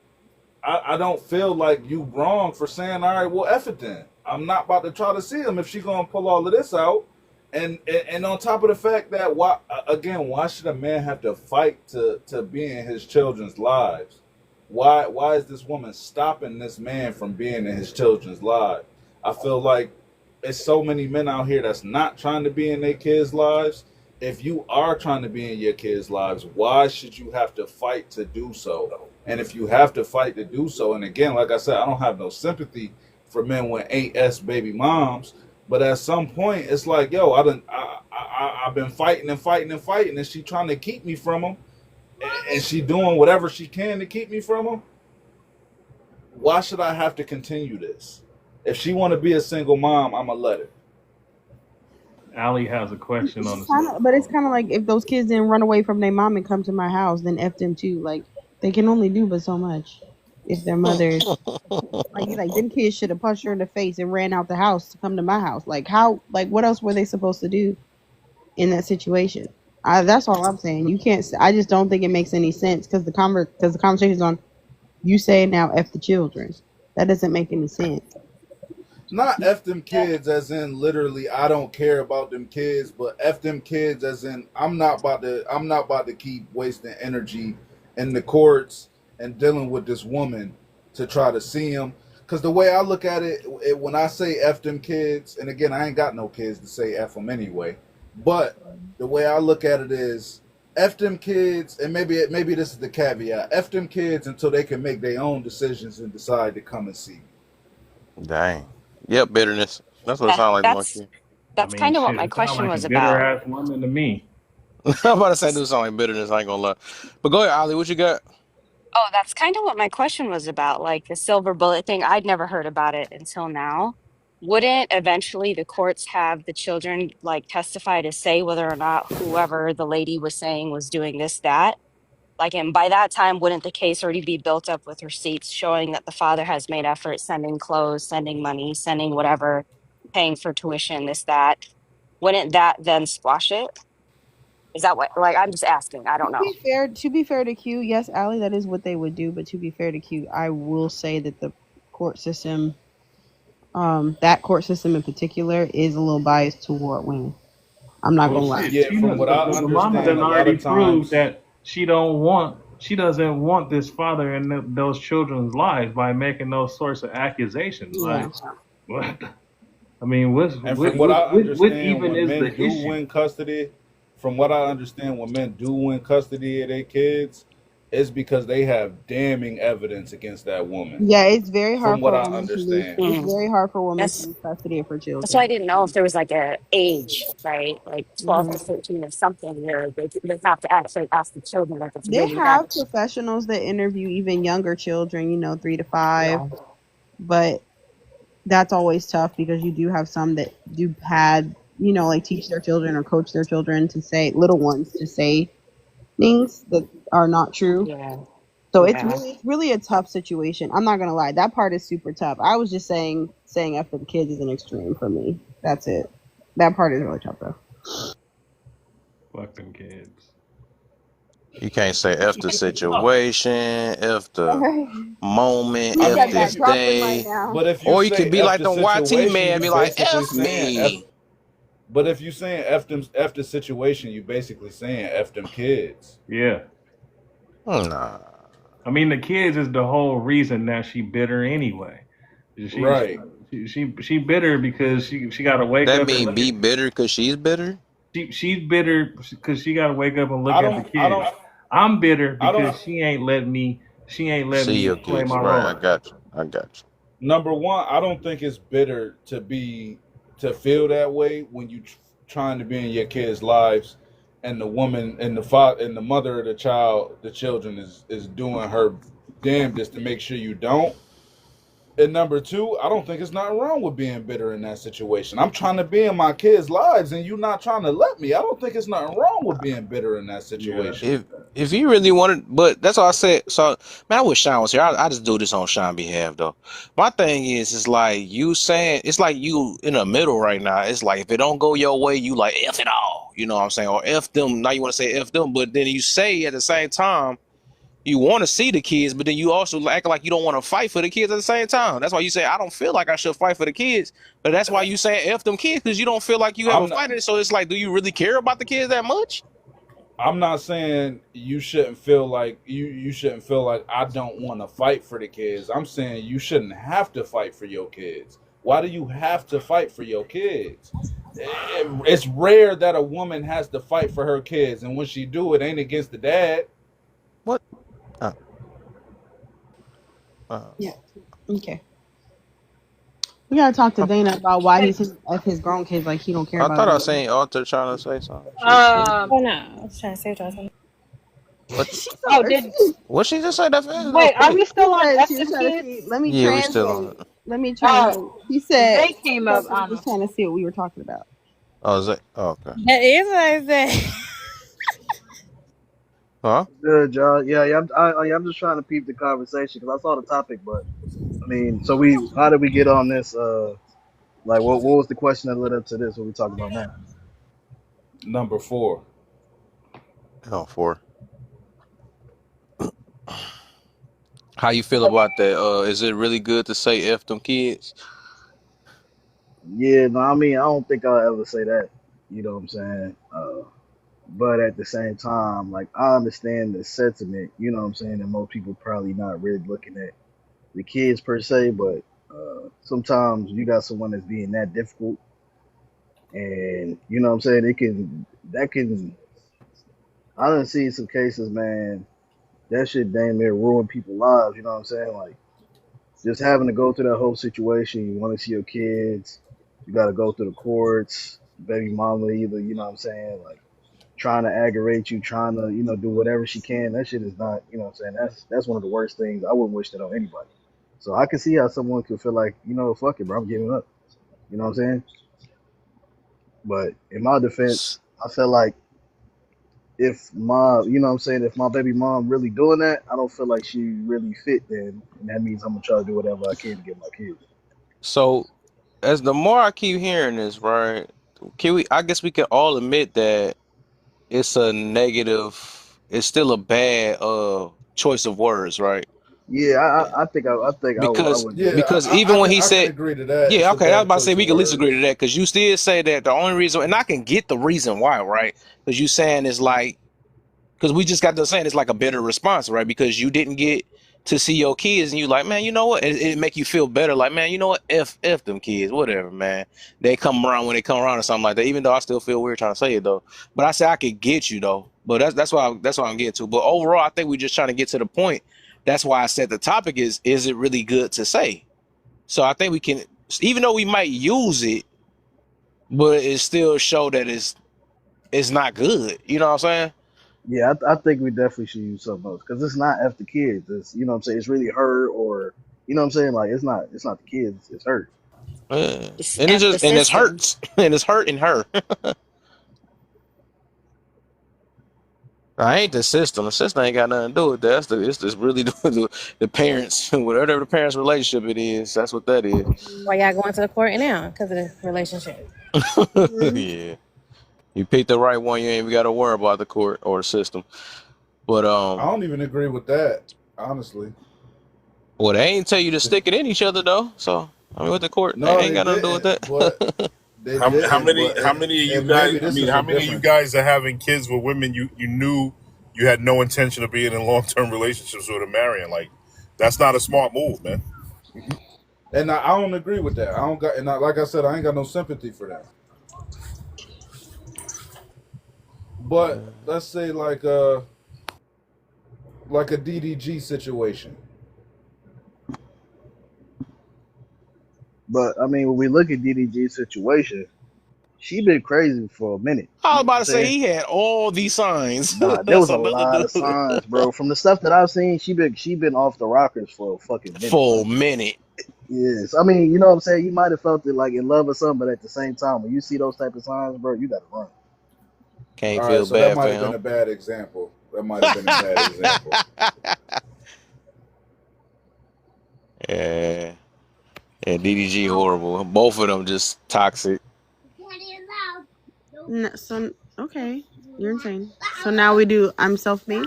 I don't feel like you wrong for saying, all right, well, F it then. I'm not about to try to see him if she gonna pull all of this out. And on top of the fact that why should a man have to fight to be in his children's lives? Why is this woman stopping this man from being in his children's lives? I feel like there's so many men out here that's not trying to be in their kids' lives. If you are trying to be in your kids' lives, why should you have to fight to do so? And if you have to fight to do so, and again, like I said, I don't have no sympathy for men with 8S baby moms, but at some point, it's like, yo, I've been fighting and fighting and fighting, and she trying to keep me from him, and she doing whatever she can to keep me from him. Why should I have to continue this? If she want to be a single mom, I'm gonna let her. Allie has a question on this. But it's kind of like if those kids didn't run away from their mom and come to my house, then F them too. Like they can only do but so much if their mothers. like them kids should have punched her in the face and ran out the house to come to my house. Like how? Like what else were they supposed to do in that situation? That's all I'm saying. You can't. I just don't think it makes any sense because the conversation's on. You say now F the children. That doesn't make any sense. Not F them kids as in literally I don't care about them kids, but F them kids as in I'm not about to keep wasting energy in the courts and dealing with this woman to try to see him. Because the way I look at it, when I say F them kids, and again, I ain't got no kids to say F them anyway, but the way I look at it is F them kids, and maybe this is the caveat, F them kids until they can make their own decisions and decide to come and see me. Dang. Yep, bitterness. That's what it sounds like to That's monkey. that's kind of what my It sounds question like was a bitter about. ass woman to me. I'm about to say do sound like bitterness. I ain't gonna lie. But go ahead, Ali. What you got? Oh, that's kind of what my question was about, like the silver bullet thing. I'd never heard about it until now. Wouldn't eventually the courts have the children like testify to say whether or not whoever the lady was saying was doing this, that? Like, and by that time, wouldn't the case already be built up with receipts showing that the father has made effort sending clothes, sending money, sending whatever, paying for tuition, this, that? Wouldn't that then squash it? Is that what, like, I'm just asking. I don't know. To be fair to Q, yes, Allie, that is what they would do. But to be fair to Q, I will say that the court system, that court system in particular, is a little biased toward women. I'm not gonna lie. Yeah, from what I the mama understand, done a lot already of times proved that she doesn't want this father in those children's lives by making those sorts of accusations. Yeah. Like, what? I mean, what understand, even when is men the do issue? win custody, from what I understand, when men do win custody of their kids, it's because they have damning evidence against that woman, Yeah, it's very hard from for what a I woman to lose. understand. It's very hard for a woman to That's lose custody of her that's why I children. didn't know if there was like a age, right? Like 12 to Mhm. 13 or something where they have to actually ask the children if it's They really have that. professionals that interview even younger children, 3 to 5, Yeah. but that's always tough because you do have some that do had, like teach their children or coach their children to say, little ones, to say things that are not true. Yeah. So it's Yeah. really a tough situation. I'm not gonna lie, that part is super tough. I was just saying F the kids is an extreme for me. That's it. That part is really tough though. Fuck them kids. You can't say F the situation, F the moment, You I F said mean, that. this Drop the mic day. now. but if you Or you say could be F like the them YT situation, man, you be like, basically F saying F. me. But if you saying F the situation, you basically saying F them kids. Yeah. Nah. I mean, the kids is the whole reason that she bitter anyway. She Right. she bitter because she got to wake That up and mean look be at. bitter because she's bitter? She's bitter because she got to wake up and look I at the don't. I kids. don't. I'm bitter I because don't. she ain't let me See your play kids. my Right, I role. got you. I got you. Number one, I don't think it's bitter to feel that way when you trying to be in your kids' lives, and the woman and the father and the mother of the children is doing her damnedest to make sure you don't. And number two, I don't think it's nothing wrong with being bitter in that situation. I'm trying to be in my kids' lives, and you not trying to let me. I don't think it's nothing wrong with being bitter in that Yeah. situation. If you really wanted, but that's all I said. So, man, I wish Sean was here. I just do this on Sean's behalf, though. My thing is, it's like you saying, it's like you in the middle right now. It's like if it don't go your way, you like F it all. You know what I'm saying? Or F them. Now you want to say F them, but then you say at the same time, you want to see the kids, but then you also act like you don't want to fight for the kids at the same time. That's why you say, I don't feel like I should fight for the kids. But that's why you say F them kids, because you don't feel like you have I'm a not. fight in it. So it's like, do you really care about the kids that much? I'm not saying you shouldn't feel like you shouldn't feel like I don't want to fight for the kids. I'm saying you shouldn't have to fight for your kids. Why do you have to fight for your kids? It's rare that a woman has to fight for her kids, and when she do, it ain't against the dad. What? Yeah. Okay. We gotta talk to Dana about why he's his grown kids like he don't care I about thought I them. seen Arthur trying to say something. Oh no, I was trying to say something. Oh, did What she just say that fast? wait? Are we still on She F was them trying to kids? see. Let me Yeah, we still on translate. it. Let me translate. He said They came up. he was trying to see what we were talking about. Oh, is that? Oh, okay. That is what I said. Huh? Good, John. Yeah, I'm just trying to peep the conversation because I saw the topic, but I mean, so how did we get on this? Like, what was the question that led up to this? What we talking about now? Number 4. Oh, 4. How you feel about that? Is it really good to say F them kids? Yeah, no, I mean, I don't think I'll ever say that. You know what I'm saying? But at the same time, like, I understand the sentiment. You know what I'm saying? And most people probably not really looking at the kids per se, but sometimes you got someone that's being that difficult, and you know what I'm saying. I done seen some cases, man. That shit damn near ruin people's lives. You know what I'm saying? Like, just having to go through that whole situation. You want to see your kids. You got to go through the courts. Baby mama either, you know what I'm saying? Like, trying to aggravate you, trying to, do whatever she can. That shit is not, you know what I'm saying? That's one of the worst things. I wouldn't wish that on anybody. So I can see how someone could feel like, fuck it, bro, I'm giving up. You know what I'm saying? But in my defense, I feel like if my baby mom really doing that, I don't feel like she really fit then. And that means I'm going to try to do whatever I can to get my kids. So, as the more I keep hearing this, right? I guess we can all admit that it's a negative. It's still a bad choice of words, right? Yeah, I think I Because would. Yeah, because I even when he can said, agree to that. yeah, It's a okay, I was bad about to say choice we of can at least agree words. to that because you still say that the only reason, and I can get the reason why, right? Because you saying it's like, because we just got done saying it's like a bitter response, right? Because you didn't get to see your kids, and you like, man, you know what? It make you feel better. Like, man, you know what? F them kids, whatever, man. They come around when they come around or something like that. Even though I still feel weird trying to say it though, but I say I could get you though. But that's why I'm getting to. But overall, I think we're just trying to get to the point. That's why I said the topic is it really good to say? So I think we can, even though we might use it, but it still show that it's not good. You know what I'm saying? Yeah, I think we definitely should use something else because it's not F the kids. It's, you know what I'm saying, it's really her, or you know what I'm saying, like it's not the kids, it's her. Yeah. It's And it F the just and it's system. hurts and it's hurting her. I ain't the system. The system ain't got nothing to do with that. It's just really the parents, whatever the parents' relationship it is. That's what that is. Why y'all going to the court now? Because of the relationship. Yeah, you picked the right one. You ain't even got to worry about the court or the system. But I don't even agree with that, honestly. well, they ain't tell you to stick it in each other though. So I mean, with the court, No, they ain't they got nothing to do with didn't. that. But they How didn't. many But how many of you and guys? maybe I this mean, is how a many of you different. guys are having kids with women you knew you had no intention of being in long-term relationships with or marrying? Like, that's not a smart move, man. And I don't agree with that. I don't got, and like I said, I ain't got no sympathy for that. But let's say like a DDG situation. But I mean, when we look at DDG's situation, she been crazy for a minute. I was You know what about I'm to say saying? he had all these signs. Nah, there That's was a another lot of dude signs, bro. From the stuff that I've seen, she been off the rockers for a fucking minute. for a Like, minute. yes, I mean, you know what I'm saying. You might have felt it like in love or something, but at the same time, when you see those type of signs, bro, you gotta run. Can't All right, feel so that bad for might have been him. a bad example. That might have been a bad example. Yeah, yeah. DDG horrible. Both of them just toxic. So okay, you're insane. So now we do I'm self-made.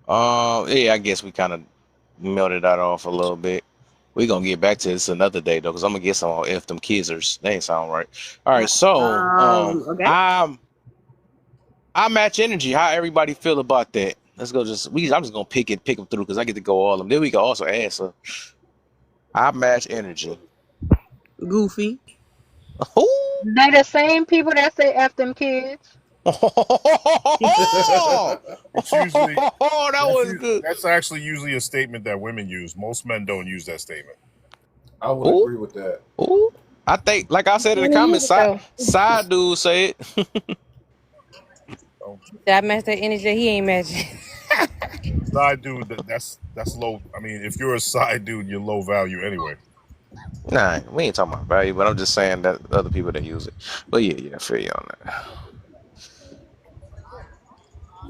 Yeah, I guess we kind of melted that off a little bit. We gonna get back to this another day though, because I'm gonna get some on F them kidsers. They ain't sound right. All right, so Okay. I match energy. How everybody feel about that? Let's go. I'm just gonna pick them through because I get to go all of them. Then we can also answer. I match energy. Goofy. Oh, They the same people that say F them kids. It's usually that was good. that's actually usually a statement that women use. Most men don't use that statement. I would Ooh, agree with that. ooh. I think, like I said in the comments, side dude say it. Did I match that energy? He ain't matching. Side dude, that's low. I mean, if you're a side dude, you're low value anyway. Nah, we ain't talking about value, but I'm just saying that other people that use it. But yeah, I feel you on that.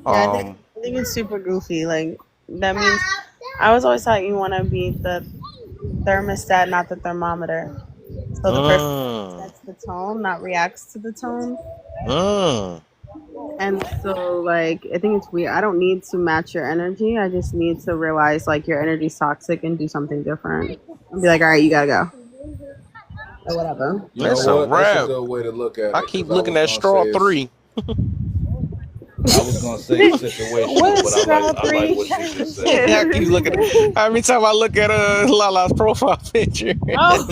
Yeah, I think it's super goofy. Like that means I was always taught you want to be the thermostat, not the thermometer. So the person sets the tone, not reacts to the tone. And so, like, I think it's weird. I don't need to match your energy. I just need to realize, like, your energy's toxic and do something different. And be like, all right, you gotta go. Or whatever. You know what? That's a good way to look at it. I keep looking at straw 3. I was gonna say situational, but I like what you just said. I keep looking. Every time I look at Lala's profile picture, I'm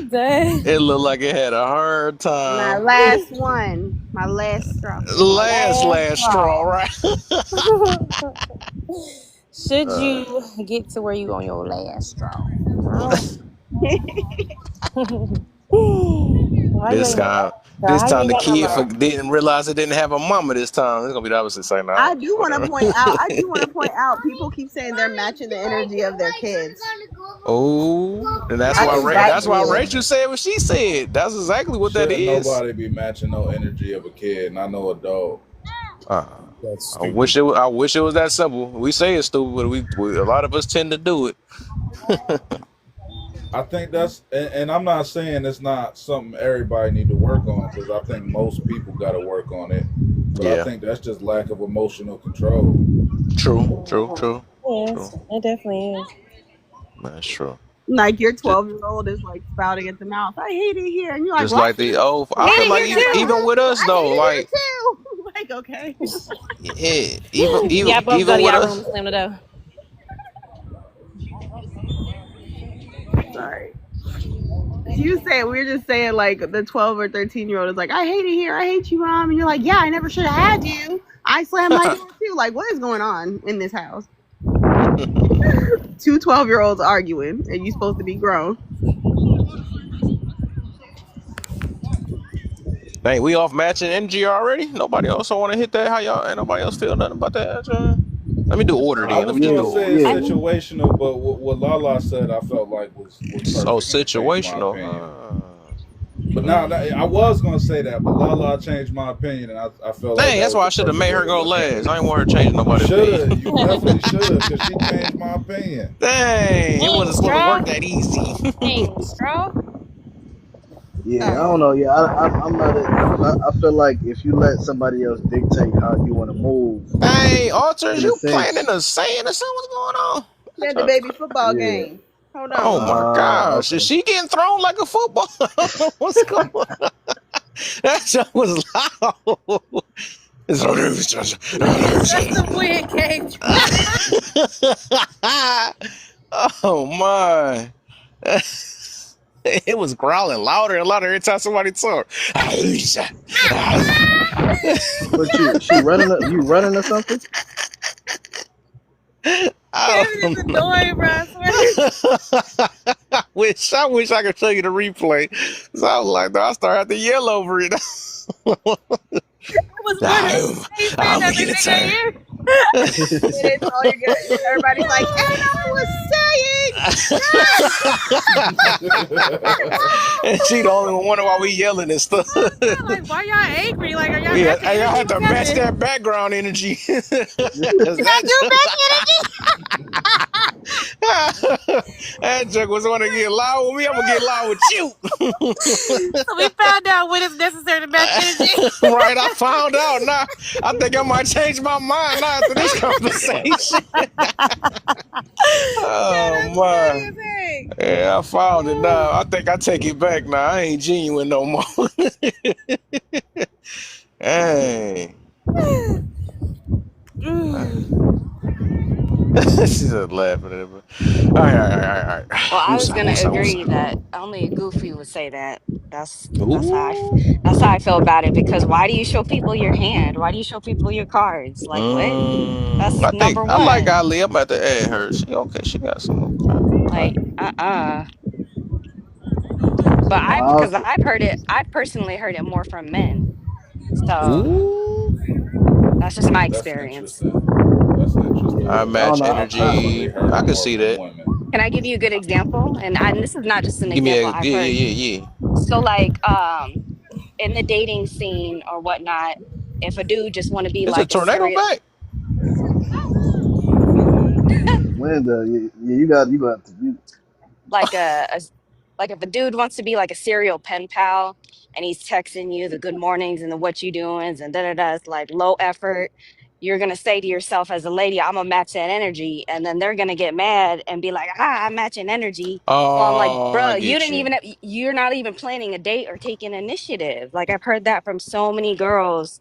done. it looked like it had a hard time. My last one. My last straw. Last straw, right? Should you get to where you on your last straw? This time the kid didn't realize it didn't have a mama this time. It's gonna be the opposite side now. I do want to point out. People keep saying they're matching the energy of their kids. Oh, and that's why Rachel said what she said. That's exactly what that is. Nobody be matching no energy of a kid, and I know a dog. I wish it was that simple. We say it's stupid, but we a lot of us tend to do it. I think that's, and I'm not saying it's not something everybody need to work on, because I think most people got to work on it. But I think that's just lack of emotional control. True. Yes, it definitely is. That's true. Like your 12-year-old is like spouting at the mouth. I hate it here, and you're like, just what? like I feel like even with us though, like mic, okay? Yeah, even Y'all both go even to with y'all room us. and slam the door. Sorry. You said we were just saying like the 12 or 13-year-old is like, I hate it here. I hate you, mom. And you're like, yeah, I never should have had you. I slammed my door too. Like, what is going on in this house? 2 12-year-olds arguing, and you supposed to be grown. Dang, we off matching NG already? Nobody else want to hit that? How y'all? Ain't nobody else feel nothing about that? Let me do order I then. Let was me just gonna do say order. it's I situational, but what Lala said I felt like was So perfect and it changed my situational. opinion. But now I was gonna say that, but Lala changed my opinion, and I felt like Dang, that that's was why the I should have perfect made way her to go look at last. it. I ain't want her changing You nobody's opinion. shoulda, you definitely shoulda, because she changed my opinion. Dang, it Dang, wasn't supposed to straw. work that easy. Dang, straw. Yeah, I Oh. don't know. Yeah, I'm not it because I feel like if you let somebody else dictate how you want to move, Dang, Alters, in a you playing in sense, the sand or something? What's going on? They had the baby football yeah. game. Hold Oh on. my gosh, is Okay. she getting thrown like a football? What's going on? That shit was loud. That's the weird cage. Oh my. It was growling louder and louder every time somebody talked. What she running? You running or something? I Kevin is don't know. annoying, bro. I swear. I wish I could show you the replay. So I was like, no, I started having to yell over it. I was wondering why he saying I'm that gonna get in it, your sir. ear. It's all you're good. Everybody's like, and I was And she the only one wondering why we yelling and stuff. Like, why y'all angry? Like, are y'all Yeah, matching I energy had to with match Kevin? that background energy. Y'all do back energy? That joke was want to get loud with me. I'm gonna get loud with you. So we found out when it's necessary to match energy. Right, I found out. Now I think I might change my mind now after this conversation. Oh my. Yeah, I found it now. I think I take it back now. I ain't genuine no more. Hey. She's just laughing at me. All right. Well, I was Woosah, gonna woosah, agree woosah. that only a goofy would say that. Ooh. That's how I feel about it. Because why do you show people your hand? Why do you show people your cards? Like what? That's I think number I like one. Ali. I'm about to add her. She okay? She got some okay. Like But No, because I've heard it. I've personally heard it more from men. So Ooh. that's just my That's experience. interesting. That's interesting I yeah, I because don't match know. I've definitely energy. heard I it can more see from that. women. Can I give you a good example? And this is not just an Give me example a I've heard. yeah. So like in the dating scene or whatnot, if a dude just want to be Is a like a tornado serious back? Linda, you got you. like a like if a dude wants to be like a serial pen pal and he's texting you the good mornings and the what you doings and da it's like low effort. You're gonna say to yourself as a lady, I'm gonna match that energy, and then they're gonna get mad and be like, I'm matching energy. Well, I'm like, Oh, I bruh, you get didn't you. even you're not even planning a date or taking initiative. Like I've heard that from so many girls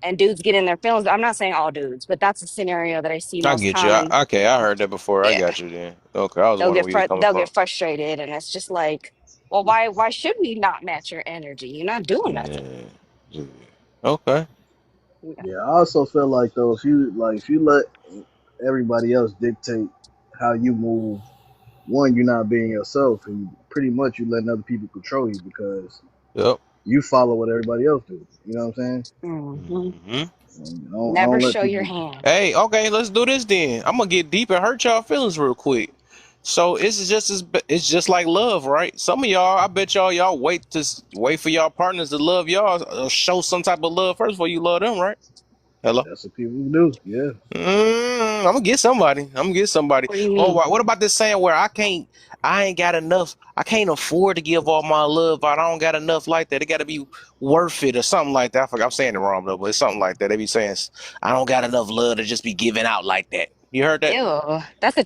and dudes get in their feelings. I'm not saying all dudes, but that's a scenario that I see I most get you. common. Okay, I heard that before. I Yeah. got you then. Okay, I was wondering where you was coming They'll from. get frustrated, and it's just like, well, why should we not match your energy? You're not doing nothing. Yeah. Okay. Yeah. Yeah, I also feel like though, if you let everybody else dictate how you move, one, you're not being yourself, and pretty much you letting other people control you because Yep. you follow what everybody else do. You know what I'm saying? Hmm. Don't Never let show your people. hand. Hey, okay, let's do this then. I'm gonna get deep and hurt y'all feelings real quick. So it's just like love, right? Some of y'all, I bet y'all wait for y'all partners to love y'all, show some type of love first before you love them, right? Hello. That's what people do. Yeah. I'm gonna get somebody. What do you Oh, mean? what about this saying where I ain't got enough. I can't afford to give all my love. I don't got enough like that. It got to be worth it or something like that. I forgot, I'm saying it wrong though, but it's something like that. They be saying I don't got enough love to just be giving out like that. You heard that? Ew, that's a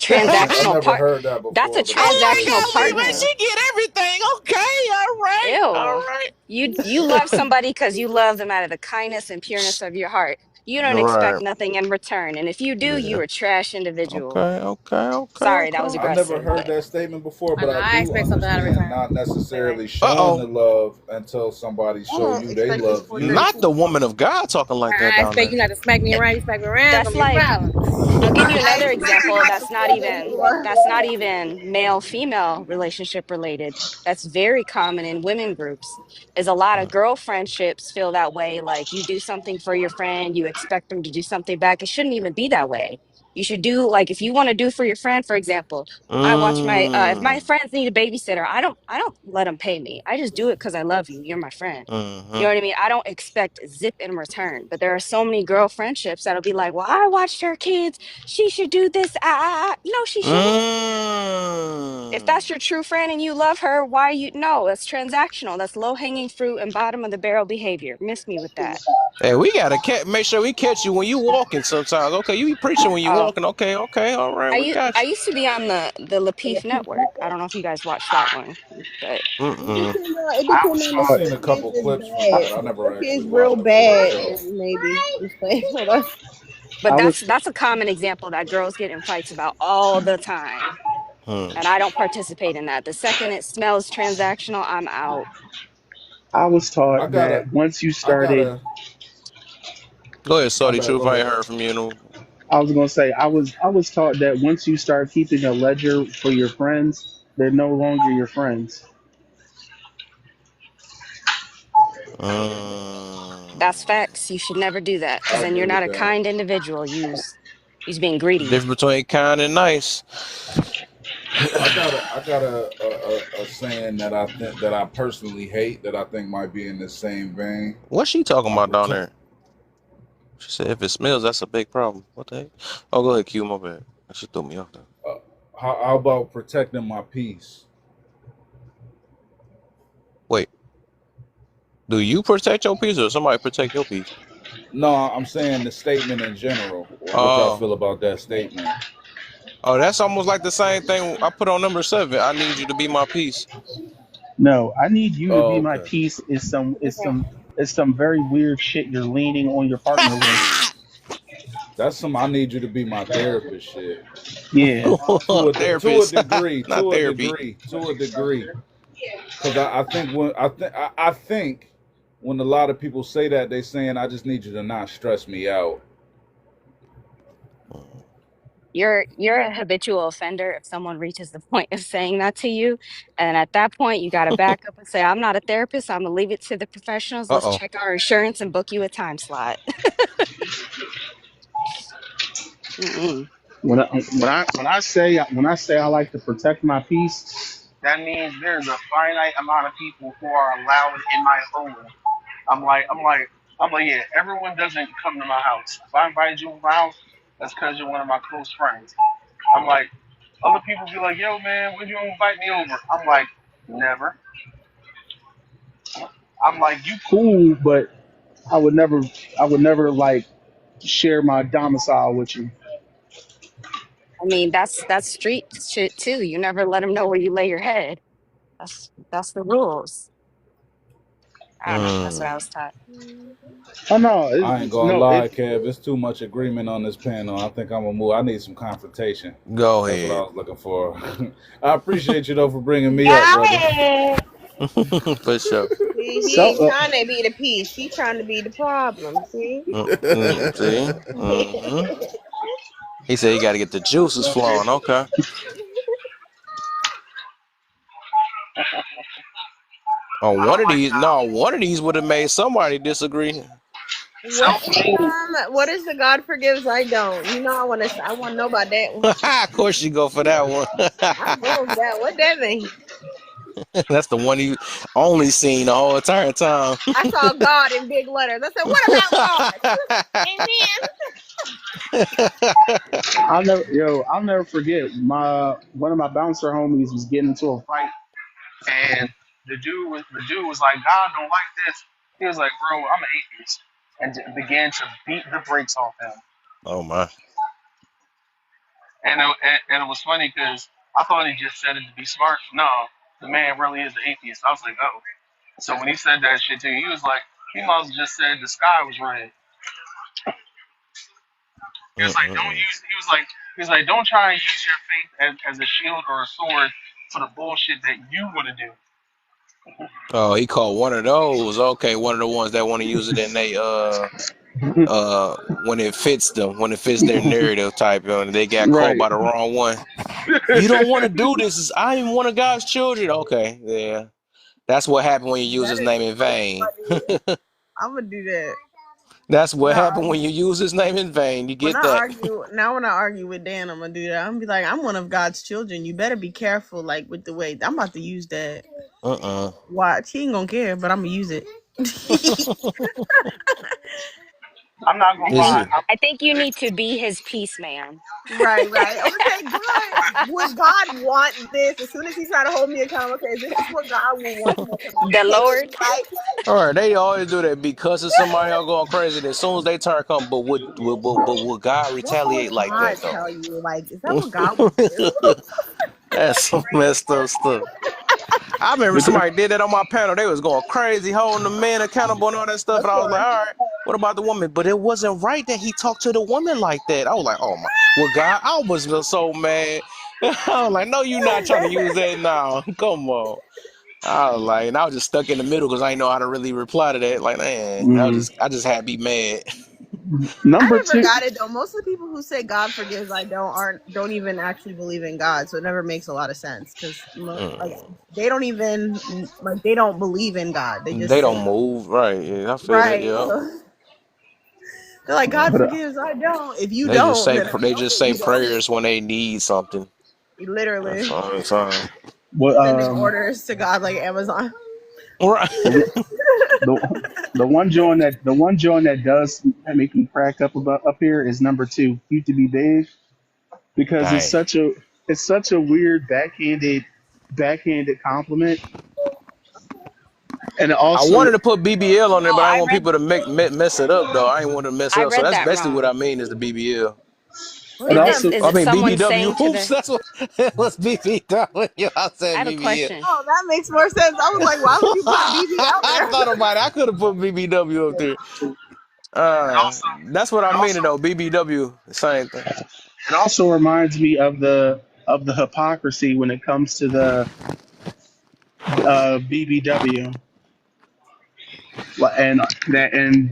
I transactional never part. heard that That's a before, but that's Oh my transactional crazy. God, Levi, partner. she get everything. Okay, all right, all Ew. right. You love somebody because you love them out of the kindness and pureness of your heart. You don't expect Right. nothing in return. And if you do, Yeah. you're a trash individual. Okay, okay, okay, Sorry, that okay. was I never aggressive, heard but that statement before, I but know I I do expect something out of understand return. not necessarily showing Uh-oh. the love until somebody I show don't you they expect this love for you. nothing. Not the woman of God talking like that I down expect there. you not to smack me right, you smack me around, that's gonna be a like problem. I'll give you I another expect you example not to feel the need for. that's not even male female relationship related. That's very common in women groups. Is a lot of girl friendships feel that way, like you do something for your friend, you expect them to do something back. It shouldn't even be that way. You should do, like, if you want to do for your friend, for example, I watch my if my Mm. friends need a babysitter, I don't let them pay me. I just do it because I love you. You're my friend. You Mm-hmm. know what I mean? I don't expect zip in return. But there are so many girl friendships that'll be like, well, I watched her kids. She should do this. No, she shouldn't. If Mm. that's your true friend and you love her, why you no, that's transactional. That's low hanging fruit and bottom of the barrel behavior. Miss me with that. Hey, we gotta make sure we catch you when you walking sometimes. Okay, you be preaching when you Oh, walking. Okay, okay, all right, we I got you. used to be on the Lapeef network. I don't know if you guys watched that one, but Mm-mm. It I depends was on I've if taught. the seen a kids couple is clips from it, bad. but I If the never kids actually real watched the full bad, show. then maybe. Just like, hold on. but I was. that's a common example that girls get in fights about all the time. Hmm. And I don't participate in that. The second it smells transactional, I'm out. I was I taught gotta, that once you I started. gotta, Go ahead, my Sorty bad. Truth. Go I ain't ahead. heard from you. I was gonna say I was taught that once you start keeping a ledger for your friends, they're no longer your friends. That's facts. You should never do that because I then agree you're not with a that. kind individual. You's being greedy. Difference between kind and nice. I got a saying that I think that I personally hate that I think might be in the same vein. What's she talking about down Protect. there? She said if it smells, that's a big problem. What the heck? Oh, go ahead, Q. My bad. She threw me off there. How about protecting my peace? Wait, do you protect your peace or somebody protect your peace? No, I'm saying the statement in general. What y'all Oh, feel about that statement? oh, that's almost like the same thing I put on number 7. I need you to be my peace. No, I need you to Oh, be my okay. peace is some very weird shit you're leaning on your partner with. That's some I need you to be my therapist shit. Yeah. To a Therapist, degree, not to a therapy. degree, to a degree. Because I think when a lot of people say that, they saying I just need you to not stress me out. You're a habitual offender if someone reaches the point of saying that to you. And at that point, you got to back up and say, I'm not a therapist. I'm gonna leave it to the professionals. Let's Uh-oh. check our insurance and book you a time slot. Mm-mm. When I say I like to protect my peace, that means there's a finite amount of people who are allowed in my home. I'm like, yeah, everyone doesn't come to my house. If I invite you to my house, that's because you're one of my close friends. I'm like, other people be like, yo, man, when you invite me over? I'm like, never. I'm like, you cool, but I would never like share my domicile with you. I mean, that's street shit too. You never let them know where you lay your head. That's the rules. I don't know. That's what I was taught. Oh no, I ain't gonna no, lie, Kev. It's too much agreement on this panel. I think I'm gonna move. I need some confrontation. Go That's what I ahead. was looking for. I appreciate you though for bringing me up, Go brother. ahead. For sure. He ain't so trying to be the peace. He trying to be the problem. See? See? He said you got to get the juices flowing. Okay. Oh, one of these would have made somebody disagree. What what is the God forgives I don't? You know I want to know about that one. Of course you go for that one. I love that. What that mean? That's the one you only seen the whole entire time. I saw God in big letters. I said, what about God? I'll never forget one of my bouncer homies was getting into a fight, and the dude was like, God don't like this. He was like, bro, I'm an atheist, and began to beat the brakes off him. Oh my. And it was funny because I thought he just said it to be smart. No, the man really is the atheist. I was like, oh. So when he said that shit to you, he was like, he must have just said the sky was red. He was like, don't use. He was like, don't try and use your faith as a shield or a sword for the bullshit that you want to do. Oh, he called one of those. Okay, one of the ones that want to use it in they when it fits them, when it fits their narrative type, and they got caught Right. by the wrong one. You don't want to do this. I am one of God's children. Okay, yeah, that's what happened when you use his name in vain. I'm gonna do that. That's what happened when you use his name in vain. You When get I that. argue now, when I argue with Dan, I'm gonna do that. I'm gonna be like, I'm one of God's children. You better be careful, like with the way I'm about to use that. Watch, he ain't gonna care, but I'm gonna use it. I'm not gonna lie. I think you need to be his peace man. Right. I would say, God, would God want this? As soon as he try to hold me accountable, okay, this is what God will want me to The Lord. right? All right, they always do that because of somebody else going crazy. And as soon as they turn come, but would God retaliate like God that though? tell you, like, is that what God would do? That's some messed up stuff. I remember somebody did that on my panel. They was going crazy, holding the man accountable and all that stuff. And I was like, all right, what about the woman? But it wasn't right that he talked to the woman like that. I was like, oh my, well, God, I was just so mad. I was like, no, you're not trying to use that now. Come on. I was like, and I was just stuck in the middle because I didn't know how to really reply to that. Like, man, I just had to be mad. Number I never two. got it though. Most of the people who say God forgives, don't even actually believe in God, so it never makes a lot of sense because like they don't even they don't believe in God. They just They don't move, right? Yeah, I feel that. Yeah, so they're like, God forgives, I don't. If you they just don't, say then prayers when they need something. literally That's all the time. sending orders to God like Amazon. Right. The one joint that does make me crack up here is number 2. Cute to be big, because Dang. it's such a weird backhanded compliment. And also, I wanted to put BBL on there, but I didn't want people to mess it up though. I didn't want to mess it up. So that's basically what I mean is the BBL. And also, is it someone BBW. saying to Oops, that's what it was. BBW. I said I have a BBL. question. Oh, that makes more sense. I was like, why would you put BBL there? I thought about it. I could have put BBW up there. That's what I mean though. BBW, the same thing. it also reminds me of the hypocrisy when it comes to the BBW.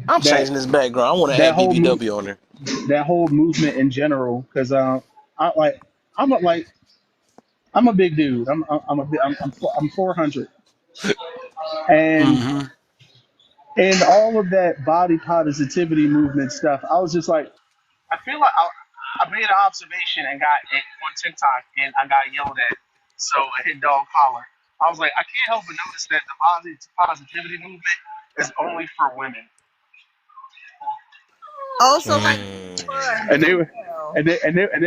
I'm changing this background. I want to add BBW on there. That whole movement in general, because I'm a big dude. I'm 400, and and all of that body positivity movement stuff. I was just like, I feel like I made an observation and got it on TikTok, and I got yelled at. So I hit dog collar. I was like, I can't help but notice that the positivity movement is only for women. Also, and they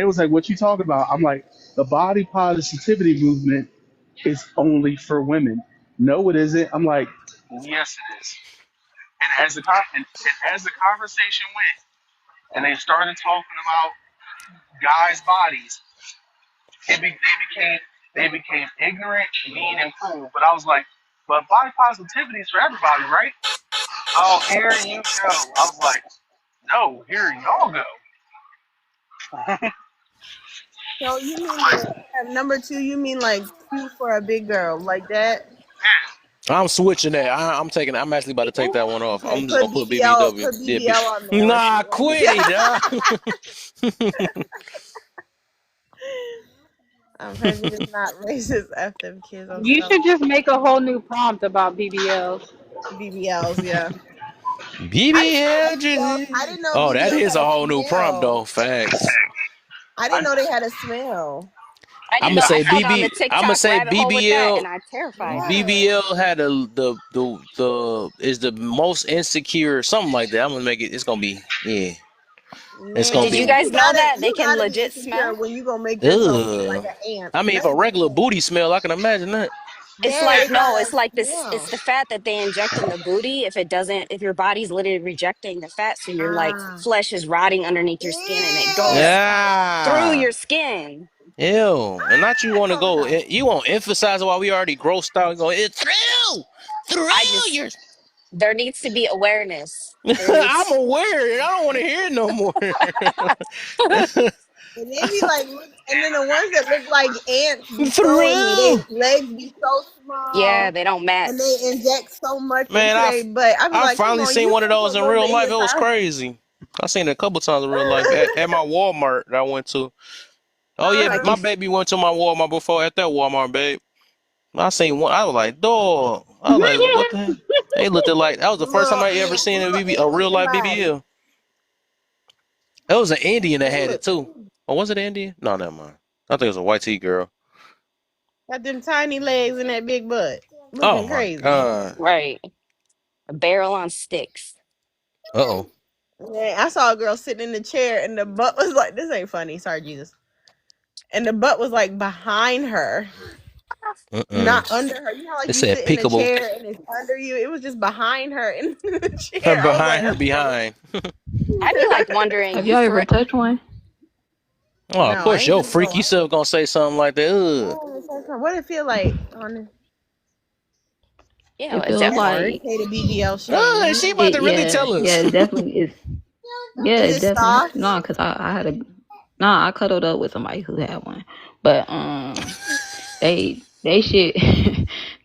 was like, "What you talking about?" I'm like, "The body positivity movement is only for women." No, it isn't. I'm like, "Yes, it is." And as the conversation went, and they started talking about guys' bodies, they became ignorant, mean, and cruel. But I was like, "But body positivity is for everybody, right?" Oh, here you go. I was like, "No, here y'all go." So you mean number 2? You mean like cute for a big girl like that? I'm switching that. I'm actually about to take that one off. I'm just gonna put BBL BBW. on there. Nah, quit it. I'm prejudice, not racist. F them kids. You should just make a whole new prompt about BBLs. BBLs, yeah. BBL. I didn't know. Oh, that BBLs is had a whole new smell. prompt though. Facts. I didn't know they had a smell. I didn't know. I fell down the TikTok rabbit hole with that, and I terrified. BBL had is the most insecure, something like that. I'm gonna make it. It's gonna be It's gonna Did be. you guys know that they can legit smell? When you gonna make yourself like an ant? I mean, if a regular booty smell, I can imagine that. It's Yeah, like it's no, like it's like this. yeah. It's the fat that they inject in the booty. If it doesn't, if your body's literally rejecting the fat, so your like Ah, flesh is rotting underneath your skin, and it goes yeah. through Yeah. your skin. Ew. And not you want to Oh go. no. You want to emphasize why we already grossed out and go, it's through I just your. there needs to be awareness. There I'm needs aware. I don't want to hear it no more. And they be like, look, and then the ones that look like ants be showing me. Their Thrill. legs be so yeah, small, they don't and they match. inject so much Man, into their butt. I be I like, come finally on, seen you one of went for those a in little real bit life. here, It was Tyler. crazy. I seen it a couple times in real life at my Walmart that I went to. Oh yeah, Like my you, baby went to my Walmart before at that Walmart, babe. I seen one. I was like, dog. I was like, what the heck? They looked at like that was the first time Little I ever ants, seen little a ant real looking life body. BBL. It was an Indian that They had it look too. Or was it Indian? No, never mind. I think it was a white tea girl. got them tiny legs and that big butt, Oh looking my crazy. god. right, a barrel on sticks. Uh-oh. Yeah, I saw a girl sitting in the chair, and the butt was like, this ain't funny. Sorry, Jesus. And the butt was like behind her, not under her. You know, They like you said sit in a peekaboo. chair and it's under you. It was just behind her in the chair. I was Behind like, her okay. behind. I'd be like wondering Have y'all ever touched one? Oh, of No, I course, ain't your touched no freaky one. self gonna say something like that. Ugh. What it feel like on you know It at feels that that's point. like K the BBL Ah, shade? she about it. to really Yeah, tell yeah. us. It definitely is. Yeah, Is it it definitely. soft? No, cause I had a. Nah, I cuddled up with somebody who had one, but they shit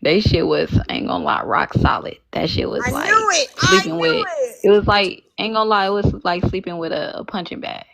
they shit was, ain't gonna lie, rock solid. That shit was I like knew it. I sleeping knew with. it. It was like, ain't gonna lie, it was like sleeping with a punching bag.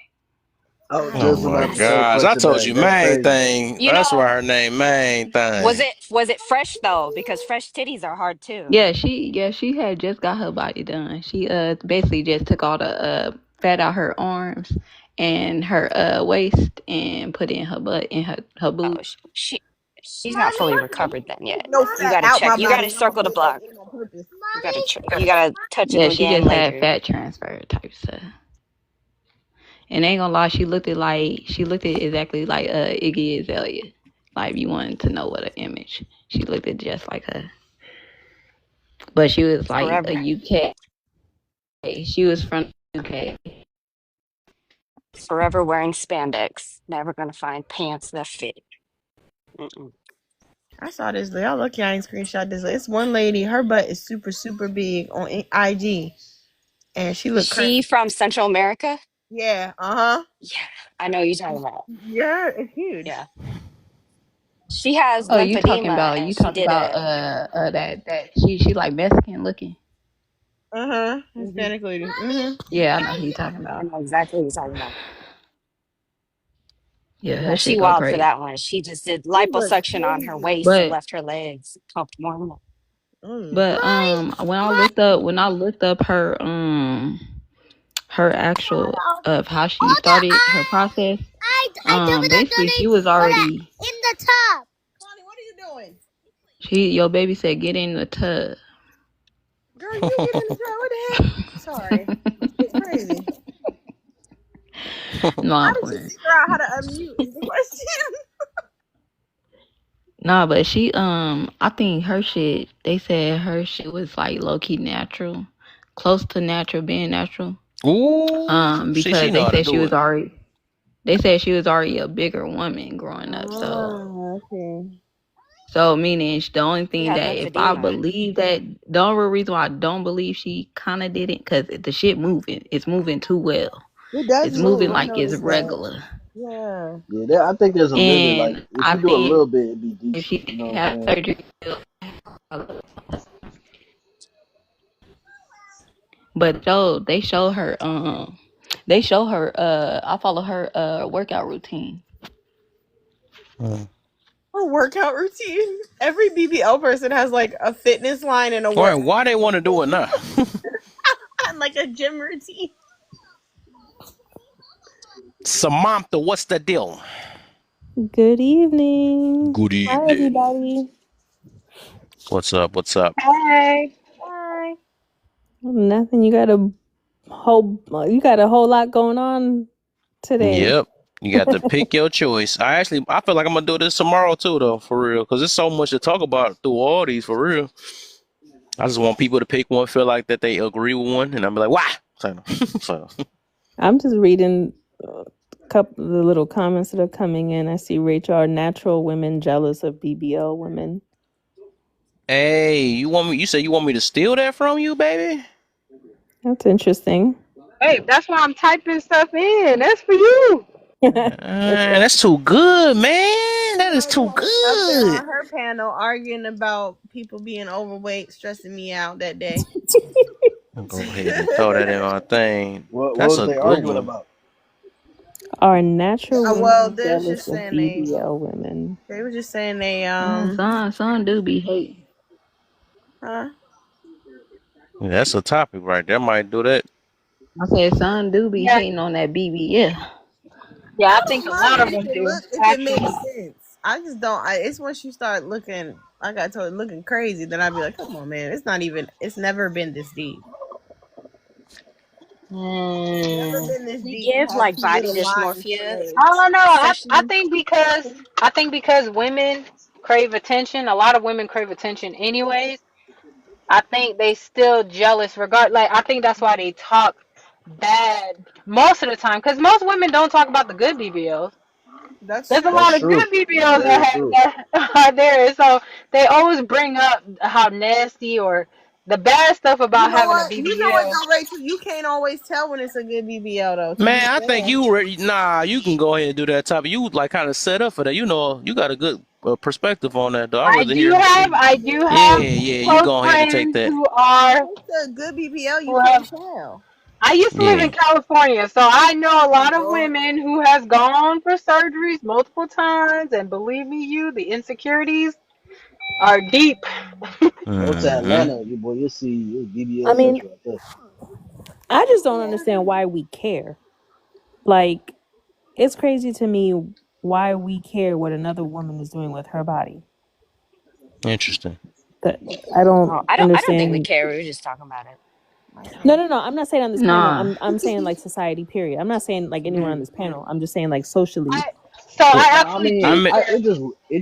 I was Oh just my about to say gosh, I punching told bag. you, That's main crazy. thing. You That's know, why her name, main thing. was it fresh though? Because fresh titties are hard too. Yeah, she had just got her body done. She basically just took all the fat out her arms and her waist and put in her butt and her Oh, boob. she's not fully recovered then yet. No You fat got to out check. my You got body. to I don't circle the put it back block. in on purpose. You got to touch it Yeah, she again just had later. fat transfer type stuff. And ain't gonna lie, she looked at exactly like Iggy Azalea. Like, if you wanted to know what an image, she looked at just like her. But she was like a Forever, UK. She was from UK. forever wearing spandex. Never gonna find pants that fit. Mm-mm. I saw this. Y'all lucky I ain't screenshot this. It's one lady. Her butt is super super big on IG, and she Is look she crazy. from Central America? Yeah. Uh huh. Yeah, I know who you're talking about. Yeah, it's huge. Yeah, she has Oh, you talking lymphedema, about and she did a. that she like Mexican looking. Uh huh. Mhm. Hispanic lady. Mm-hmm. Yeah, I know who you talking I about. know exactly what you're talking about. Yeah, Yeah, her she shit go wild for crazy. that one. She just did Her butt's liposuction on her crazy. waist and But left her legs comfortable. Mm. but when I looked up her actual of how she started her process, basically she was already in the tub. Connie, what are you doing? your baby said get in the tub. Girl, you get in the tub. What the heck? Sorry. It's crazy. No, How I'm did you playing. figure out how to unmute is the question. Nah, but she I think her shit, they said her shit was like low key natural. Close to natural, being natural. Ooh, see, she Because know how to do it. they said she was already a bigger woman growing up. Okay. So meaning the only She thing had that if I lymphedema. believe that, the only reason why I don't believe she kind of did it, because the shit moving, it's moving too well. It does It's moving move. I like it's noticed that. regular. Yeah. Yeah, I think there's a limit. Like And if I you do a think little bit, it'd be if decent. she You know what have I'm saying? surgery, but they show her I follow her workout routine. A workout routine. Every BBL person has like a fitness line and a All right, why they want to do it now? and like a gym routine. Samantha, what's the deal? Good evening. Good Hi, evening. everybody. What's up? What's up? Hey. Hi. Nothing. You got a whole lot going on today. Yep. You got to pick your choice. I feel like I'm gonna do this tomorrow too, though, for real, because there's so much to talk about through all these, for real. I just want people to pick one, feel like that they agree with one, and I'm like, why? So, I'm just reading a couple of the little comments that are coming in. I see Rachel, are natural women jealous of BBL women? hey, you say you want me to steal that from you, baby? That's interesting. Hey, that's why I'm typing stuff in. That's for you. That's too good, man. That is too Up there good. on her panel arguing about people being overweight, stressing me out that day. I'll go ahead and throw that in our thing. What That's was a they good arguing one. about? Are natural Well, women they're jealous just of saying BBL women? they were just saying they Some do be hating. huh? That's a topic right there. Might do that. I said some do be Yeah, hating on that BBL. yeah. I I think don't a mind lot it of them if it do. look if it Actually, makes sense. I just don't. It's once you start looking, like I told you, looking crazy, then I'd be like, come on, man. It's never been this deep. Never been this We deep to give have like two body little lines dysmorphia, spread. I don't know. I especially. think because women crave attention. A lot of women crave attention, anyways. I think they still jealous. Like I think that's why they talk bad most of the time. Because most women don't talk about the good BBLs. That's There's a true. That's lot of true. good BBLs Very that, true. that are there. So they always bring up how nasty or the bad stuff You about know having a what? You know what BBL. though, Rachel? You can't always tell when it's a good BBL though. To be Man, I think fair, you can go ahead and do that topic. You like kind of set up for that. You know, you got a good perspective on that, though. I I rather do hear. have I do Yeah, have yeah, you close go ahead and take friends that. it's a good BBL. You who have. can't tell. I used to live Yeah. in California, so I know a Oh lot of Lord. women who has gone for surgeries multiple times, and believe me, the insecurities are deep. Go to Mm-hmm. Atlanta, you boy. You'll see it's I BBL mean, Central out there. I just don't Yeah. understand why we care. Like, it's crazy to me why we care what another woman is doing with her body. Interesting. That I don't Oh, I don't think we understand. care. We were just talking about it. No. I'm not saying on this panel. Nah. I'm saying like society. Period. I'm not saying like anyone on Mhm. this panel. I'm just saying like socially. So Well, I No, I actually I do mean, mean, care. it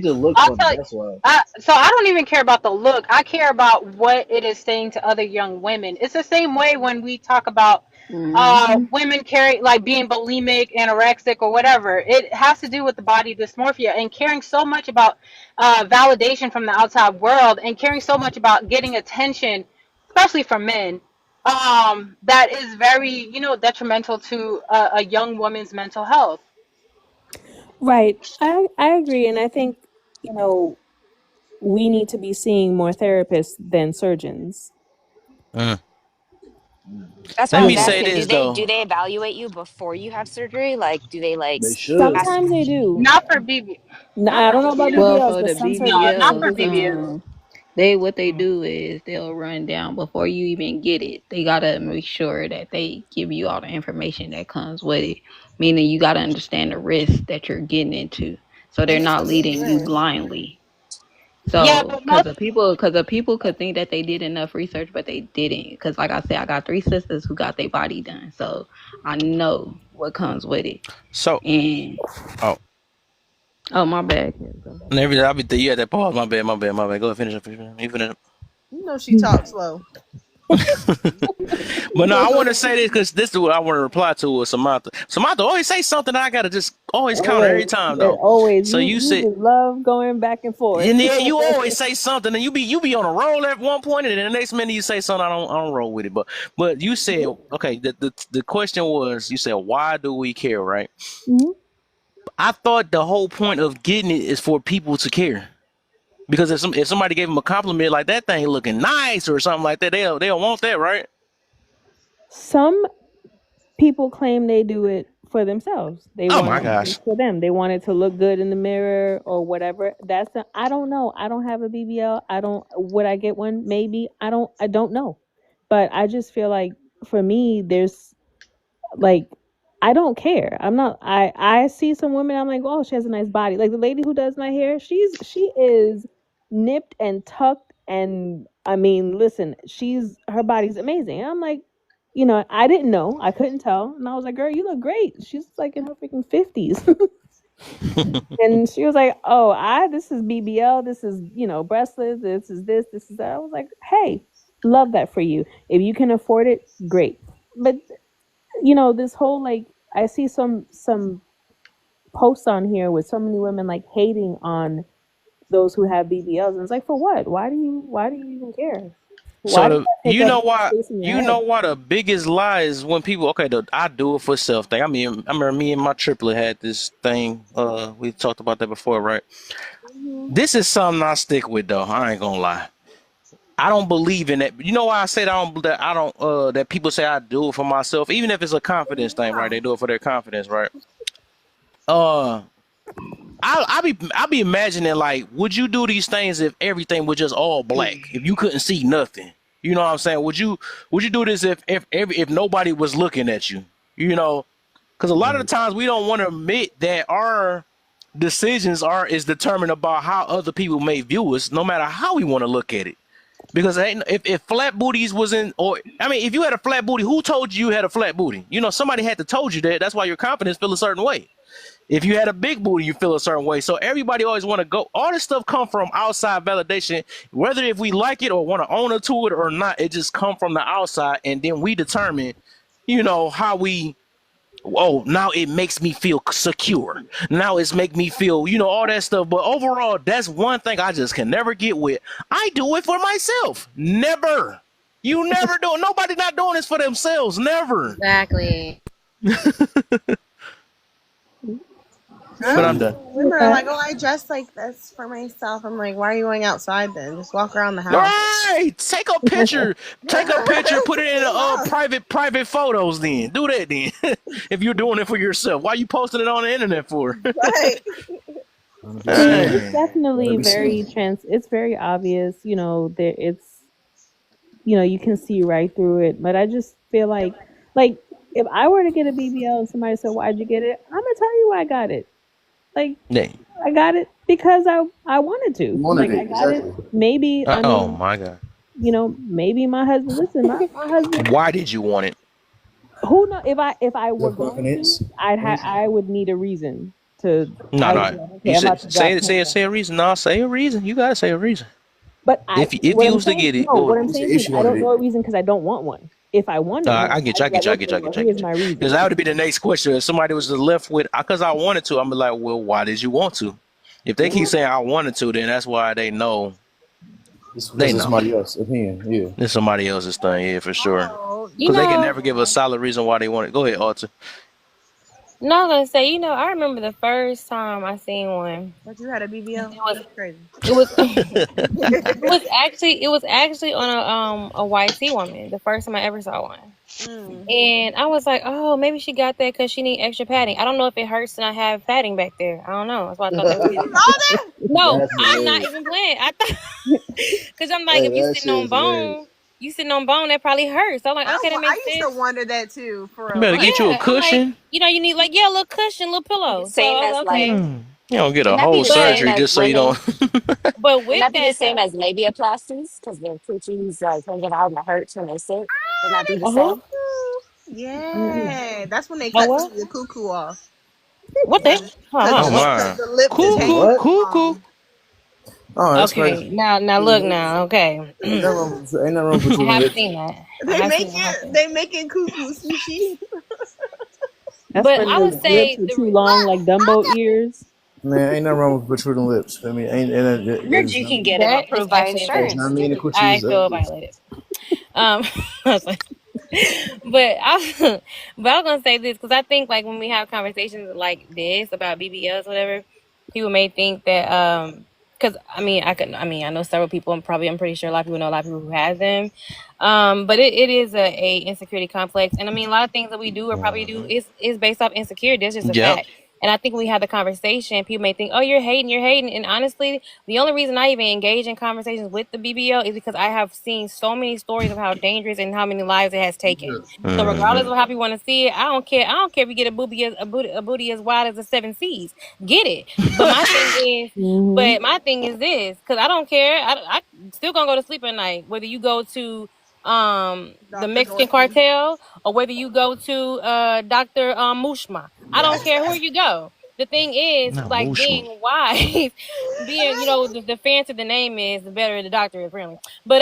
just look I'll funny. tell you. That's why. So I don't even care about the look. I care about what it is saying to other young women. It's the same way when we talk about Mm-hmm. women carrying like being bulimic, anorexic, or whatever. It has to do with the body dysmorphia and caring so much about validation from the outside world and caring so much about getting attention, especially from men. That is very, detrimental to a young woman's mental health. Right. I agree, and I think we need to be seeing more therapists than surgeons. mm. That's why Let I me was say asking. this Do though. they evaluate you before you have surgery? Like, do they like They should. ask? Sometimes they do. Not for BB, not I for don't know about BBL. Well, BBLs, for but the some No, not for surgeons they BBL. do. BBLs, what they do is they'll run down before you even get it. They gotta make sure that they give you all the information that comes with it. Meaning you gotta understand the risk that you're getting into. So they're And it's a not big leading you risk. blindly. Yeah, So, but most. because the people could think that they did enough research, but they didn't. Because, like I said, I got 3 sisters who got their body done, so I know what comes with it. So, And oh, oh, my bad. and every I'll be you had that pause. My bad. Go ahead, finish it. You finish it. You know she talks slow. But no, I want to say this because this is what I want to reply to with Samantha. Samantha always say something I gotta just always counter every Always, time though. always. So you You said, just love going back and forth. and yeah, you always say something, and you be on a roll at one point, and then the next minute you say something I don't roll with it. But you said okay. The question was you said why do we care, right? Mhm. I thought the whole point of getting it is for people to care. Because if somebody gave them a compliment like that thing looking nice or something like that, they'll want that, right? Some people claim they do it for themselves. They Oh want my it gosh. just for them. They want it to look good in the mirror or whatever. I don't know. I don't have a BBL. Would I get one? Maybe. I don't know. But I just feel like for me, there's like, I don't care. I see some women, I'm like, oh, she has a nice body. Like the lady who does my hair, she is nipped and tucked, and I mean, listen, her body's amazing. And I'm like, you know, I didn't know. I couldn't tell. And I was like, girl, you look great. She's like in her freaking 50s. And she was like, oh, this is BBL. This is, you know, breastlets. This is this. This is that. I was like, hey, love that for you. If you can afford it, great. But, you know, this whole, like, I see some posts on here with so many women, like, hating on those who have BBLs. And it's like, for what? Why do you even care? So Why does that take you up know why space in your you head? know why the biggest lie is when people I do it for self thing. I mean, I remember me and my triplet had this thing. We talked about that before, right? This is something I stick with though. I ain't gonna lie. I don't believe in that. You know why I say that that people say I do it for myself, even if it's a confidence thing, right? They do it for their confidence, right? I be imagining, like, would you do these things if everything was just all black? If you couldn't see nothing? You know what I'm saying? Would you do this if nobody was looking at you? You know, because a lot of the times we don't want to admit that our decisions is determined about how other people may view us, no matter how we want to look at it. Because if flat booties wasn't, or I mean, if you had a flat booty, who told you had a flat booty? You know, somebody had to told you that. That's why your confidence feel a certain way. If you had a big booty, you feel a certain way. So everybody always want to go. All this stuff come from outside validation. Whether if we like it or want to own it to it or not, it just come from the outside, and then we determine, you know, how we. Oh, now it makes me feel secure. Now it's make me feel, you know, all that stuff. But overall, that's one thing I just can never get with. I do it for myself. Never. You never do it. Nobody not doing this for themselves. Never. Exactly. But I'm done. Women are like, oh, I dress like this for myself. I'm like, why are you going outside then? Just walk around the house. Right. Take a picture. Take a picture. Put it in private photos. Then do that. Then if you're doing it for yourself, why are you posting it on the internet for? Right. It's definitely it's very obvious, you know, you know, you can see right through it. But I just feel like if I were to get a BBL and somebody said, why'd you get it? I'm gonna tell you why I got it. Like, I got it because I wanted to. I got it. Maybe Oh my God. You know, maybe my husband. Listen, my husband. Why did you want it? Who knows? If I were going to, I would need a reason to. No. You say a reason. No, say a reason. You gotta say a reason. But if you was to get it, what I'm saying is I don't know a reason because I don't want one. If I wanted, I get you. Here's my reason. Because that would be the next question. If somebody was left with, because I wanted to, I'm like, well, why did you want to? If they keep saying I wanted to, then that's why they know. They know. Somebody else's opinion, yeah. It's somebody else's thing, yeah, for sure. Because they can never give a solid reason why they want it. Go ahead, Arthur. No, I was gonna say, you know, I remember the first time I seen one. But you had a BBL? It was crazy. It was actually on a YC woman. The first time I ever saw one, and I was like, oh, maybe she got that because she need extra padding. I don't know if it hurts to not have padding back there. I don't know. That's why I thought that was No, I'm not even playing. I thought because I'm like, if you sitting on bone. You sitting on bone, that probably hurts. So I'm like, okay, that makes sense. I used to wonder that too. For you better get you a cushion. Like, you know, you need a little cushion, little pillow. Same as okay. You don't get a whole surgery just so you don't. But with that be the same as labiaplasties because their coochies hanging out and it hurts when they sit. Would that be the same? Yeah, that's when they cut the cuckoo off. What the? Oh my! The lip Cuckoo. Oh, that's okay. crazy. Now look now. Okay. Ain't no room for I haven't seen that. They making cuckoo sushi. But I would say lips are too long, like Dumbo ears. Man, ain't nothing wrong with protruding lips. I mean, You can get it approved by insurance. I feel violated. But I was gonna say this because I think like when we have conversations like this about BBLs, whatever, people may think that because I know several people, and probably I'm pretty sure a lot of people know a lot of people who have them. But it is a insecurity complex, and I mean a lot of things that we do or probably do is based off insecurity. That's just a fact. And I think when we have the conversation, people may think, oh, you're hating. And honestly, the only reason I even engage in conversations with the BBL is because I have seen so many stories of how dangerous and how many lives it has taken. So regardless of how people want to see it, I don't care. I don't care if you get a booty as wide as the 7 seas. Get it. But my thing is this, because I don't care. I still gonna go to sleep at night, whether you go to the Dr. Mexican Dorothy. cartel, or whether you go to Dr. Mushma. I don't care where you go. The thing is, Not like, Mushma. being wise, being, the fancier the name is, the better the doctor is, really. But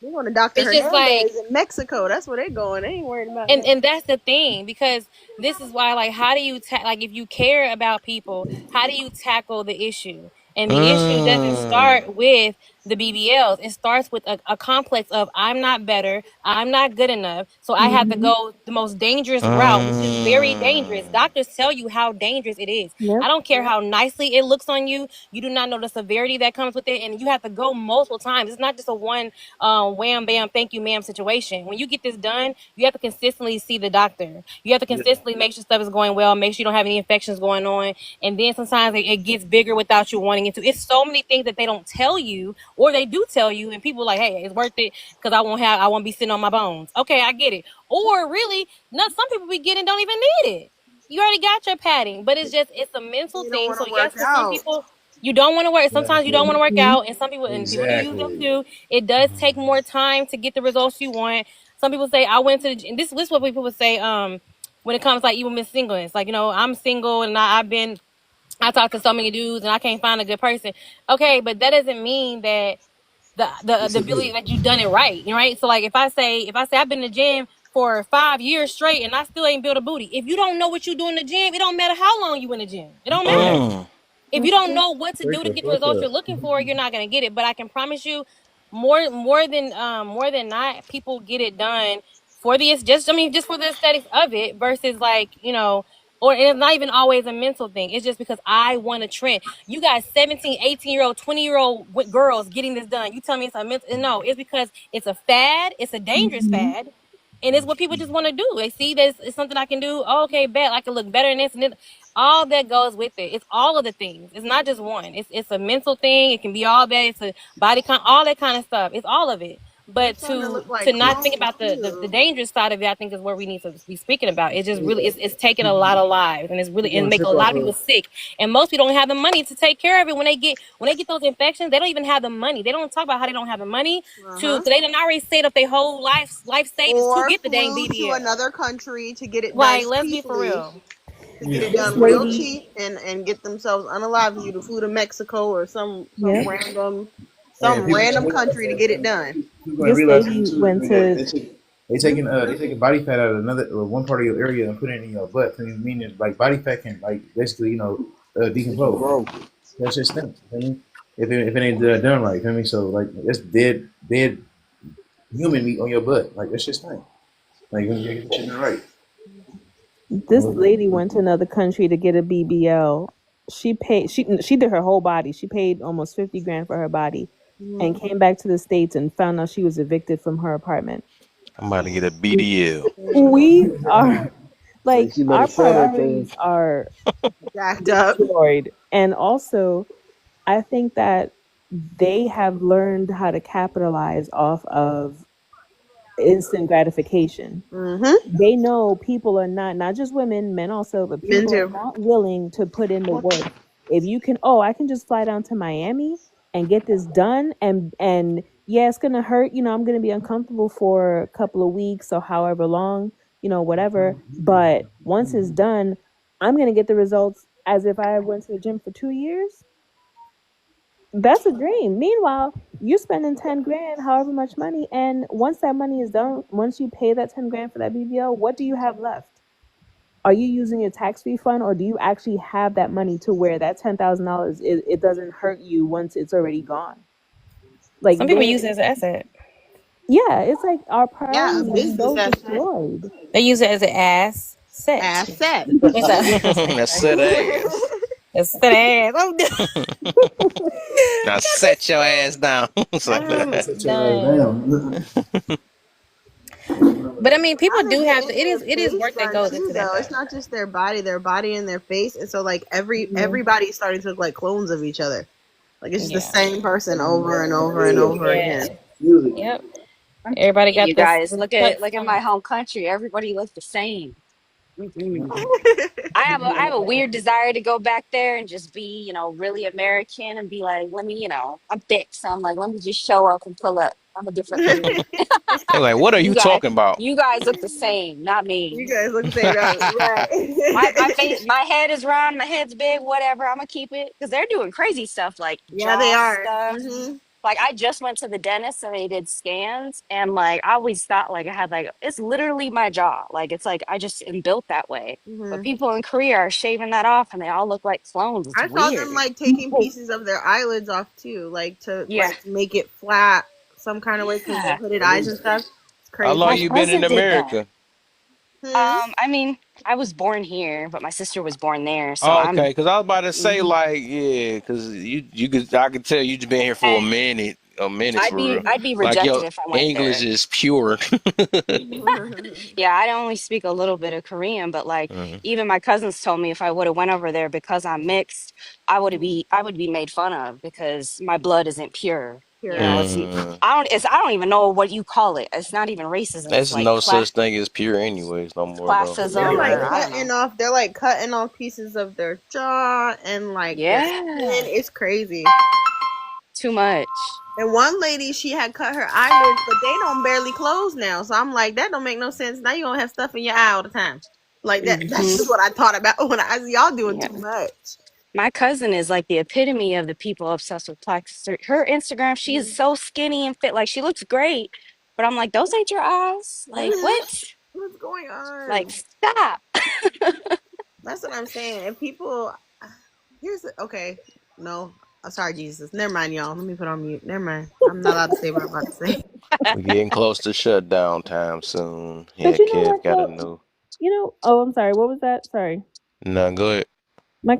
They're going to Dr. it's just like, Hernandez in Mexico. That's where they're going. They ain't worried about and that. that's the thing, because this is why, like, how do you like, if you care about people, how do you tackle the issue? And the issue doesn't start with the BBLs. It starts with a complex of, I'm not better, I'm not good enough, so I have to Mm-hmm. go the most dangerous route, which is very dangerous. Doctors tell you how dangerous it is. I Yep. don't care how nicely it looks on you. You do not know the severity that comes with it, and you have to go multiple times. It's not just a one wham bam thank you ma'am situation. When you get this done, you have to consistently see the doctor. You have to consistently make sure stuff is going well, make sure you don't have any infections going on, and then sometimes it gets bigger without you wanting it to. It's so many things that they don't tell you, or they do tell you, and people are like, hey, it's worth it because I won't be sitting on my bones. Okay, I get it. Or really, no, some people be getting don't even need it. You already got your padding, but it's a mental You don't thing. want So to yes, work for some out. people, you don't want to work. Sometimes you don't want to work Mm-hmm. out, and some people, and people do use them Exactly. too. It does take more time to get the results you want. Some people say, I went to the gym. This is what people say, when it comes, like, even with singleness, like, I'm single, and I talk to so many dudes and I can't find a good person. Okay, but that doesn't mean that the ability that you've done it right? So, like, if I say I've been in the gym for 5 years straight and I still ain't built a booty. If you don't know what you do in the gym, it don't matter how long you in the gym. It don't matter. If you don't know what to do Break to the get the fuck results you're up. looking for, you're not gonna get it. But I can promise you, more than not, people get it done for the just for the aesthetics of it, versus, like, or and it's not even always a mental thing. It's just because I want a trend. You got 17, 18-year-old, 20-year-old girls getting this done. You tell me it's a mental? No, it's because it's a fad. It's a dangerous Mm-hmm. fad. And it's what people just want to do. They see that it's something I can do. Oh, okay, bet I can look better in this, and then all that goes with it. It's all of the things. It's not just one. It's a mental thing. It can be all that. It's a all that kind of stuff. It's all of it. They're But starting to look to like not think clones about the too. dangerous side of it, I think is where we need to be speaking about. It's just really it's taking a lot of lives, and it's really, and make a lot of people sick. And most people don't have the money to take care of it. When they get those infections, they don't even have the money. They don't talk about how they don't have the money to. Uh-huh. They done already saved up their whole life savings to Or get the dang flew to BBL. another country to get it done Like, let's be for cheaply. real. To get it This done real lady, cheap and get themselves unalive. You flew to Mexico or some yep. random country to get it done. People ain't This realizing lady too. went to. They taking body fat out of another one part of your area and putting it in your butt. Meaning like body fat can like basically decompose. That's just thing. You know what I mean? If it ain't done right, you know what I mean? So like it's dead human meat on your butt. Like that's just thing. Like when you get the shit done right. This lady went to another country to get a BBL. She paid. She did her whole body. She paid almost 50 grand for her body, and came back to the States and found out she was evicted from her apartment. I'm about to get a BDL. We are Say like, she better our sell that thing. priorities are Jacked up. destroyed, and also I think that they have learned how to capitalize off of instant gratification. Mm-hmm. They know people are not just women, men also, but Men people are too. not willing to put in the work. If you can, I can just fly down to Miami and get this done, and yeah, it's gonna hurt. I'm gonna be uncomfortable for a couple of weeks or however long, whatever. But once it's done, I'm gonna get the results as if I went to the gym for 2 years. That's a dream. Meanwhile, you're spending 10 grand, however much money, and once that money is done, once you pay that 10 grand for that BBL, what do you have left? Are you using your tax refund, or do you actually have that money to where that $10,000 it doesn't hurt you once it's already gone? Like, Some people use it as an asset. yeah, it's like our Yeah, a priorities are business so asset. destroyed. They use it as an asset. Asset. That's that ass. That's that ass. I'm done. Now set your ass down. It's like I'm that. done. But I mean, people Not do even have in to. It their is face work that done goes too, into that, though. It's though. not just their body and their face, and so like everybody's starting to look like clones of each other. Like it's just the Yeah. same person over and over and over Yeah. again. Yep. Everybody got You this guys, look cut at my stomach. home country. Everybody looks the same. Mm-mm. I have a weird desire to go back there and just be, really American and be like, let me, I'm thick, so I'm like, let me just show up and pull up. I'm a different breed. They're like, what are you talking about? You guys look the same, not me. You guys look the same, My right? face, my head is round, my head's big, whatever. I'm gonna keep it because they're doing crazy stuff like Yeah, they jaw are. stuff. Like I just went to the dentist and they did scans, and like I always thought like I had like it's literally my jaw. Like it's like I just am built that way. But people in Korea are shaving that off, and they all look like clones. It's I saw them weird. like taking pieces of their eyelids off too, like to Yeah. like make it flat some kind of way because Yeah. they hooded eyes and stuff. It's How crazy. long you been in America? I mean, I was born here, but my sister was born there, so Oh, I'm. okay, because I was about to say like, yeah, because I could tell you just been here for a minute for real. I'd be Like rejected your if I went English there. is pure. Yeah, I only speak a little bit of Korean, but like Mhm. even my cousins told me if I would have went over there because I'm mixed, I would be made fun of because my blood isn't pure. You know, I don't even know what you call it. It's not even racism. It's There's like no such thing as pure anyways no more though. They're classism like or I don't know. cutting off. They're like cutting off pieces of their jaw and like their skin. It's crazy. Too much. And one lady, she had cut her eyelids, but they don't barely close now. So I'm like, that don't make no sense. Now you gonna have stuff in your eye all the time. Like that. That's just what I thought about when I y'all doing too much. My cousin is like the epitome of the people obsessed with plastic surgery. Her Instagram, she is so skinny and fit. Like she looks great, but I'm like, those ain't your eyes. Like what? What's going on? Like stop. That's what I'm saying. And people, okay. No, I'm sorry, Jesus. Never mind, y'all. Let me put on mute. Never mind. I'm not allowed to say what I'm about to say. We're getting close to shutdown time soon. Yeah, But you know Kev what, got a though? new. Oh, I'm sorry. What was that? Sorry. No, go ahead. My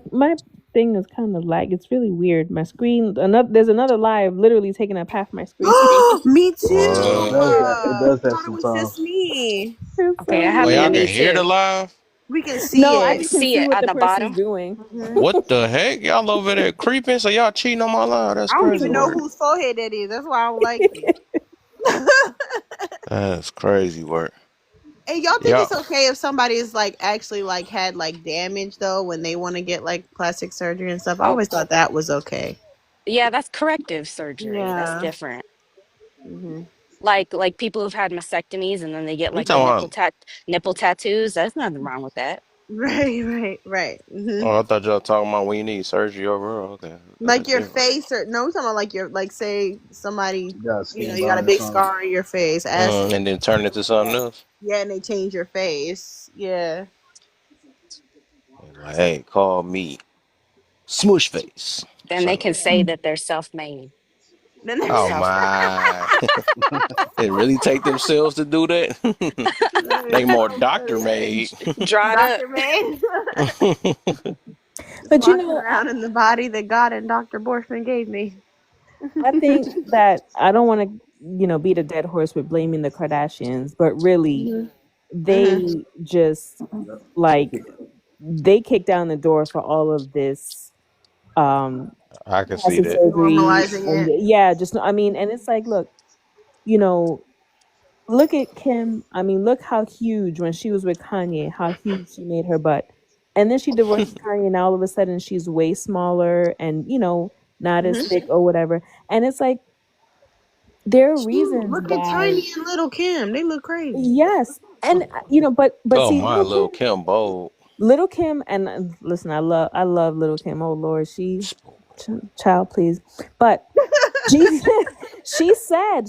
thing is kind of lag. It's really weird. My screen. There's another live literally taking up half my screen. Me too. It does that It was sometimes. just me. Okay, I have Oh, you y'all on can mute hear the too. live? We can see No, it. I just can see what at the the person's bottom. doing. What the heck? Y'all over there creeping? So y'all cheating on my live? That's I don't crazy even know work. whose forehead that is. That's why I don't like it. That's crazy work. And y'all think Y'all, it's okay if somebody is like actually like had like damage though when they want to get like plastic surgery and stuff? I always thought that was okay. Yeah, that's corrective surgery. That's Yeah. different. Like people who've had mastectomies and then they get what you like the talking about? nipple tattoos. There's nothing wrong with that. Right. Oh, I thought y'all talking about when you need surgery overall. Okay. Like your face, or no, we're talking about like your like say somebody You got a skin you got a burn or big something. scar on your face, And then turn it to something else. yeah, and they change your face, yeah. Like, hey, call me Smush Face. Then they can say that they're self-made. Then Oh my! It really take themselves to do that? They more doctor made. Doctor made. But you Walking know, around in the body that God and Dr. Borsman gave me. I think that I don't want to, beat a dead horse with blaming the Kardashians, but really, they just like they kicked down the door for all of this. I can see plastic that. surgery, Normalizing and it. yeah, just I mean, and it's like, look, look at Kim. I mean, look how huge when she was with Kanye, how huge she made her butt. And then she divorces Kanye, and all of a sudden she's way smaller and, not as thick or whatever. And it's like, there are reasons Look why. at Tiny and Little Kim. They look crazy. Yes. And, but Oh see, my, Lil' Kim bold. Little Kim, and listen, I love Little Kim. Oh Lord, child, please. But she said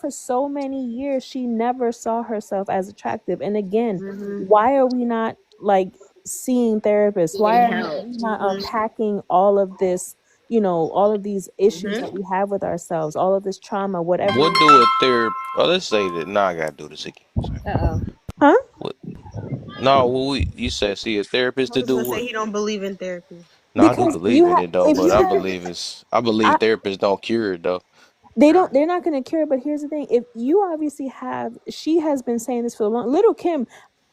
for so many years she never saw herself as attractive. And again, why are we not like seeing therapists? Why are we not unpacking all of this? All of these issues that we have with ourselves, all of this trauma, whatever. What do a therapist? Oh, let's say that. Nah, I gotta do this again. Huh? What? No, you said see a therapist to do what? Say he don't believe in therapy. No, I do believe in it though, but I believe therapists don't cure it though. They're not going to cure it. But here's the thing: if you obviously she has been saying this for a long. Little Kim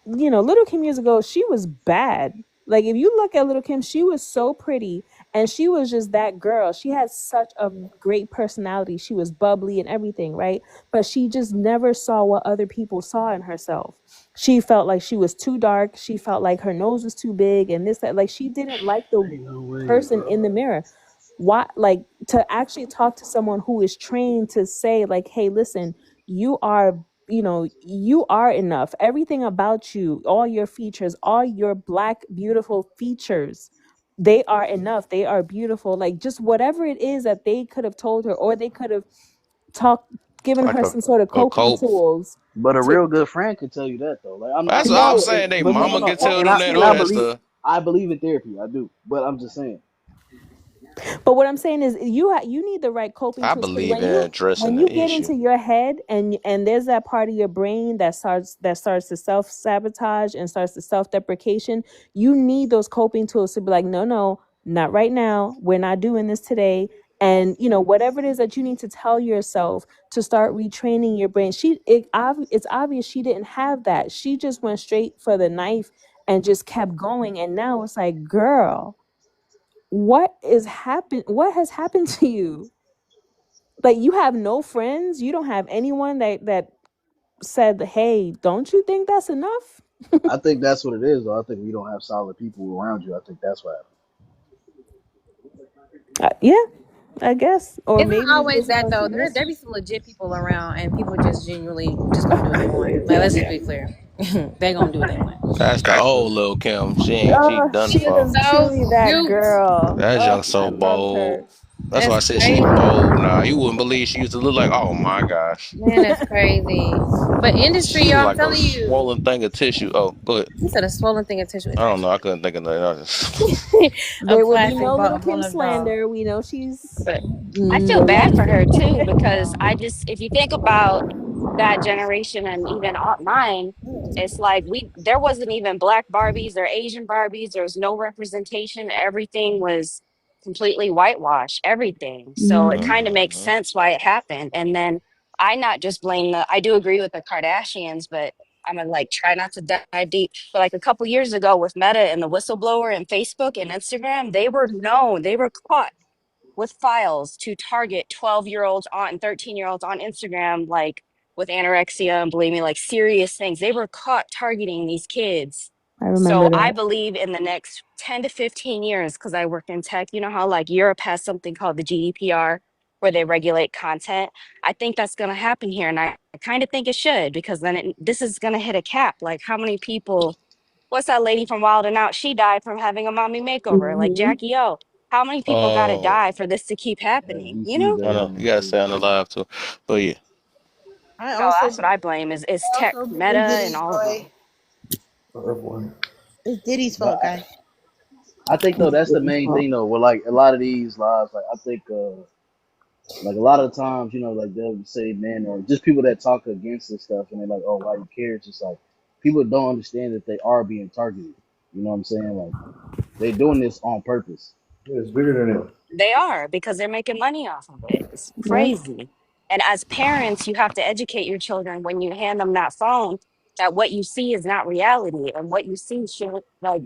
years ago, she was bad. Like if you look at Little Kim, she was so pretty, and she was just that girl. She had such a great personality. She was bubbly and everything, right? But she just never saw what other people saw in herself. She felt like she was too dark. She felt like her nose was too big, and that. Like she didn't like the person in the mirror. why, like, to actually talk to someone who is trained to say, like, hey, listen, you are, you are enough. Everything about you, all your features, all your black beautiful features, they are enough. They are beautiful. Like, just whatever it is that they could have told her, or they could have given Like her some sort of a coping cope. tools But a to real good friend can tell you that though. Like That's what I'm no. saying. They but no, no, mama no. can tell And them I that, and all I that believe stuff. in therapy. I do, but I'm just saying. But what I'm saying is, you need the right coping I tools, because believe in addressing when the you get issue. into your head, and there's that part of your brain that starts to self sabotage and starts to self deprecation. You need those coping tools to be like, no, no, not right now. We're not doing this today. And whatever it is that you need to tell yourself to start retraining your brain. It's obvious she didn't have that. She just went straight for the knife and just kept going. And now it's like, girl, what has happened to you? Like, you have no friends, you don't have anyone that said, hey, don't you think that's enough? I think that's what it is, though. I think you don't have solid people around you. I think that's what Yeah, I guess. Or It's maybe not it's always just that because though. she There missed be some legit people around, and people just genuinely just gonna do what they want. Like, let's just be clear, they gonna do what they want. That's the old Lil Kim. She done she for. is So truly that cute. girl. That Oh, young I so love bold. her. That's why I That's said she crazy. bold now. You wouldn't believe she used to look like, oh my gosh. Man, that's crazy. But industry, She looked y'all, I'm like a telling you, swollen thing of tissue. Oh, good. he said a swollen thing of tissue is I don't know. actually I couldn't think of that. I just... a There will be plastic no little ball Kim of dog. slander. We know she's But I feel bad for her too, molested. because if you think about that generation and even mine, it's like there wasn't even black Barbies or Asian Barbies. There was no representation. Everything was completely whitewashed, everything. So it kind of makes Mhm. sense why it happened. And then I not just blame I do agree with the Kardashians, but I'm gonna like try not to dive deep. But like a couple years ago with Meta and the whistleblower and Facebook and Instagram, they were caught with files to target 12-year-olds on and 13-year-olds on Instagram, like with anorexia and bulimia, like serious things. They were caught targeting these kids. I remember So I that. believe in the next 10 to 15 years, because I work in tech, you know how like Europe has something called the GDPR where they regulate content. I think that's going to happen here. And I kind of think it should, because then this is going to hit a cap. Like, how many people, what's that lady from Wild and Out? She died from having a mommy makeover, like Hmm. Jackie O. How many people got to Oh, die for this to keep happening? You DC know? I better know. than You gotta the stay on the live too. But yeah. I So also that's what I blame is I tech, also Meta, blame and Diddy, all of them. boy. It's Diddy's but fault, guys. I think though that's the main thing though. With like a lot of these lives, like I think like a lot of the times, like they'll say men or just people that talk against this stuff, and they're like, oh, why you care? It's just like people don't understand that they are being targeted. You know what I'm saying? Like they're doing this on purpose. Yeah, it's bigger than it. They are, because they're making money off of it. It's Yep. crazy. And as parents, you have to educate your children when you hand them that phone that what you see is not reality, and what you see should, like,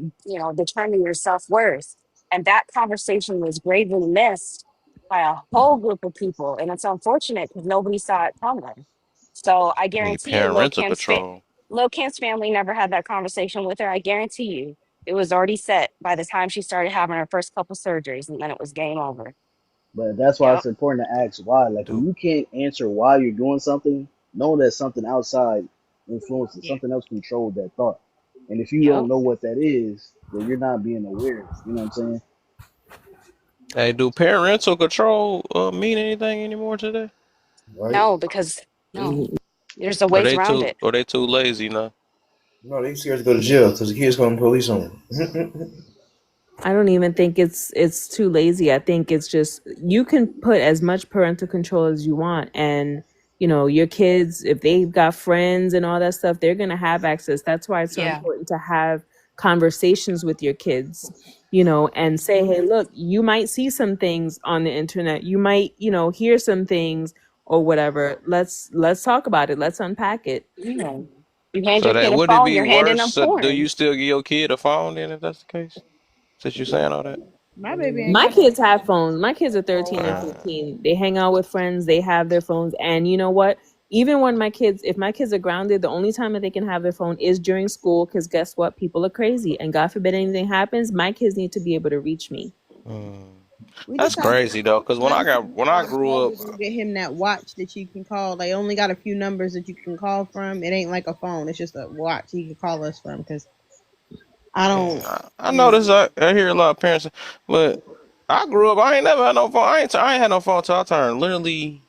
determine your self-worth. And that conversation was gravely missed by a whole group of people. And it's unfortunate because nobody saw it coming. So I Need guarantee you, parental control. Lil Kim's family never had that conversation with her. I guarantee you. It was already set by the time she started having her first couple surgeries, and then it was game over. But that's why Yep. it's important to ask why. Like when Do you can't answer why you're doing something, know that something outside influences, Yeah. something else controlled that thought. And if you don't Yep. know what that is, then you're not being aware. You know what I'm saying? hey, do parental control mean anything anymore today? Right? No, because no, there's a Or ways they around too it. or they too lazy now? No, they scared to go to jail because the kids calling the police on them. I don't even think it's too lazy. I think it's just, you can put as much parental control as you want, and your kids, if they've got friends and all that stuff, they're going to have access. That's why it's so Yeah. important to have conversations with your kids, and say, hey, look, you might see some things on the internet, you might hear some things or whatever. Let's talk about it, let's unpack it. Yeah. You hand So your that kid a would it phone, be you're handing worse? them So do porn. you still give your kid a phone then if that's the case? Since you saying all that? My baby ain't My got no kids have phones. My kids are 13 and Uh, 15. They hang out with friends. They have their phones. And you know what? Even when if my kids are grounded, the only time that they can have their phone is during school. Because guess what? People are crazy. And God forbid anything happens, my kids need to be able to reach me. mm. We That's decided crazy though, because when I grew up, to get him that watch that you can call. They only got a few numbers that you can call from. It ain't like a phone. It's just a watch he can call us from. Because I don't. I notice I hear a lot of parents, but I grew up. I ain't never had no phone. I ain't had no phone till I turned literally.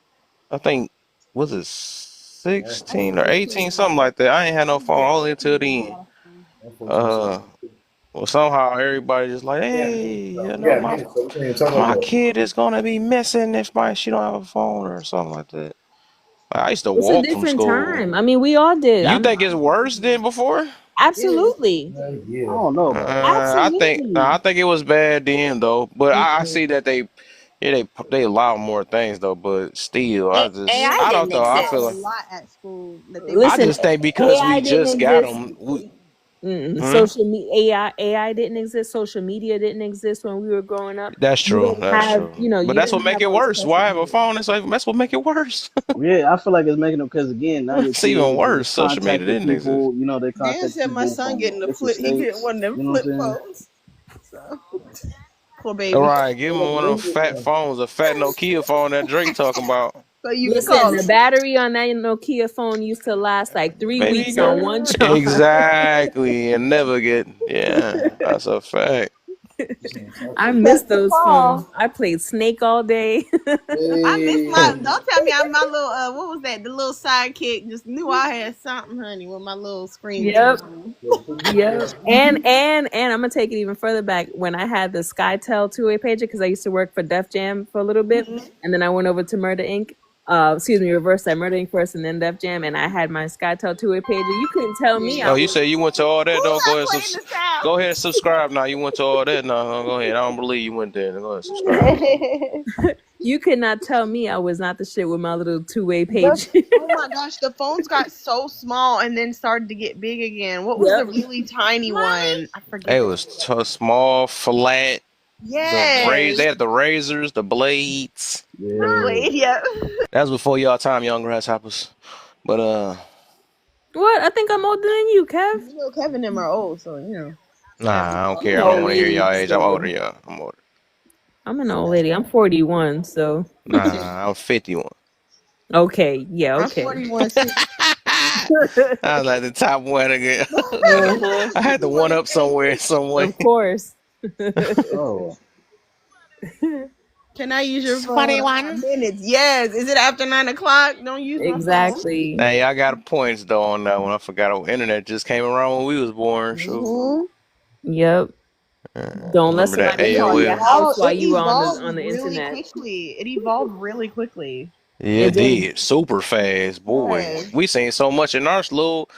I think was it 16 or 18, something like that. I ain't had no phone all the way until then. Well, somehow everybody just like, hey, you know, my kid is gonna be missing if she don't have a phone or something like that. Like, I used to It's a walk from different school. time. I mean, we all did. You think it's worse than before? Absolutely. I don't know about I think it was bad then though, but I see that they allow more things though, but still, AI I don't didn't know. I a feel like exist. lot at school that they. I Listen, just think because AI we didn't just got exist. them. Social media, AI didn't exist. Social media didn't exist when we were growing up. That's You true. didn't That's have, true. But you that's what didn't make have it all this worse. Why social have a media. phone? That's what make it worse. Yeah, I feel like it's making them because again, now your It's even kids worse. is Social media contacting didn't exist. people. You know, they Dan contact said my people son from getting the different flip. He getting states. one of them You know what flip I'm saying? phones. So poor All baby. right, give him one of them fat phones, a fat Nokia phone that Drake talking about. So you can Listen, call the him. battery on that Nokia phone used to last like 3 Baby weeks on one girl. charge. Exactly. And never get, yeah, that's a fact. I miss those phones. I played Snake all day. I miss my. Don't tell me I'm my little. What was that? The little sidekick. Just knew I had something, honey, with my little screen was Yep. on. Yep. And I'm gonna take it even further back. When I had the SkyTel two-way pager, because I used to work for Def Jam for a little bit, and then I went over to Murder Inc. Reverse that, Murder Inc. first, and then Def Jam, and I had my SkyTel two-way pager. You couldn't tell me I Oh, you was. say you went to all that? Don't go ahead. Go ahead and subscribe now. You went to all that now. Go ahead. I don't believe you went there. Go ahead and subscribe. You could not tell me I was not the shit with my little two-way page. Oh my gosh, the phones got so small and then started to get big again. What was the really tiny one? I forget. It was small, flat. Yes. They had the razors, the blades. Blade, yeah. That was before y'all time, young grasshoppers. But What? I think I'm older than you, Kev. You know, Kevin and them are old, so you know. nah, I don't care. I don't want to hear y'all age. I'm older than y'all. I'm older. I'm an old lady. I'm 41, so. Nah, I'm 51. Okay, yeah, okay. I'm 41 too. I was like the top one again. I had the one up somewhere, some way. Of course. Oh. Can I use your phone? 21 minutes. Yes. Is it after 9 o'clock? Don't use my phone. Exactly. Hey, I got points though on that one. I forgot the internet just came around when we was born. So. Yep. Don't let Remember that somebody call your AOL? house while It you were evolved on the really internet. quickly. It evolved really quickly. Yeah, it did. Super fast, boy. Yes. We seen so much in our little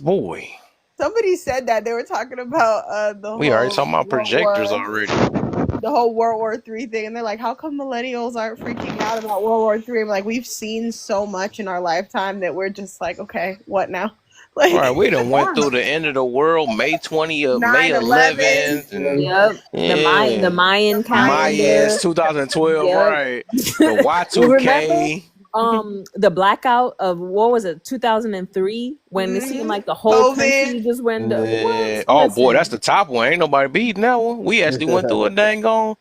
boy. Somebody said that they were talking about We already talking about projectors already. the whole World War III thing, and they're like, "How come millennials aren't freaking out about World War III?" I'm like, "We've seen so much in our lifetime that we're just like, okay, what now?" Like, All right, we done went through the end of the world, May 20th, May 9/11. 11th. And, Yep. yeah. The Mayan calendar. Mayans, 2012, Yep. right. The Y2K. Remember the blackout of, what was it, 2003, when it seemed like the whole country just went. Yeah. Oh, boy, that's the top one. Ain't nobody beating that one. We actually went through a dang on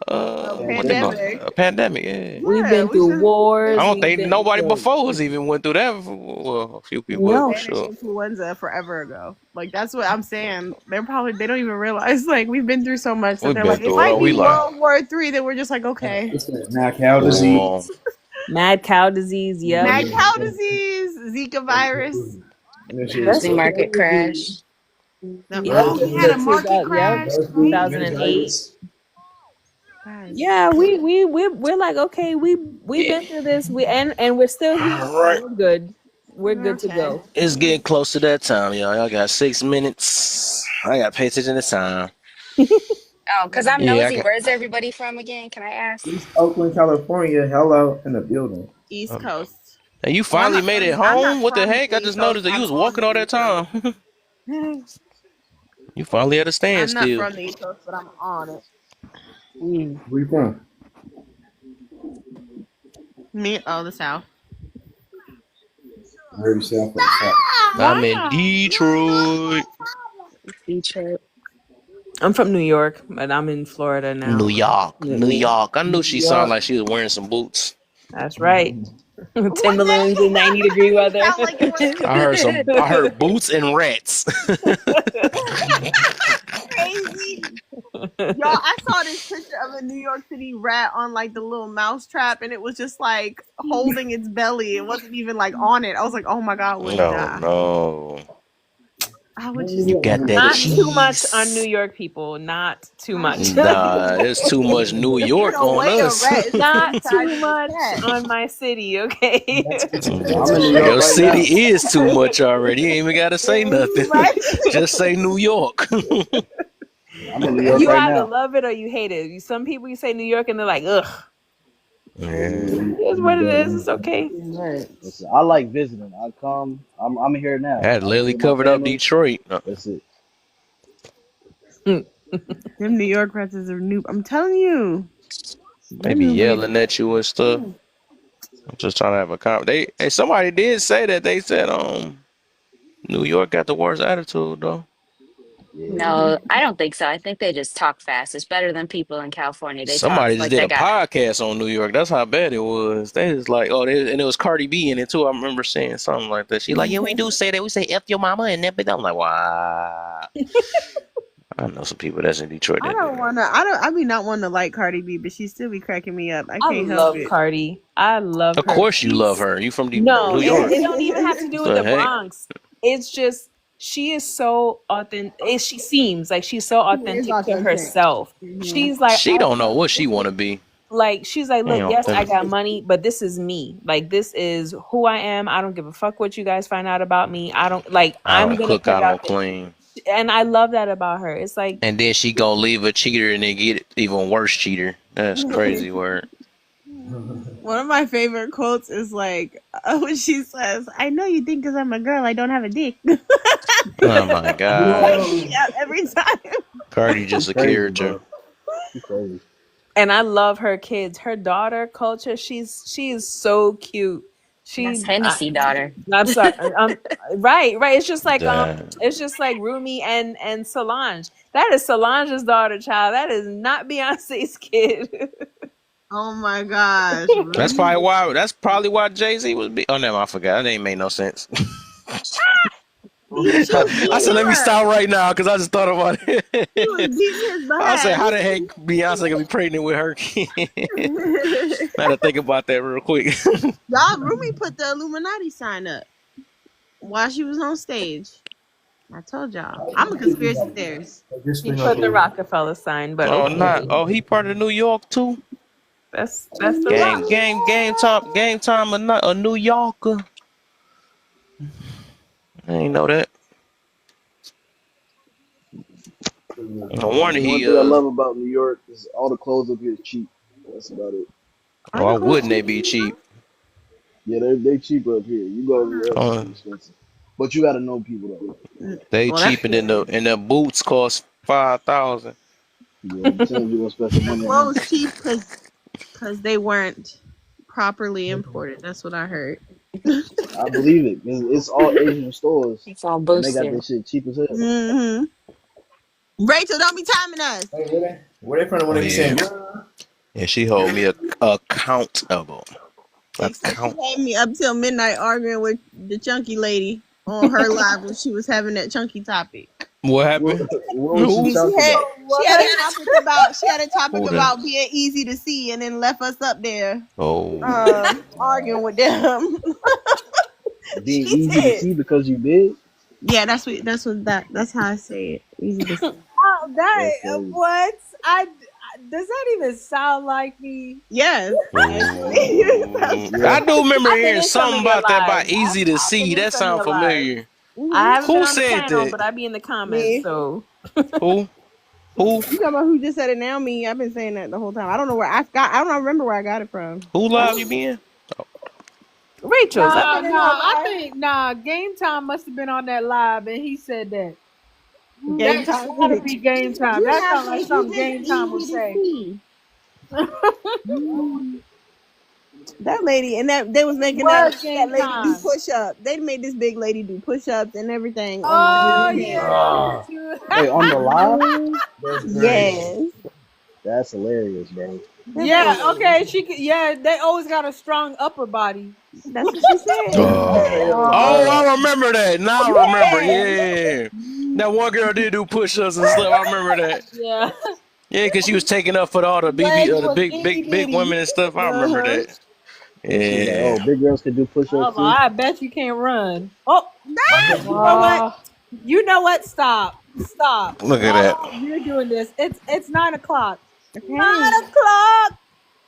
what they call it? A pandemic. Yeah. We've been through wars. I don't we've think been nobody through- before us even went through that. Well, a few people, No. for sure. Influenza forever ago. Like, that's what I'm saying. They don't even realize, like, we've been through so much that We've they're been like, it through it might all. be We like- World War III. That we're just like, okay. Mad cow disease. Mad cow disease. Yeah. Mad cow disease, Zika virus. Housing market crash. Oh, we had a market crash. 2008. Yeah, we're like, okay, we've been through this. And we're still here. All right. We're good. We're good to go. It's getting close to that time, y'all. Y'all got 6 minutes. I got to pay attention to time. Oh, because I'm Yeah, I nosy. got- Where's everybody from again? Can I ask? East Oakland, California. Hello, in the building. East Coast. And you finally made it home? What the heck? I just noticed that you was walking all that time. You finally had a I'm standstill. not from the East Coast, but I'm on it. Where you from? Me? Oh, the South. I heard you say I'm from the South. I'm in Detroit. Detroit. I'm from New York, but I'm in Florida now. New York. I knew she sounded York. like she was wearing some boots. That's right. What Timberlands in 90-degree weather. Sound like it was I heard boots and rats. crazy. Y'all, I saw this picture of a New York City rat on like the little mouse trap, and it was just like holding its belly. It wasn't even like on it. I was like, oh my god, I would die. No. I would just You got that Not cheese. too much on New York people. Not too much. Nah, there's too much New York on us. Not too much on my city, okay? I'm in New York Your right city now. is too much already. You ain't even gotta say nothing. Just say New York. I'm in New York You right either now. love it or you hate it. Some people you say New York and they're like, ugh. Yeah. It's what it is. It's okay. Listen, I like visiting. I come. I'm here now. Had I'm Lily with my covered up family. Detroit. That's it. Them New York rats is a new. I'm telling you. They be yelling at you and stuff. I'm just trying to have a conversation. Hey, somebody did say that. They said New York got the worst attitude though. No, I don't think so. I think they just talk fast. It's better than people in California. They talk Somebody just like did they a got. podcast on New York. That's how bad it was. They was like, and it was Cardi B in it too. I remember saying something like that. She like, yeah, we do say that. We say F your mama and that. But I'm like, wow. I know some people that's in Detroit. I don't wanna. I be not wanting to like Cardi B, but she still be cracking me up. I I can't help love it. Cardi. I love Of her. course you love her. You from No, New York. it don't even have to do with The the heck? Bronx. It's just she is so authentic. She seems like she's so authentic to authentic. herself. She's like, She don't know what she want to be. she's like, look, Ain't yes, I authentic. got money, but this is me. Like, this is who I am. I don't give a fuck what you guys find out about me. I don't like. I I'm don't gonna cook, put I it don't out there. clean. And I love that about her. It's like, And then she gonna leave a cheater and then get even worse cheater. That's crazy word. One of my favorite quotes is like when she says, "I know you think because I'm a girl, I don't have a dick." Oh my gosh. Yeah, every time. Cardi just a Crazy, character. bro. She's crazy. and I love her kids. Her daughter, Culture, she is so cute. That's Hennessy daughter. I'm sorry. Right. It's just like Damn. it's just like Rumi and Solange. That is Solange's daughter, child. That is not Beyonce's kid. Oh my gosh. That's probably why Jay-Z was oh no, I forgot. That ain't made no sense. I said let me stop right now because I just thought about it. He was beating his butt. I said, how the heck Beyonce gonna be pregnant with her kid? I had to think about that real quick. Y'all, Rumi put the Illuminati sign up while she was on stage. I told y'all. I'm a conspiracy theorist. He put the Rockefeller sign, but Oh, okay. not. Oh, he part of New York too. That's the Game time. A New Yorker. I ain't know that. No wonder One he. thing I love about New York is all the clothes up here is cheap. That's about it. Why wouldn't they be cheap? Yeah, they cheaper up here. You go over there, it's expensive. But you got to know people though. They cheaper than the boots cost $5,000. Yeah, I'm saying you gonna spend some money on Clothes cheap because they weren't properly imported. That's what I heard. I believe it. It's all Asian stores. It's all and they got boosted. this shit cheap as hell. Mm-hmm. Rachel, don't be timing us. Where they from? When they saying? And she hold me accountable. She had me up till midnight arguing with the chunky lady on her live when she was having that chunky topic. What happened? What She had a topic Hold about being easy to see, and then left us up there Oh. arguing with them. Being easy to see because you big. Yeah, that's how I say it. Easy to see. Oh, what? Does that even sound like me? Yes. I do remember I've been hearing in some something of your about that about lives. easy to see. been in That some sound of your familiar. I haven't Who been on said the panel, that? but I be in the comments. So Who? You talking about who just said it now? Me. I've been saying that the whole time. I don't know I don't remember where I got it from. Who live you been? Rachel's. I think Game Time must have been on that live, and he said that. Game That Time. gotta be Game Time. You That have sounds like to- something you Game just Time would easy to say. see. That lady and that they was making What that Game lady Time? do push up. They made this big lady do push ups and everything. Oh on yeah. Wait, on the live? That's crazy. Yes. That's hilarious, bro. Yeah, okay. They always got a strong upper body. That's what she said. Oh, I remember that. Now I remember. Yeah. That one girl did do push-ups and stuff. I remember that. Yeah. Yeah, because she was taking up for all the Legs the was big women and stuff. I remember that. She was like, Yeah. oh, big girls can do push-ups too. I bet you can't run. Oh, you know what? You know what? Stop. Look at that. You're doing this. It's 9 o'clock. Okay. 9 o'clock.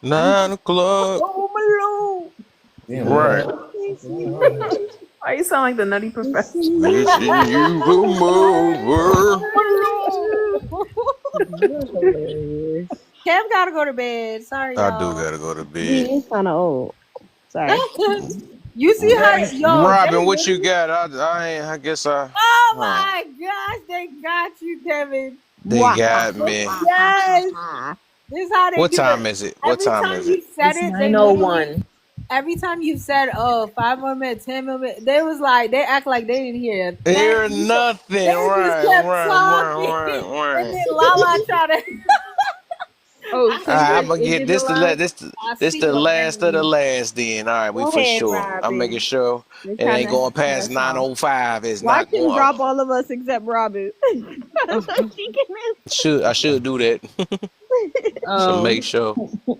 9 o'clock. Home alone. Damn, Right. Why you sound like the Nutty Professor? Wishing you come over. Kev gotta go to bed. Sorry, I y'all. do gotta go to He bed. is kind of old. Sorry. You see how Robin, what you got? I guess I. Oh my gosh, they got you, Kevin. They got me. Yes. This is how they What do time it. is it? What time is You it? said It's it. They 9:01. every time you said, 5 more minutes, 10 more minutes, they was like, they act like they didn't hear it. Hear nothing. They just Right. And then Lala tried to. I'm gonna get this. This the last of the last. Then all right, we Go for ahead, sure. Robin. I'm making sure They're it ain't tryna going past cut us off. 9:05. It's Watch not him going. drop all of us except Robin. I should do that. So make sure.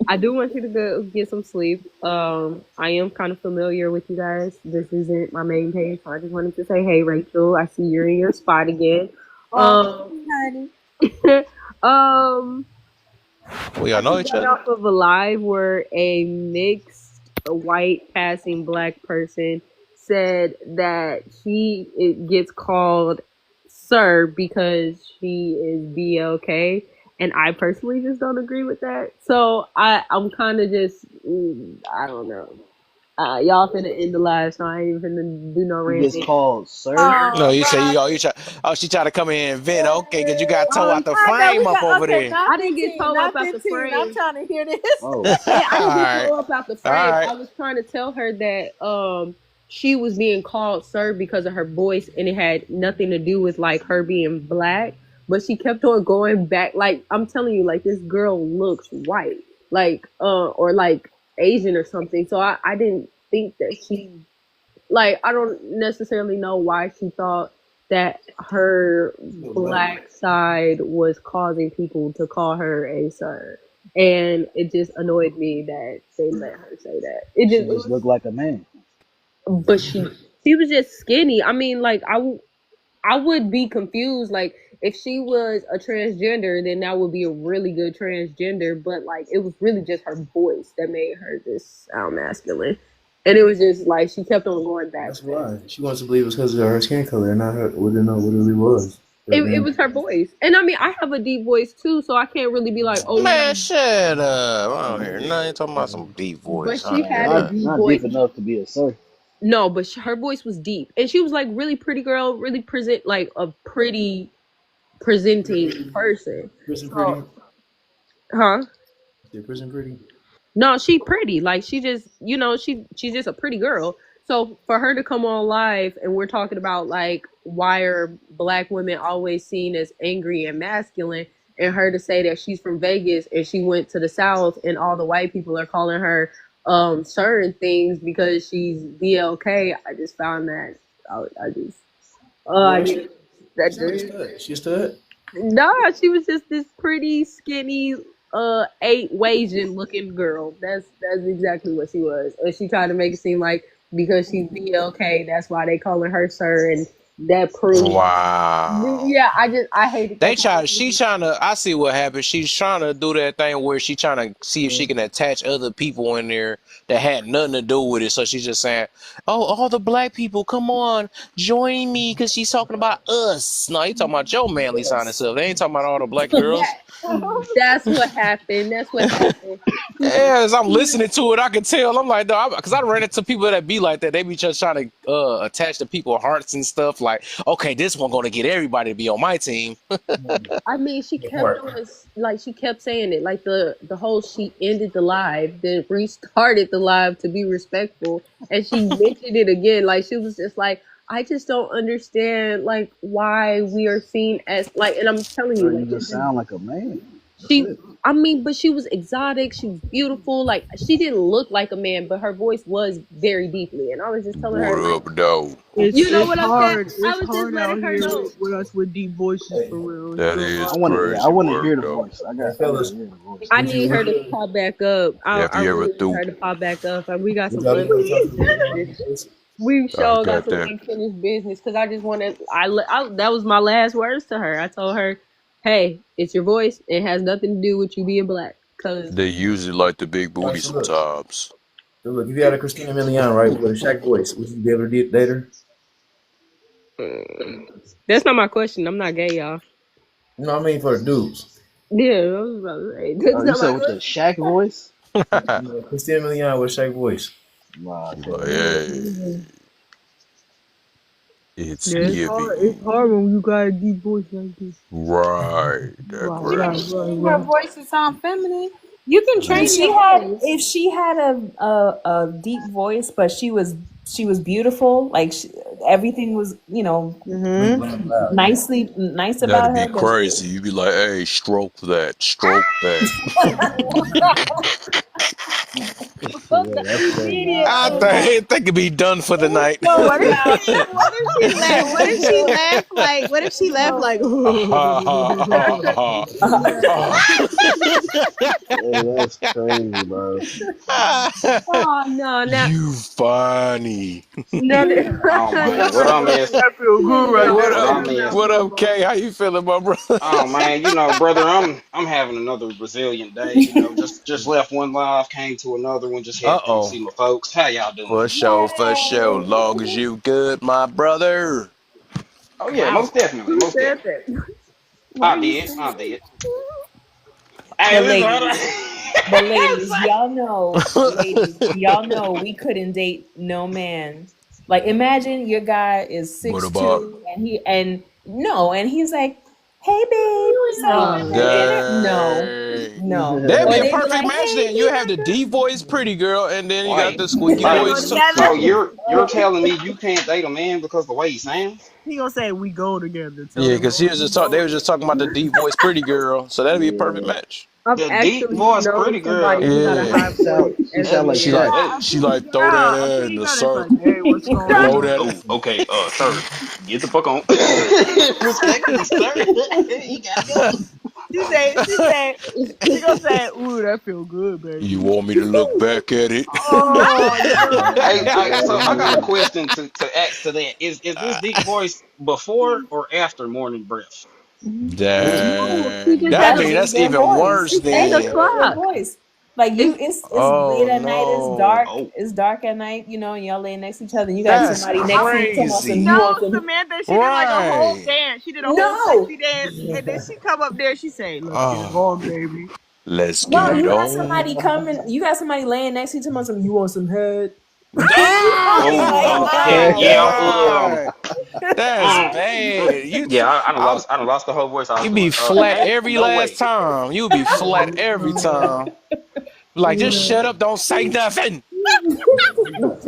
I do want you to go get some sleep. I am kind of familiar with you guys. This isn't my main page, so I just wanted to say, hey, Rachel, I see you're in your spot again. Honey. We all know each Got other. off of a live where a mixed white passing black person said that it gets called sir because she is BLK, and I personally just don't agree with that. So I'm kind of just I don't know. Y'all finna end the live, so I ain't even finna do no He gets ranting. called sir. No, you say you try. Oh, she tried to come in and vent. Okay, because you got toe out the frame up over there. I didn't get told up out the frame. I'm trying to hear this. Oh. Yeah, I didn't All get right. told up out the frame. All right. I was trying to tell her that she was being called sir because of her voice, and it had nothing to do with like her being black. But she kept on going back. Like I'm telling you, like this girl looks white, like or like Asian or something. So I didn't think that she, like, I don't necessarily know why she thought that her black side was causing people to call her a sir. And it just annoyed me that they let her say that. She just looked like a man. But she was just skinny. I mean, like, I would be confused. Like, if she was a transgender, then that would be a really good transgender. But, like, it was really just her voice that made her just sound masculine. And it was just like she kept on going back. That's why she wants to believe it was because of her skin color, and not her. We didn't know what it really was. It was her voice, and I mean, I have a deep voice too, so I can't really be like, "Oh Man, shut up! I don't hear nothing talking about some deep voice. But she had a deep not voice. deep enough to be a sir. No, but her voice was deep, and she was like really pretty girl, really present like a pretty presenting person. Prison pretty. Huh? Is prison pretty? No, she pretty. Like she just, she's just a pretty girl. So for her to come on live and we're talking about like why are black women always seen as angry and masculine, and her to say that she's from Vegas and she went to the South and all the white people are calling her certain things because she's BLK, I just found that She stood. No, she was just this pretty skinny 8 Asian looking girl. That's exactly what she was. And she tried to make it seem like because she's BLK, that's why they calling her sir, and that proves. Wow. Yeah, I hate it. I see what happened. She's trying to do that thing where she's trying to see if she can attach other people in there that had nothing to do with it. So she's just saying, oh, all the black people, come on, join me, because she's talking about us. No, you talking about your manly side and stuff. They ain't talking about all the black girls. That's what happened. Yeah, as I'm listening to it, I can tell. I'm like, because I ran into people that be like that. They be just trying to attach to people's hearts and stuff. Like, okay, this one gonna get everybody to be on my team. I mean, she kept saying it. Like the whole, she ended the live, then restarted the live to be respectful, and she mentioned it again. Like she was just like, I just don't understand like why we are seen as like, and I'm telling you, You like just sound like a man. That's she, it. I mean, but she was exotic. She was beautiful. Like she didn't look like a man, but her voice was very deeply. And I was just telling her, What like, up, though? you know It's what I'm saying? hard. I It's was just hard out letting her here know. with us with deep voices for real. It's That real is hard. I crazy want to work, hear the though. voice. I Hey, gotta fellas, hear the voice. I would you need her would to you pop back up. Have I you ever really need threw? her to pop back up. And we got would some y'all ever talk to unfinished me about business. this? We I sure got got some that. unfinished business because I just wanted. That was my last words to her. I told her, "Hey, it's your voice. It has nothing to do with you being black." Cause They usually like the big All right, booty sometimes. so look, if you had a Christina Milian, right, with a Shaq voice, would you be able to date her? that's not my question. I'm not gay, y'all. No, I mean for the dudes. Yeah, I was about to say that's Oh, you not said my with the question. Shaq voice? Yeah, Christina Milian with a Shaq voice. Nah, I You can't like, do that. hey, it's Yeah, it's hard. It's Gibby. hard when you got a deep voice like this. Right, that Right, You can right, crazy. right, train her right. voice to sound feminine. You can Yeah. train your voice. If she had a deep voice, but she was beautiful, like everything was nice That'd about be her, but crazy. You'd be like, hey, stroke that, stroke that. Yeah, that's crazy. I think it could be done for the night. Well, what if she laugh? What if she laugh like? What if she laugh like? Hey, that's crazy, bro. Oh no, now You funny. no. Oh man, what up, man? That feel good right What there. What up? up, man? What up, Kay? How you feeling, my brother? Oh man, you know, brother, I'm having another resilient day. You know, just left one live, came to another one, just head through to Uh-oh. see my folks. How y'all doing? For sure, for sure. Long as you good, my brother. Oh yeah, Wow, most definitely, who most said definitely. that? Why are you saying I that? did. Hey, but listen, ladies, y'all know we couldn't date no man. Like imagine your guy is What about 6'2" and he's like, "Hey babe, so you want to go to dinner?" No, dang? no. That'd Or be a they'd be perfect like, match "Hey, then. do You you have want the to deep voice pretty girl, and then you got wait, the squeaky We wait. go voice. So together. you're telling me you can't date a man because the way he sounds? He gonna say we go together. Tell Yeah, him because he was we just talk. They go was just talking about the deep voice pretty girl, so that'd be a perfect Yeah. match. I've The deep actually voice, known pretty somebody girl. who had a Yeah, high voice She as a sound like she man. like Shaq. That, she like throw that Yeah, ass okay, in you the know that's like, circle, hey, what's going throw on? that. oh, okay, sir, get the fuck on. Respectfully, sir. You gotta go. She gonna say, ooh, that feel good, You baby. want me to look back at it? Oh no. Hey, That's so I got a crazy. question to ask to that. Is this deep voice before or after morning breath? No, she Damn, just I has a. mean That's that's their even voice. worse It's 8 then. That's their o'clock. voice. Like It's it's Oh late at night. no, Oh, It's dark at night. And y'all laying next to each other. And you got that's somebody next to you talking about some. crazy. You No, want some? Samantha, she did like a whole Right. dance. She did a whole No, sexy dance, and then she come up there. She say, "Let's get it Oh, on, baby." let's get no. it You got somebody on. coming. You got somebody laying next to you talking about some. You want some head? oh, Like okay, no. yeah. God, that's Mm, bad. yeah. I done lost the whole voice I was You doing. be flat Ain't every no last way. time. You be flat every time. Like just shut up, don't say nothing.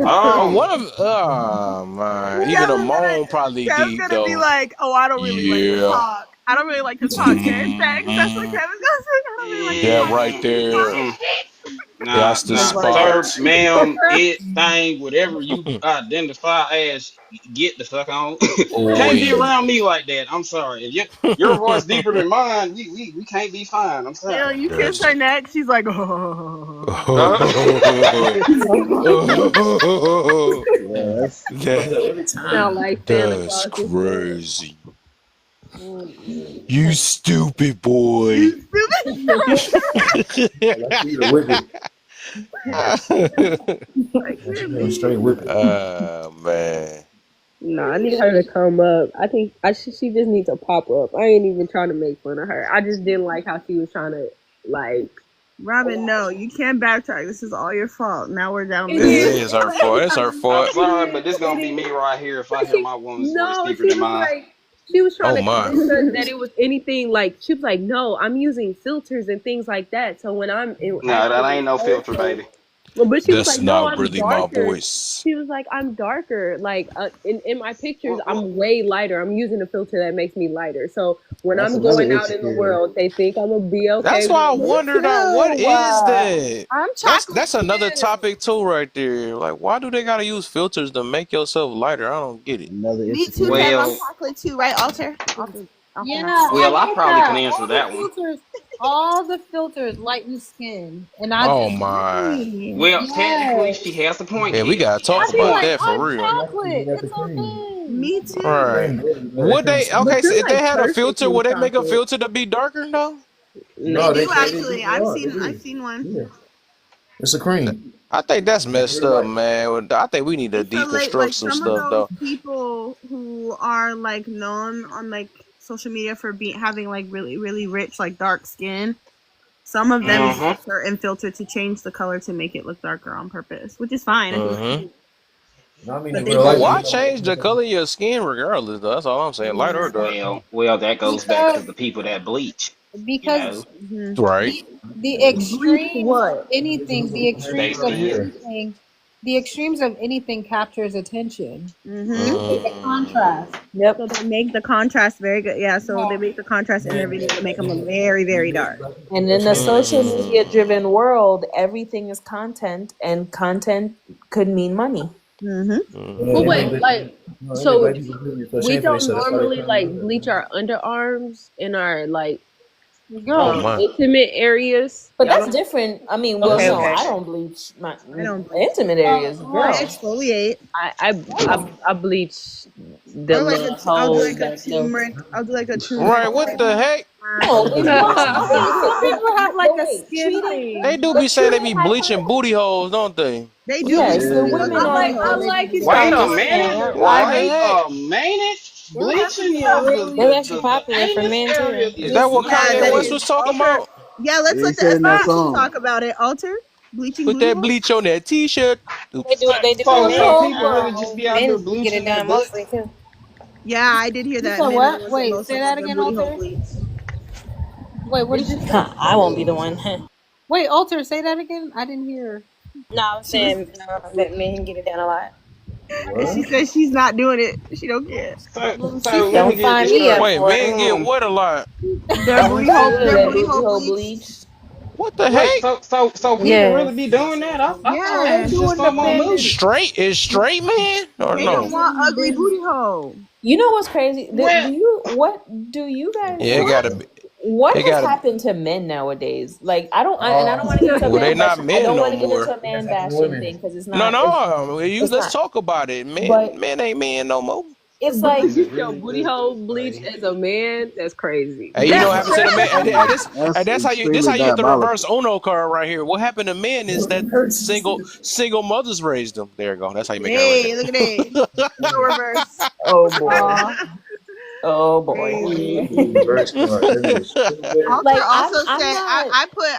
Oh, Um, what if? Oh man, even a Kev's gonna, moan probably Kev's deep gonna be though. like, "Oh, I don't really like to Yeah. talk. I don't really like to talk. Get sex." That's what Hmm. Kevin's gonna say. I don't really like to That talk. right mm, Get there. talk. mm. Nah, That's the nah, spot. sir, ma'am, it, thing, whatever you identify as, get the fuck on. Can't be Oi. around me like that. I'm sorry. If your voice deeper than mine, we can't be fine. I'm Yeah, sorry. you kiss That's her neck. She's like, "Oh." Uh, Yeah, that's every sound time. like Santa that's Claus is there. crazy. You stupid boy. Like she need a whipping. Like, Like she need a straight whipping. Man. No, I need her to come up. I think she just needs to pop up. I ain't even trying to make fun of her. I just didn't like how she was trying to like. Robin, no, you can't backtrack. This is all your fault. Now we're down It It there. is. is her fault. It's her I'm fault. sorry, but this gonna It be is. me right here if I But hear my woman's voice no, deeper she than was mine. like, she was trying Oh to my. convince us that it was anything like, she was like, no, I'm using filters and things like that. So when I'm No, that actually ain't in no filter, person, baby. But she was That's like, no, not I'm really my darker. voice. She was like, I'm darker. Like in my pictures, I'm way lighter. I'm using a filter that makes me lighter. So when That's I'm another going out in the insecurity. world, they think I'm gonna be okay That's why I with Me it. wondered on what too. is that. I'm That's chocolate that's another too. topic too, right there. Like, why do they gotta use filters to make yourself lighter? I don't get it. Another Me too, insecurity. Kev. I'm Well, chocolate too, right, Alter? Alter Yeah, not to say. I well, I get probably can that. answer that one. All the filters lighten skin, and I Oh just my. Really? Well, technically, yes. she has a point, Yeah, we Kev. gotta She I has talk a be about like, point. that for I'm real. chocolate. It's okay. Me All right. too. Would they? But Okay, so you're if they like had a filter, perfectly would they make a chocolate. filter to be darker though? They No, No. do they actually. are. They I've do. seen one. Yeah, it's a cream. I think that's It's messed real up, light. man. I think we need to It's a deconstruct like some some of stuff those though. people who are like known on like social media for being having like really really rich like dark skin. Some of them use Uh-huh. a certain filter to change the color to make it look darker on purpose, which is fine. I think that's Mm-hmm. cute. No, I mean But in they real But life, do. why you change the know. color of your skin regardless though? That's all I'm saying. Light or Yeah. dark. Well, that goes back to Because the people that bleach. You because know, Hmm. Right. the Bleach extremes of what? anything, they skin. the extremes of anything captures attention. Mm-hmm. It's a Mm. contrast. So Yep. they make the contrast very good. Yeah. So they make the contrast in their video to make them look very very dark. And in the social media Mm. driven world, everything is content, and content could mean money. Mm-hmm. But Mm. wait, like, They make so black people feel we shame for don't themselves. That's why they normally trying to like do bleach our underarms and our like Oh Girl, my. intimate areas. But Y'all that's don't. different. I mean, well, Okay, no, okay. I don't bleach my I don't bleach. intimate areas, I girl. exfoliate. I bleach the Or like little I'll do holes like a back there. turmeric. I'll do like a turmeric. Right, what the heck? No, if you want, okay, some people have like but a wait, skin They thing. do be saying they be bleaching booty holes, don't they? They do be yes, the bleaching Yeah, the women booty on. I hole. They be like you doing Wait stop a that. doing that. minute. What the Wait heck? a minute. You have to Bleaching stop the doing There's the, that. actually the, the popular for anus men area too. Is that is what not Yeah, Kanye that West is. was bleached. talking Alter. about? Yeah, let's he let the said in that aesthetics song. talk about it. Alter bleaching Put booty that hole. bleach on that t-shirt. They Oops. do it. They do it So for so men. people really just be out there Men get bleaching it their done butts. mostly too. Yeah, I did hear You that said men are the what? ones that Wait, mostly say get that their again, booty hole Alter. bleached. Wait, what did you say? Huh, I won't be the one. Wait, Alter, say that again. I didn't hear. No, I was She was, saying that men get it done a lot. and she said she's not doing it. She don't care. So Well, she so let me Don't get sign this me up straight. Wait, for it. men get what a lot? Their booty hole, Absolutely, their that booty booty hole hole bleached. bleached. What the Wait, heck? so people really Yes. be doing that? I thought that Yeah, was just some movie. Straight is straight man or they don't no? want ugly booty hole. You know what's crazy? Well, Do you guys Yeah, it gotta be. what It has gotta. happened to men nowadays? Like and I don't want to get into a Well, they man not bashing. I men don't want no to get into more. a man bashing thing because No, it's no. it's Let's not. talk about it. But Men ain't men no more. it's But to like get your booty hole bleached as a man, that's crazy. Hey, you know what happened to the man? That's That's how you. This extremely how you get the reverse diabolical. Uno card right here. What happened to men is that single mothers raised them. There you go. That's how you make it Hey, right look at that. No reverse. oh boy, Aw. oh boy. Alter Like also I'm said not.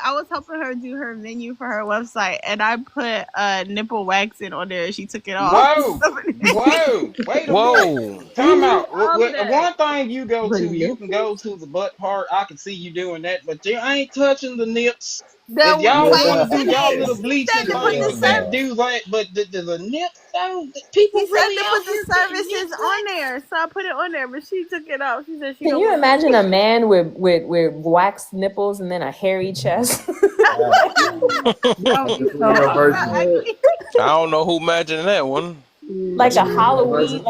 I was helping her do her menu for her website and I put nipple waxing on there and she took it off. whoa, whoa, wait a minute. Whoa. Time out. Love that. One thing The you can nipples? go to the butt part. I can see you doing that, but you ain't touching the nips. The If y'all want to do y'all waxing. little He said bleaching to put thing, the you can service. do that. But the nips, though, people He said really to out put the here getting services nips on there, so I put it on there. But she took it off. She said she Can don't you want to. imagine a man with waxed nipples and then a hairy chest? That would be so awkward. I don't know who imagined that one. like a Halloween,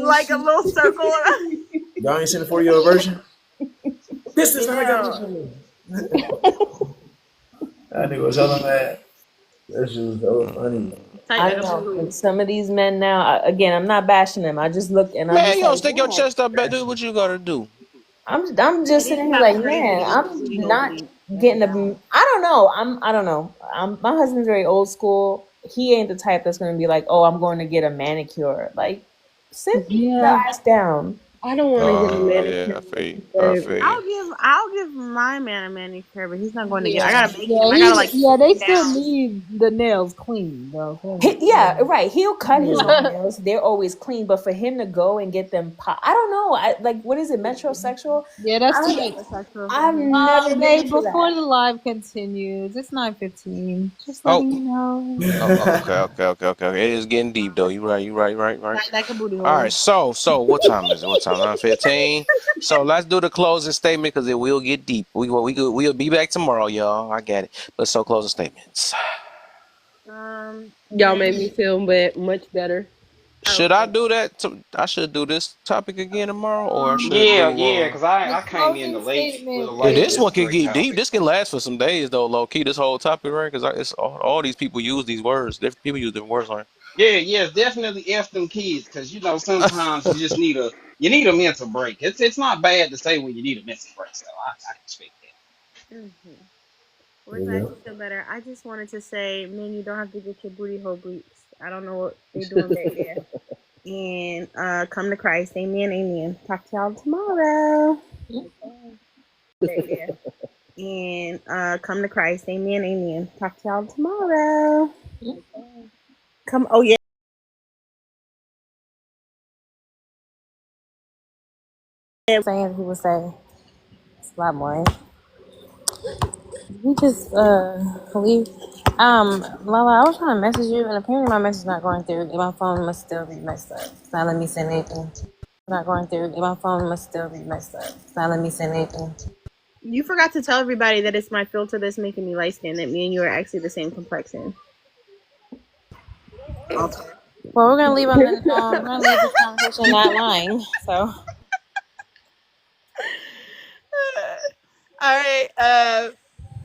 Like a little circle around. Y'all ain't seen the 40-year-old version? This is not Yeah. a That nigga was hella mad. That shit was so funny. I know. And some of these men now, again, I'm not bashing them. I just look and I'm Man, just you don't like, stick your man, chest up, man. Do what you gotta do. I'm just It's sitting here not like, crazy to man, get the I'm booty hole not bleached. getting a. I don't know. I don't know. My husband's very old school. He ain't the type that's gonna be like, oh, I'm going to get a manicure. Like, sit your Yeah. ass down. I don't want to get a Yeah, I manicure, feel you. I but feel you. I'll give my man a manicure, but he's not going to get. I Yeah, gotta make him. yeah, I gotta like yeah. sit They him still down. need the nails clean though. Yeah, right. He'll cut his own Yeah. nails. They're always clean, but for him to go and get them I don't know. I like, what is it, metrosexual? Yeah, that's too I, metrosexual. I've never been Babe, into before that. the live continues, it's 9:15. Just Oh, letting you know. okay. It is getting deep though. You right. Like a booty All hole. right, so what time is it? What time? 9:15. So let's do the closing statement because it will get deep. We'll be back tomorrow, y'all. I get it. Let's closing statements. y'all made me feel much better. Should I do that? I should do this topic again tomorrow, or I should Yeah, do. because The I came in closing a statement little Yeah, late. this This is one a can great get deep. topic. This can last for some days, though, low key. This whole topic, right? Because it's all these people use these words. Different people use different words on Yeah, definitely F them kids, because sometimes you just need a mental break. It's not bad to say when you need a mental break, so I can respect that. What makes you feel better? I just wanted to say, man, you don't have to get your booty hole bleached. I don't know what they're doing back there. And come to Christ. Amen. Talk to y'all tomorrow. Back there. And come to Christ. Amen. Talk to y'all tomorrow. Come. Oh yeah. Saying people say it's a lot more. We just leave. Lala, I was trying to message you, and apparently my message is not going through. My phone must still be messed up. It's not letting me send anything. Not going through. My phone must still be messed up. It's not letting me send anything. You forgot to tell everybody that it's my filter that's making me light skinned. That me and you are actually the same complexion. Well, we're gonna leave on the we're gonna leave this conversation not lying. So. All right,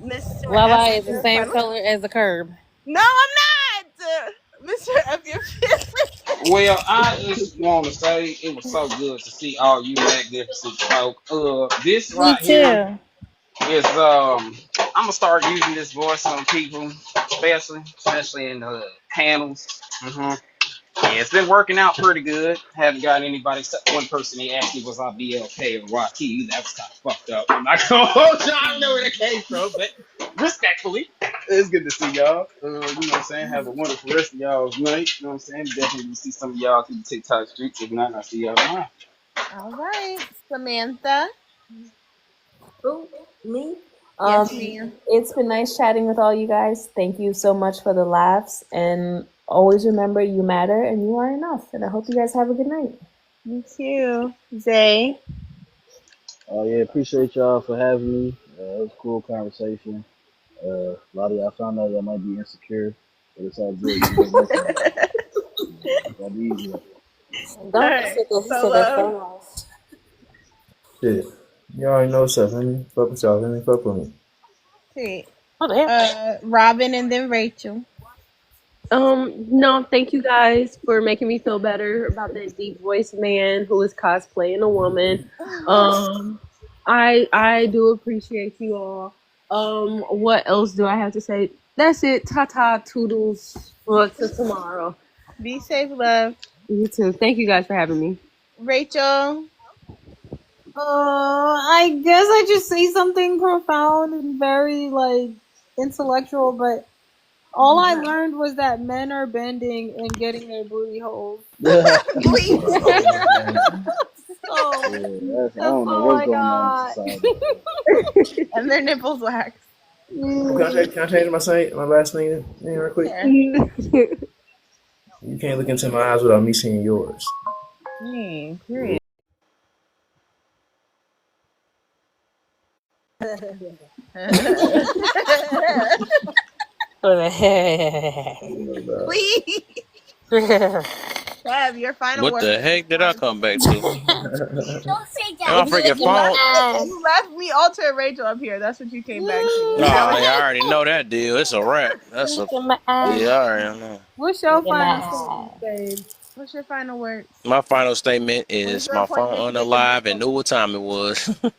Mr. Lala F. is the same color as the curb. No, I'm not. Mr. F. Well, I just want to say it was so good to see all you magnificent folk. This Me right here too. is I'm gonna start using this voice on people, especially in the panels. Yeah, it's been working out pretty good. Haven't gotten anybody except one person. They asked me was I BLK or YT. That was kind of fucked up. I'm not gonna hold y'all. I don't know where that came from, but respectfully, it's good to see y'all. You know what I'm saying? Have a wonderful rest of y'all's night. You know what I'm saying? Definitely see some of y'all through the TikTok streets. If not, I'll see y'all tomorrow. All right, Samantha. Who? Me? Yes, ma'am. It's been nice chatting with all you guys. Thank you so much for the laughs, and always remember you matter and you are enough. And I hope you guys have a good night. You too, Zay. Oh yeah, appreciate y'all for having me. It was a cool conversation. A lot of y'all found out y'all might be insecure, but it's all good. That'll be easier. Shit. You already know what's up, honey. Fuck with y'all, honey. Fuck with me. Okay. Robin and then Rachel. No, thank you guys for making me feel better about that deep voiced man who is cosplaying a woman. I do appreciate you all. What else do I have to say? That's it. Ta-ta, toodles for tomorrow. Be safe, love. You too. Thank you guys for having me. Rachel. I guess I just say something profound and very intellectual, but all I learned was that men are bending and getting their booty holes. Please. I don't know what's going on in society. And their nipples wax. Can I change my last name real quick? Yeah. You can't look into my eyes without me seeing yours. Period. Please. Have your final What word. the heck did I come back to? Don't say that. My freaking phone. You left me Alter and Rachel up here. That's what you came back to. Oh, I already know that deal. It's a wrap. That's a yeah. I already know. What's your final statement, babe? What's your final word? My final statement is my phone unalive and knew what time it was. Can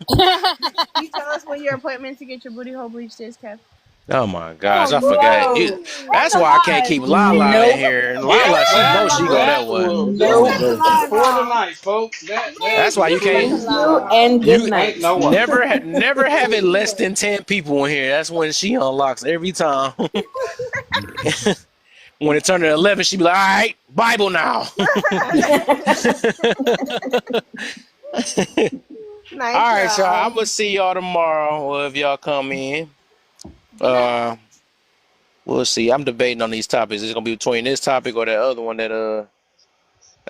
you tell us when your appointment to get your booty hole bleached is, Kev? Oh my gosh, I forgot. Oh That's why I can't keep Lala in Nope. here. And Yep, Lala, she knows she go that that way. will do no! it for the night, folks. That That's why you can't. Thank you Lala. and good You night. ain't no way. never have it less than 10 people in here. That's when she unlocks every time. When it turned to 11, she be like, "All right, Bible now." Night, All right, y'all. I'm y'all. gonna see y'all tomorrow, or if y'all come in. We'll see. I'm debating on these topics. It's gonna be between this topic or that other one that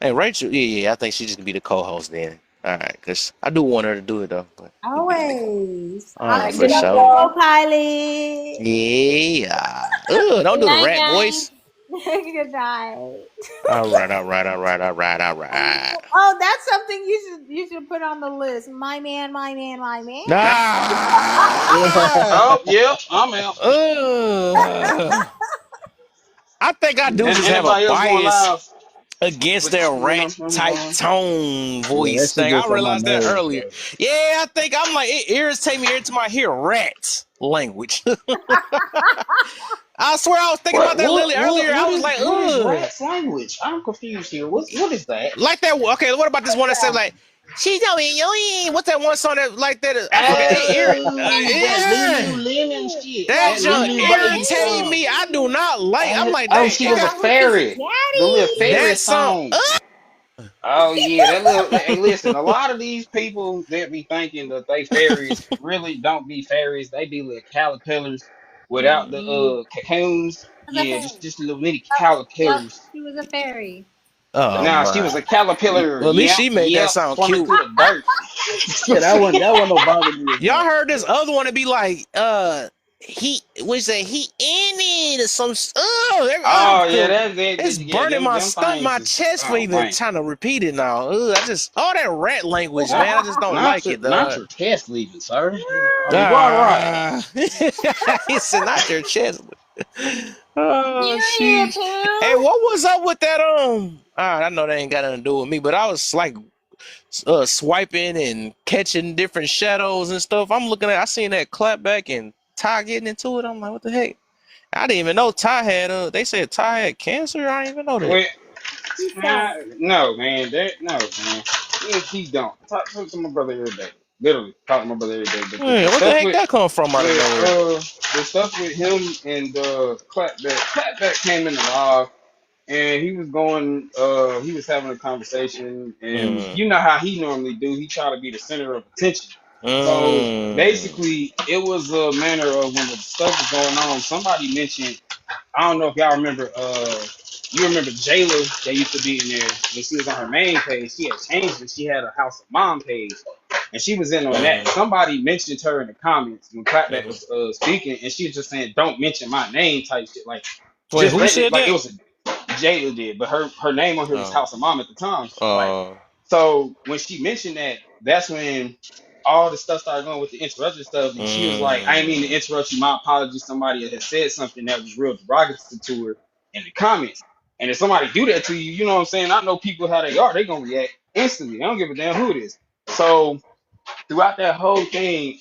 and Rachel. Yeah, I think she's just gonna be the co-host then. All right, cause I do want her to do it though. But Always. all I'll right, pick for it up, sure. co-pilot. Yeah. Ugh, don't do the Night, rat guys. voice. Good night. All right, all right, all right, all right, all right. Oh, that's something you should put on the list. My man, my man, my man. Ah! Oh, yep, I'm out. I think I do And just have a anybody else going bias live against with their you know rat I'm type going. tone Yeah, that voice shit thing. I gets on my realized that nerves, earlier. bro. Yeah, I think I'm like, it irritates me every time I hear rat language. I swear I was thinking about that Lily earlier. I was like, What is ugh. rat's language? I'm confused here. What is that? Like that. Okay, what about this one that said like, she told me, yo, what's that one song that like that? I forget. Oh, that Yeah. Lululemon shit. That That junk Lulu baby irritate song. me. I do not like. I'm like, Oh, dang, she it was a got fairy. The little fairy that song. song. Oh yeah, that little. Hey, listen, a lot of these people that be thinking that they fairies really don't be fairies. They be little caterpillars without the cocoons. Yeah, just little mini Yep, caterpillars. she was a fairy. Oh Nah, she was my. a caterpillar. Well, at least Yep, she made that yep, sound plummet cute. through the dirt. Yeah, that one don't bother me as Y'all much. heard this other one to be like, he we say he in it or some. Oh yeah, that's it. It's Yeah, burning my them stomach, things my is. chest for Oh even man, trying to repeat it now. I just all that rat language, man. I just don't like it, not dog. your test leaving, sir. Are you all right? He said not your chest. Oh, You here, sheesh. Pooh? Hey, what was up with that? I know that ain't got nothing to do with me, but I was like swiping and catching different shadows and stuff. I seen that clap back and Ty getting into it. I'm like, what the heck? I didn't even know Ty had they said Ty had cancer. I didn't even know that. Wait, no, man. No, man. He don't. Talk to my brother every day. Literally, talk to my brother every day. But the What the stuff heck with that come from out of nowhere? the stuff with him and Clapback came in the live, and he was going. He was having a conversation, and Mm. you know how he normally do. He try to be the center of attention. So Mm. basically, it was a manner of when the stuff was going on. Somebody mentioned. I don't know if y'all remember. You remember Jayla that used to be in there when she was on her main page. She had changed it. She had a House of Mom page, and she was in on that. Somebody mentioned her in the comments when Clapback was speaking, and she was just saying, "Don't mention my name," type shit. Like, Wait, just who let it. said Like it that? was Jayla did, but her name on here was Oh. House of Mom at the time. Like, so when she mentioned that, that's when all the stuff started going with the interruption stuff, and she was like, "I didn't mean to interrupt you. My apologies. Somebody had said something that was real derogatory to her in the comments." And if somebody do that to you, you know what I'm saying? I know people how they are. They gonna react instantly. They don't give a damn who it is. So throughout that whole thing,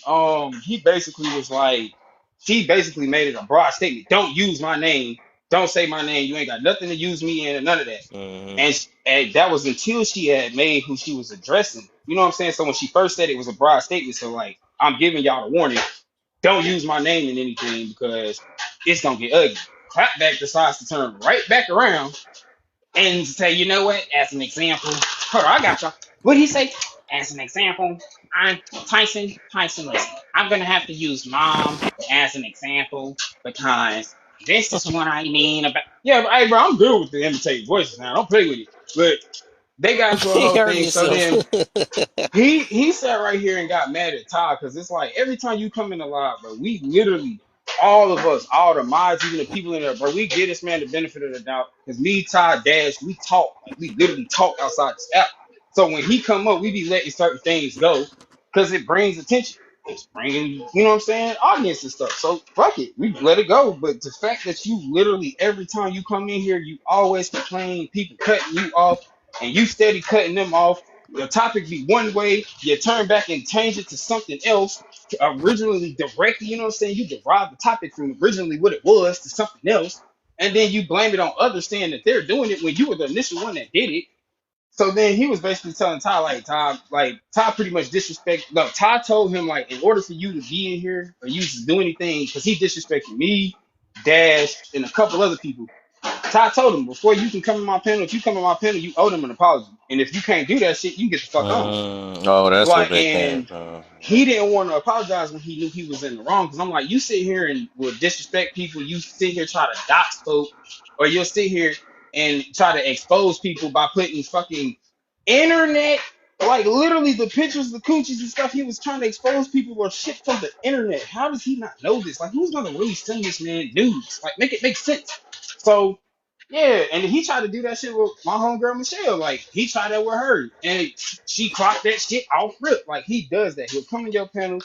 he basically was like, she basically made it a broad statement. Don't use my name. Don't say my name. You ain't got nothing to use me in and none of that. And that was until she had made who she was addressing. You know what I'm saying? So when she first said it was a broad statement, so like, I'm giving y'all a warning. Don't use my name in anything because it's gonna get ugly. Clapback decides to turn right back around and say, you know what? As an example, hold on, I got y'all. What did he say? As an example, I'm Tyson. Tyson, listen, I'm gonna have to use mom as an example because this is what I mean about. Yeah, but, hey, bro, I'm good with the imitating voices now. Don't play with it. But they got into a He whole hurting thing. So himself. then he sat right here and got mad at Todd because it's like every time you come in the live, bro, we literally all of us, all the mods, even the people in there, bro, we give this man the benefit of the doubt because me, Todd, Dash, we talk like we literally talk outside this app. So when he come up, we be letting certain things go because it brings attention. It's bringing, you know what I'm saying, audience and stuff. So fuck it, we let it go. But the fact that you literally every time you come in here, you always complain, people cutting you off, and you steady cutting them off. the topic be one way, you turn back and change it to something else. Originally directly, you know what I'm saying? You derive the topic from originally what it was to something else, and then you blame it on others saying that they're doing it when you were the initial one that did it. So then he was basically telling Ty, like Ty pretty much disrespect. No, Ty told him like, in order for you to be in here or you to do anything, because he disrespected me, Dash, and a couple other people. Ty told him before you can come in my panel, if you come in my panel, you owe them an apology. And if you can't do that shit, you can get the fuck on. Oh, that's what Like, they came and from. he didn't want to apologize when he knew he was in the wrong. Because I'm like, you sit here and will disrespect people. You sit here try to dox folk, or you'll sit here and try to expose people by putting fucking internet, like literally the pictures, the coochies and stuff he was trying to expose people were shit from the internet. How does he not know this? Like, who's gonna really send this man news? Like, make it make sense. So yeah, and he tried to do that shit with my homegirl Michelle. Like, he tried that with her, and she clocked that shit off rip. Like, he does that. He'll come in your panel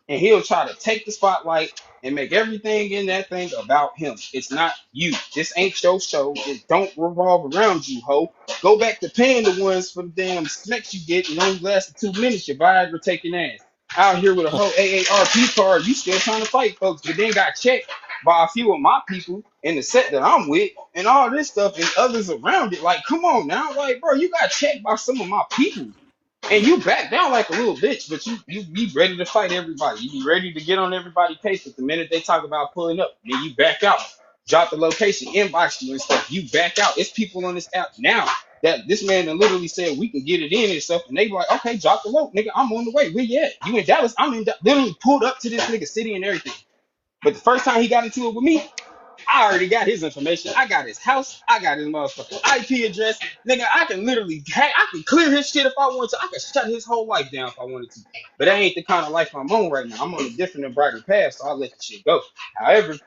and he'll try to take the spotlight and make everything in that thing about him. It's not you. This ain't your show. It don't revolve around you, ho. Go back to paying the ones for the damn snacks you get and only lasted 2 minutes. Your Viagra taking ass. Out here with a whole AARP card, you still trying to fight folks, but then got checked by a few of my people in the set that I'm with and all this stuff and others around it. Like, come on now. Like, bro, you got checked by some of my people. And you back down like a little bitch, but you be ready to fight everybody. You be ready to get on everybody's case. But the minute they talk about pulling up, then you back out. Drop the location, inbox you and stuff. You back out. It's people on this app now that this man done literally said we can get it in and stuff. And they be like, okay, drop the low, nigga. I'm on the way. Where you at? You in Dallas? I'm in literally pulled up to this nigga city and everything. But the first time he got into it with me, I already got his information. I got his house. I got his motherfucking IP address. Nigga, I can literally, I can clear his shit if I want to. I can shut his whole life down if I wanted to. But that ain't the kind of life I'm on right now. I'm on a different and brighter path, so I'll let the shit go. However,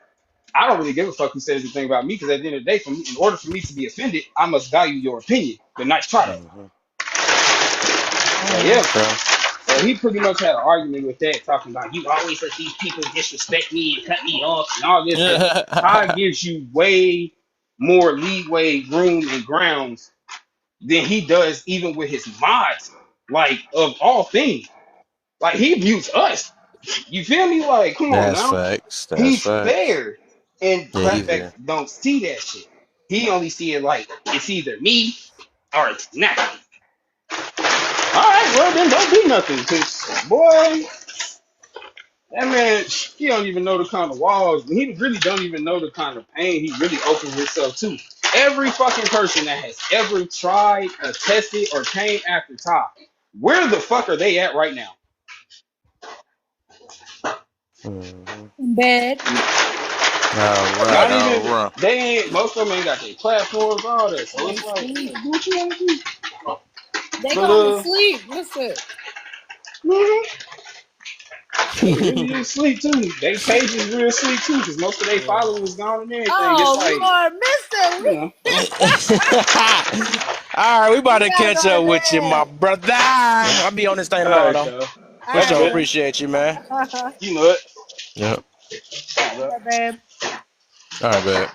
I don't really give a fuck who says anything about me, because at the end of the day, for me, in order for me to be offended, I must value your opinion. But nice try though. So yeah. So he pretty much had an argument with that, talking about you always let these people disrespect me and cut me off and all this. Ty gives you way more leeway, room, and grounds than he does even with his mods. Like, of all things, like he mutes us. You feel me? Like, come on That's now. facts. That's He's facts. fair, and Yeah, he fair. Clapback don't see that shit. He only see it like it's either me or it's not. All right, well then don't do nothing, cause boy, that man, he don't even know the kind of walls. He really don't even know the kind of pain he really opened himself to. Every fucking person that has ever tried or tested or came after Ty, where the fuck are they at right now? Bed. Not even, they ain't, most of them ain't got their platforms, all that. So it's like, They going to sleep. Listen. They really do sleep too. They pages real sleep too, because most of their followers gone and everything. Oh, it's like, Lord, mister. All right, we about to catch up with you, my brother. I'll be on this thing tomorrow, though. That's all. Appreciate you, man. You know it. Yep. Yeah, babe. All right, babe.